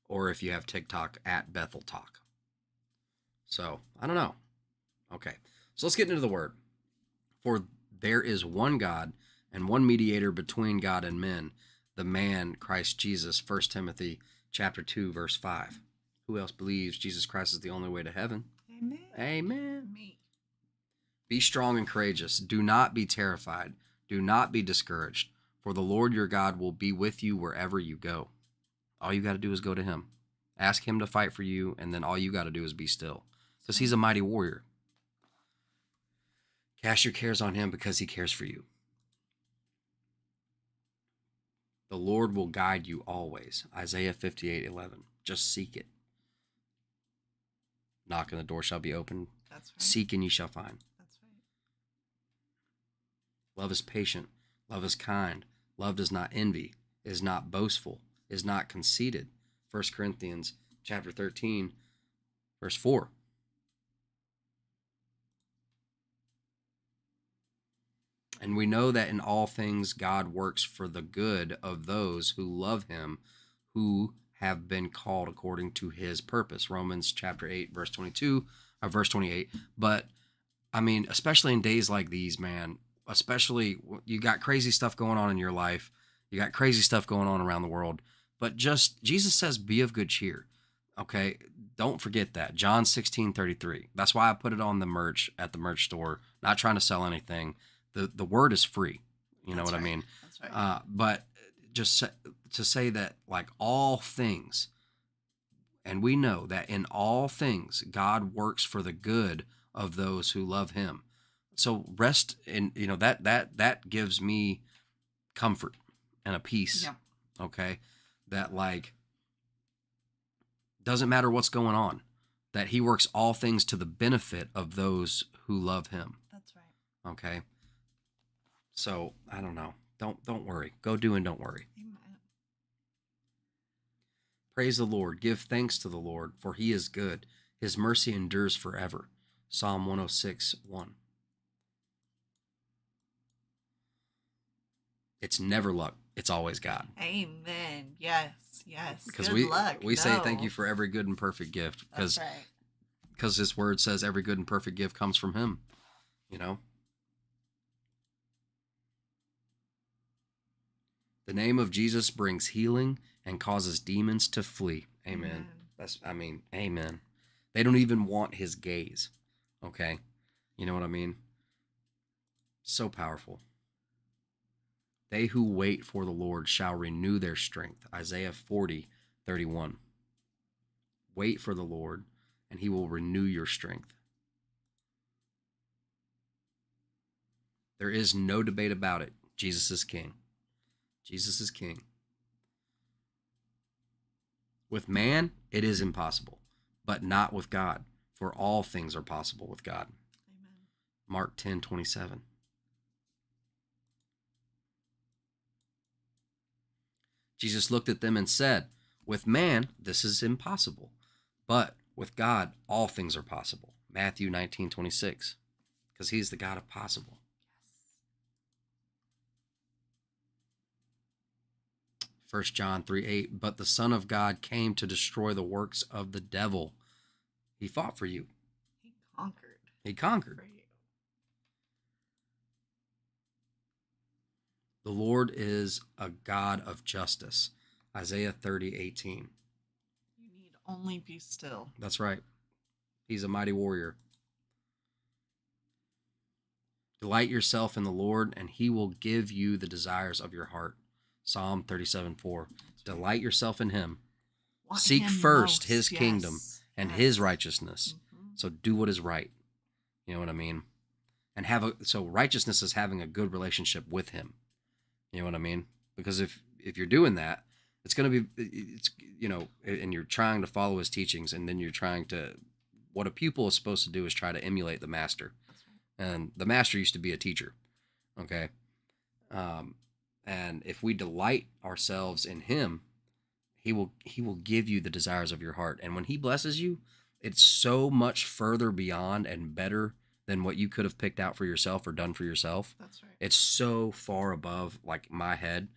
Or if you have TikTok, at Bethel Talk. So, I don't know. Okay, so let's get into the word. For there is one God and one mediator between God and men, the man Christ Jesus. 1 Timothy chapter 2, verse 5. Who else believes Jesus Christ is the only way to heaven? Amen. Amen. Me. Be strong and courageous. Do not be terrified. Do not be discouraged. For the Lord your God will be with you wherever you go. All you got to do is go to him. Ask him to fight for you, and then all you got to do is be still. Because he's a mighty warrior. Cast your cares on him because he cares for you. The Lord will guide you always. Isaiah 58:11. Just seek it. Knock and the door shall be opened. That's right. Seek and ye shall find. That's right. Love is patient. Love is kind. Love does not envy, is not boastful, is not conceited. 1 Corinthians chapter 13, verse 4. And we know that in all things God works for the good of those who love him, who have been called according to his purpose. Romans chapter 8, verse 22, or verse 28. But, I mean, especially in days like these, man, especially you got crazy stuff going on in your life. You got crazy stuff going on around the world. But just, Jesus says, be of good cheer. Okay? Don't forget that. John 16:33. That's why I put it on the merch at the merch store. Not trying to sell anything. The word is free. You know what I mean? That's right. But just to say that, like, all things, and we know that in all things, God works for the good of those who love him. So rest in, you know, that gives me comfort and a peace. Yeah. Okay. That, like, doesn't matter what's going on, that he works all things to the benefit of those who love him. That's right. Okay. So I don't know. Don't worry. Go do and don't worry. Amen. Praise the Lord. Give thanks to the Lord, for he is good. His mercy endures forever. Psalm 106:1. It's never luck. It's always God. Amen. Yes. Yes. Because Good luck. we say No. thank you for every good and perfect gift. That's right. Because his word says every good and perfect gift comes from him. You know? The name of Jesus brings healing and causes demons to flee. Amen. Amen. They don't even want his gaze. Okay? You know what I mean? So powerful. They who wait for the Lord shall renew their strength. Isaiah 40:31. Wait for the Lord, and he will renew your strength. There is no debate about it. Jesus is king. Jesus is king. With man, it is impossible, but not with God, for all things are possible with God. Amen. Mark 10:27. Jesus looked at them and said, with man, this is impossible, but with God, all things are possible. Matthew 19:26, because he's the God of possible. 1 John 3:8, but the Son of God came to destroy the works of the devil. He fought for you. He conquered. He conquered. For you. The Lord is a God of justice. Isaiah 30:18. You need only be still. That's right. He's a mighty warrior. Delight yourself in the Lord, and he will give you the desires of your heart. Psalm 37:4. Delight yourself in him. Want Seek him first most. his Yes. kingdom and his righteousness, Mm-hmm. So do what is right. You know what I mean? And so righteousness is having a good relationship with him. You know what I mean? Because if you're doing that, it's going to be, and you're trying to follow his teachings, and then you're trying to, what a pupil is supposed to do is try to emulate the master. And the master used to be a teacher. Okay. And if we delight ourselves in him, he will give you the desires of your heart. And when he blesses you, it's so much further beyond and better than what you could have picked out for yourself or done for yourself. That's right. It's so far above like my head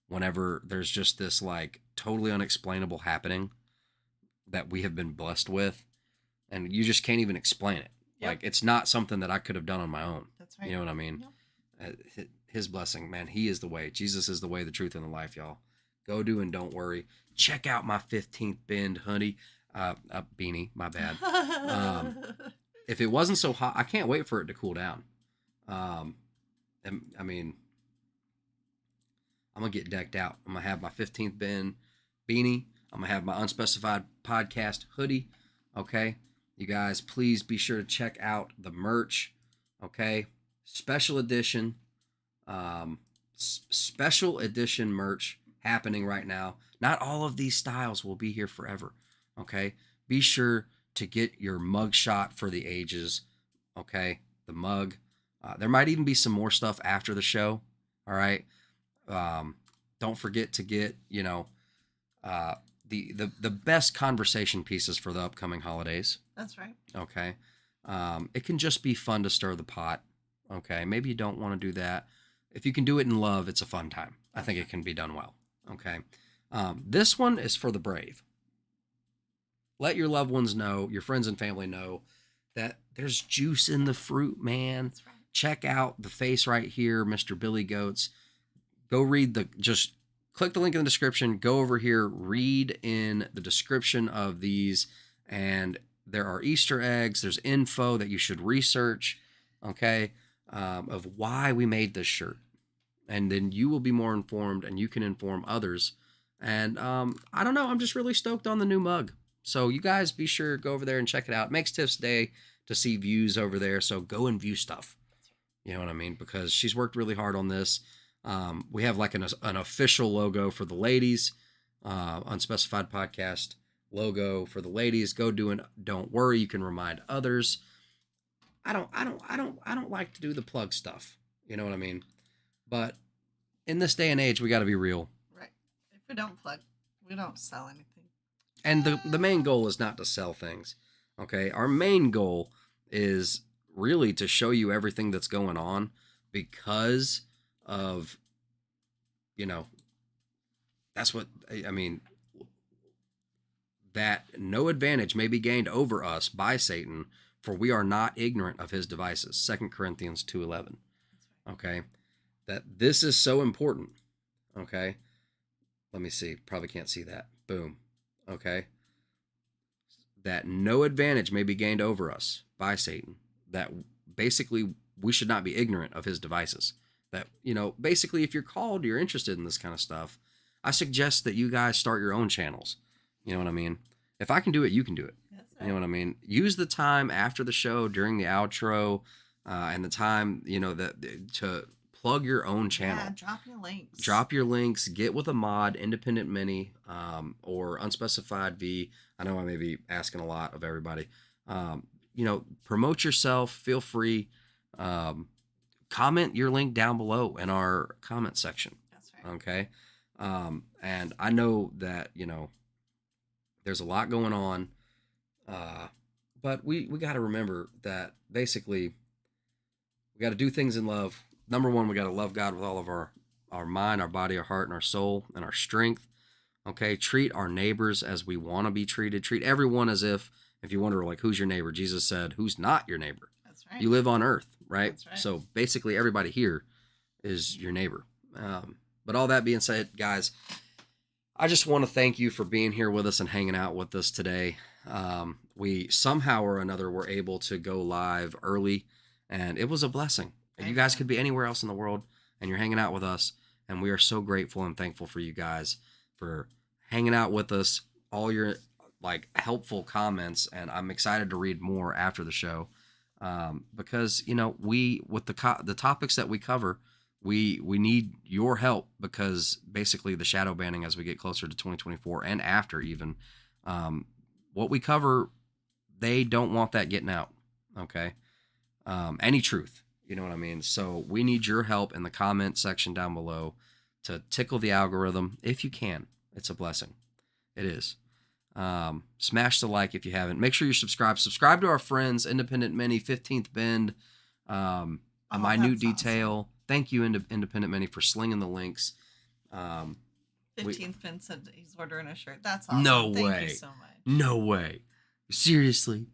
whenever there's just this like totally unexplainable happening that we have been blessed with, and you just can't even explain it. Yep. Like it's not something that I could have done on my own. That's right. You know what I mean? Yep. His blessing, man, he is the way. Jesus is the way, the truth, and the life, y'all. Go do and don't worry. Check out my 15th bend hoodie. Beanie, my bad. If it wasn't so hot, I can't wait for it to cool down. And, I mean, I'm going to get decked out. I'm going to have my 15th bend beanie. I'm going to have my Unspecified Podcast hoodie. Okay. You guys, please be sure to check out the merch. Okay. Special edition merch happening right now. Not all of these styles will be here forever. Okay. Be sure to get your mugshot for the ages. Okay. The mug. There might even be some more stuff after the show. All right. Don't forget to get, the best conversation pieces for the upcoming holidays. That's right. Okay. It can just be fun to stir the pot. Okay. Maybe you don't want to do that. If you can do it in love, it's a fun time. I think it can be done well. Okay. This one is for the brave. Let your loved ones know, your friends and family know that there's juice in the fruit, man. That's right. Check out the face right here, Mr. Billy Goats. Go read just click the link in the description. Go over here, read in the description of these. And there are Easter eggs. There's info that you should research, okay, of why we made this shirt. And then you will be more informed and you can inform others. And I don't know, I'm just really stoked on the new mug. So you guys be sure to go over there and check it out. It makes Tiff's day to see views over there. So go and view stuff. You know what I mean? Because she's worked really hard on this. We have like an official logo for the ladies, Unspecified Podcast logo for the ladies. Go do and don't worry. You can remind others. I don't like to do the plug stuff. You know what I mean? But in this day and age, we got to be real. Right. If we don't plug, we don't sell anything. And the main goal is not to sell things. Okay. Our main goal is really to show you everything that's going on because of, that's what, I mean, that no advantage may be gained over us by Satan, for we are not ignorant of his devices. 2 Corinthians 2:11. Okay. That this is so important. Okay. Let me see. Probably can't see that. Boom. Okay. That no advantage may be gained over us by Satan. That basically we should not be ignorant of his devices. That, basically if you're called, you're interested in this kind of stuff, I suggest that you guys start your own channels. You know what I mean? If I can do it, you can do it. You know what I mean? Use the time after the show, during the outro, and the time, to plug your own channel. Yeah, drop your links. Drop your links. Get with a mod, Independent Mini, or Unspecified V. I know I may be asking a lot of everybody. Promote yourself. Feel free. Comment your link down below in our comment section. That's right. Okay. And I know that, there's a lot going on. But we got to remember that basically we got to do things in love. Number one, we got to love God with all of our mind, our body, our heart, and our soul, and our strength. Okay. Treat our neighbors as we want to be treated. Treat everyone as if you wonder, like, who's your neighbor? Jesus said, who's not your neighbor? That's right. You live on earth, right? That's right. So basically everybody here is your neighbor. But all that being said, guys, I just want to thank you for being here with us and hanging out with us today. We somehow or another were able to go live early, and it was a blessing. And you guys could be anywhere else in the world, and you're hanging out with us, and we are so grateful and thankful for you guys for hanging out with us all like helpful comments, and I'm excited to read more after the show, because we with the topics that we cover, we need your help, because basically the shadow banning as we get closer to 2024 and after even, what we cover, they don't want that getting out. Okay, any truth, you know what I mean? So we need your help in the comment section down below to tickle the algorithm if you can. It's a blessing. It is. Smash the like if you haven't. Make sure you subscribe. Subscribe to our friends, Independent Mini, 15th Bend, Minute Detail. Awesome. Thank you, Independent Mini, for slinging the links. 15th Bend said he's ordering a shirt. That's awesome. No way. Thank you so much. No way. Seriously.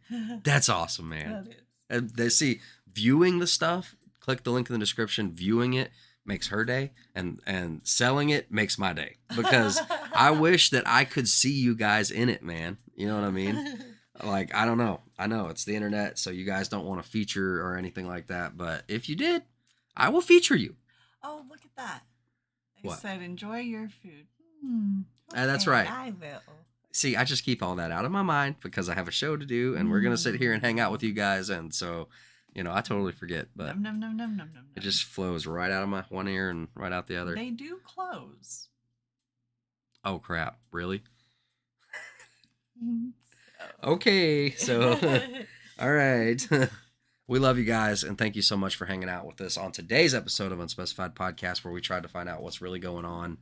That's awesome, man. That is. And they see viewing the stuff, click the link in the description, viewing it makes her day, and selling it makes my day, because I wish that I could see you guys in it, man. You know what I mean? Like, I don't know. I know it's the internet, so you guys don't want to feature or anything like that, but if you did, I will feature you. Oh, look at that. They What? said, enjoy your food. That's right. I will. See, I just keep all that out of my mind because I have a show to do, and we're going to sit here and hang out with you guys, and so, I totally forget, but it just flows right out of my one ear and right out the other. They do close. Oh, crap. Really? Okay, so, all right. We love you guys, and thank you so much for hanging out with us on today's episode of Unspecified Podcast, where we tried to find out what's really going on.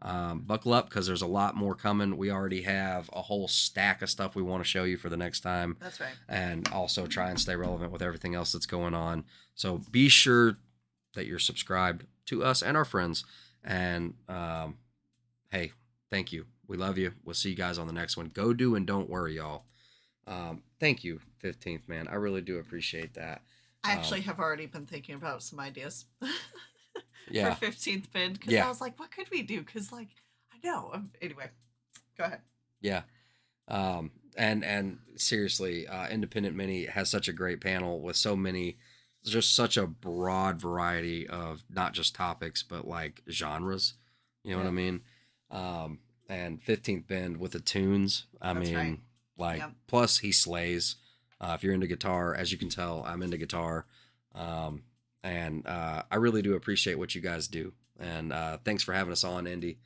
Buckle up, because there's a lot more coming. We already have a whole stack of stuff we want to show you for the next time. That's right. And also try and stay relevant with everything else that's going on. So be sure that you're subscribed to us and our friends. And hey, thank you. We love you. We'll see you guys on the next one. Go do and don't worry, y'all. Thank you, 15th, man. I really do appreciate that. I actually have already been thinking about some ideas. Yeah. For 15th Bend, because I was like, what could we do? Because, like, I know. Anyway, go ahead. Yeah. And seriously, Independent Mini has such a great panel with so many, just such a broad variety of not just topics, but like genres. You know what I mean? And 15th Bend with the tunes. Plus he slays. If you're into guitar, as you can tell, I'm into guitar. And I really do appreciate what you guys do. And thanks for having us on, Indy.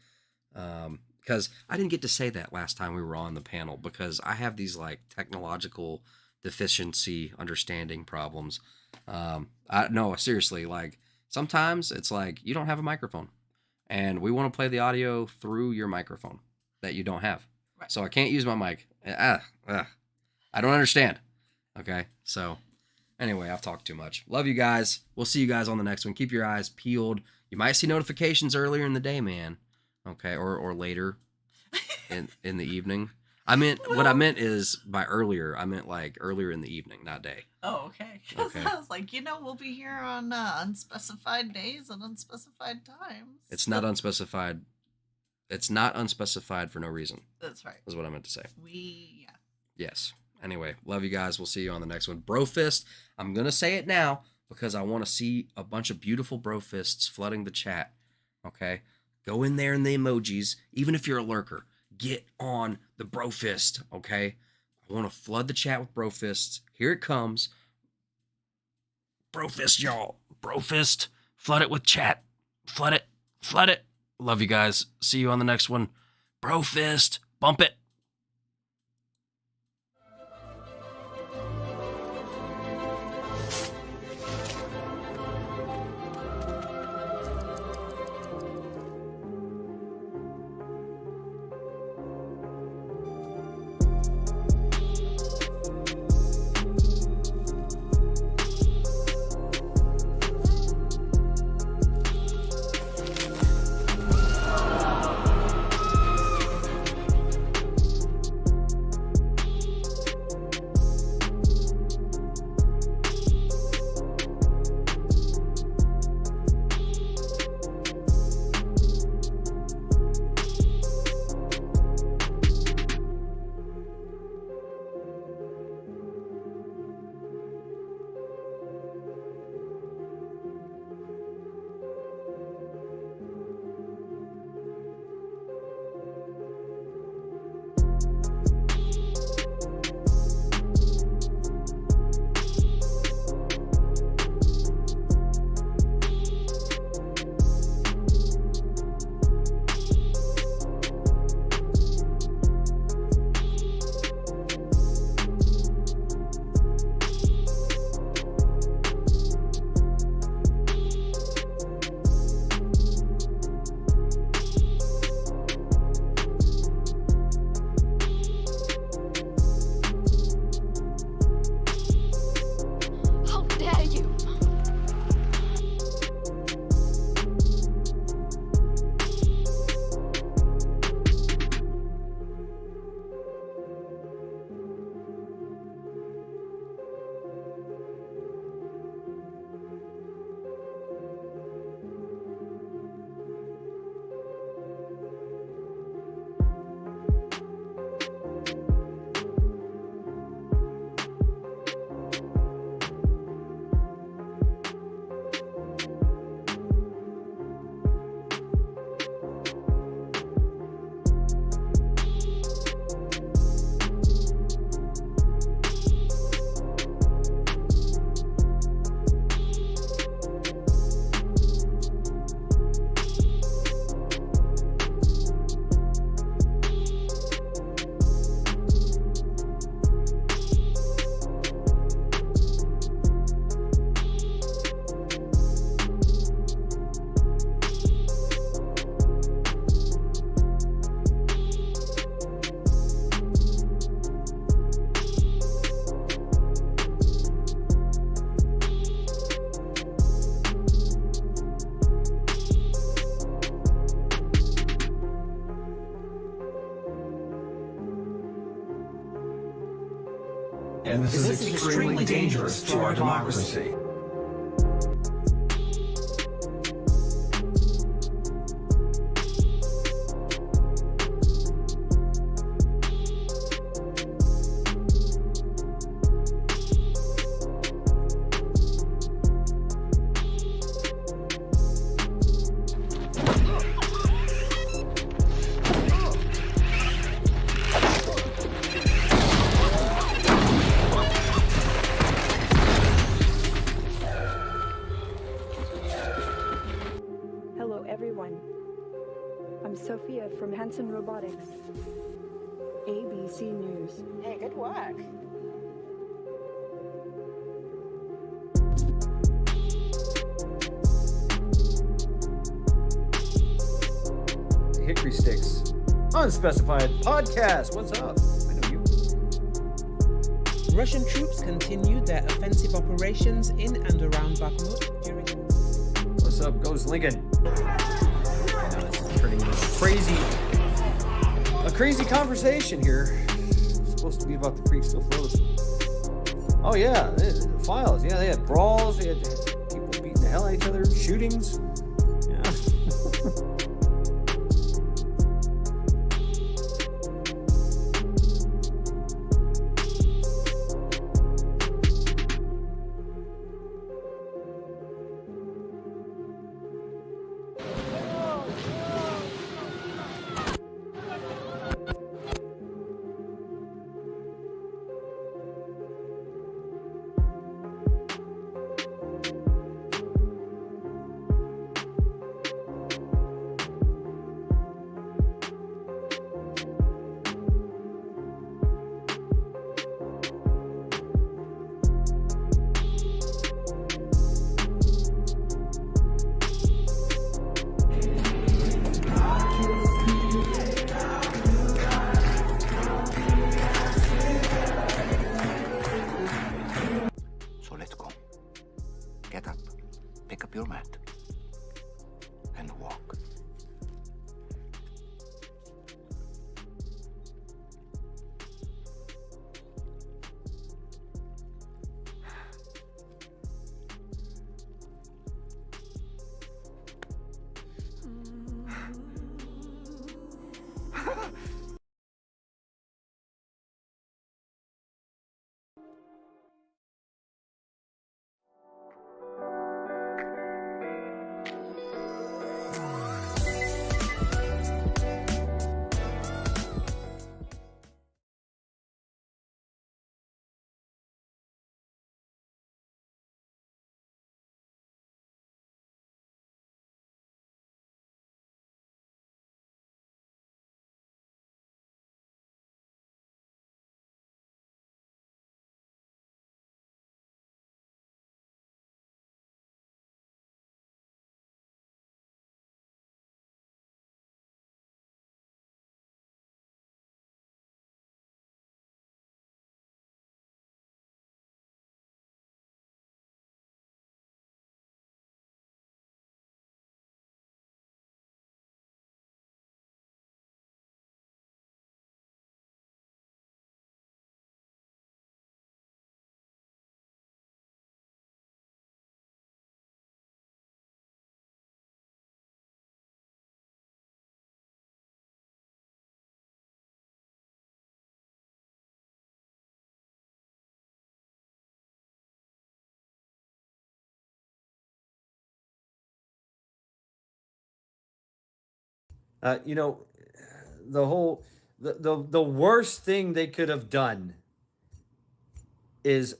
Because I didn't get to say that last time we were on the panel, because I have these like technological deficiency understanding problems. No, seriously, like sometimes it's like you don't have a microphone, and we want to play the audio through your microphone that you don't have. Right. So I can't use my mic. I don't understand. Okay, so... Anyway, I've talked too much. Love you guys. We'll see you guys on the next one. Keep your eyes peeled. You might see notifications earlier in the day, man. Okay, or later in the evening. What I meant is by earlier, I meant like earlier in the evening, not day. Oh, okay. Because I was like, we'll be here on unspecified days and unspecified times. It's not unspecified. It's not unspecified for no reason. That's right. Is what I meant to say. Yeah. Yes. Anyway, love you guys. We'll see you on the next one. Bro fist. I'm going to say it now because I want to see a bunch of beautiful bro fists flooding the chat. Okay? Go in there in the emojis. Even if you're a lurker, get on the bro fist. Okay? I want to flood the chat with bro fists. Here it comes. Bro fist, y'all. Bro fist. Flood it with chat. Flood it. Flood it. Love you guys. See you on the next one. Bro fist. Bump it. and this is extremely dangerous to our democracy. Robotics. ABC News. Hey, good work. Hickory Sticks. Unspecified podcast. What's up? I know you. Russian troops continued their offensive operations in and around Bakhmut during... What's up, Ghost Lincoln? I know it's turning into a crazy conversation here. It's supposed to be about the creek still flows. Oh yeah, the files. Yeah, they had brawls. They had people beating the hell out of each other, shootings. Yeah. You know, the worst thing they could have done is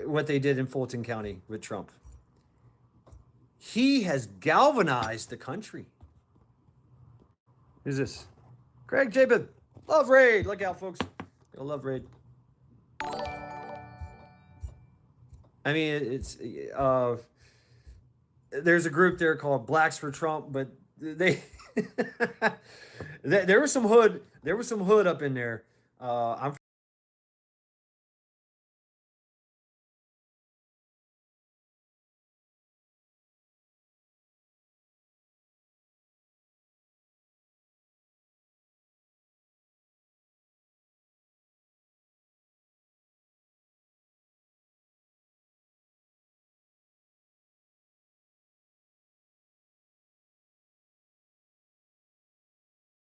what they did in Fulton County with Trump. He has galvanized the country. Who's this? Greg Jabin. Love Raid. Look out, folks. Yo, Love Raid. I mean, it's there's a group there called Blacks for Trump, but they there was some hood up in there. I'm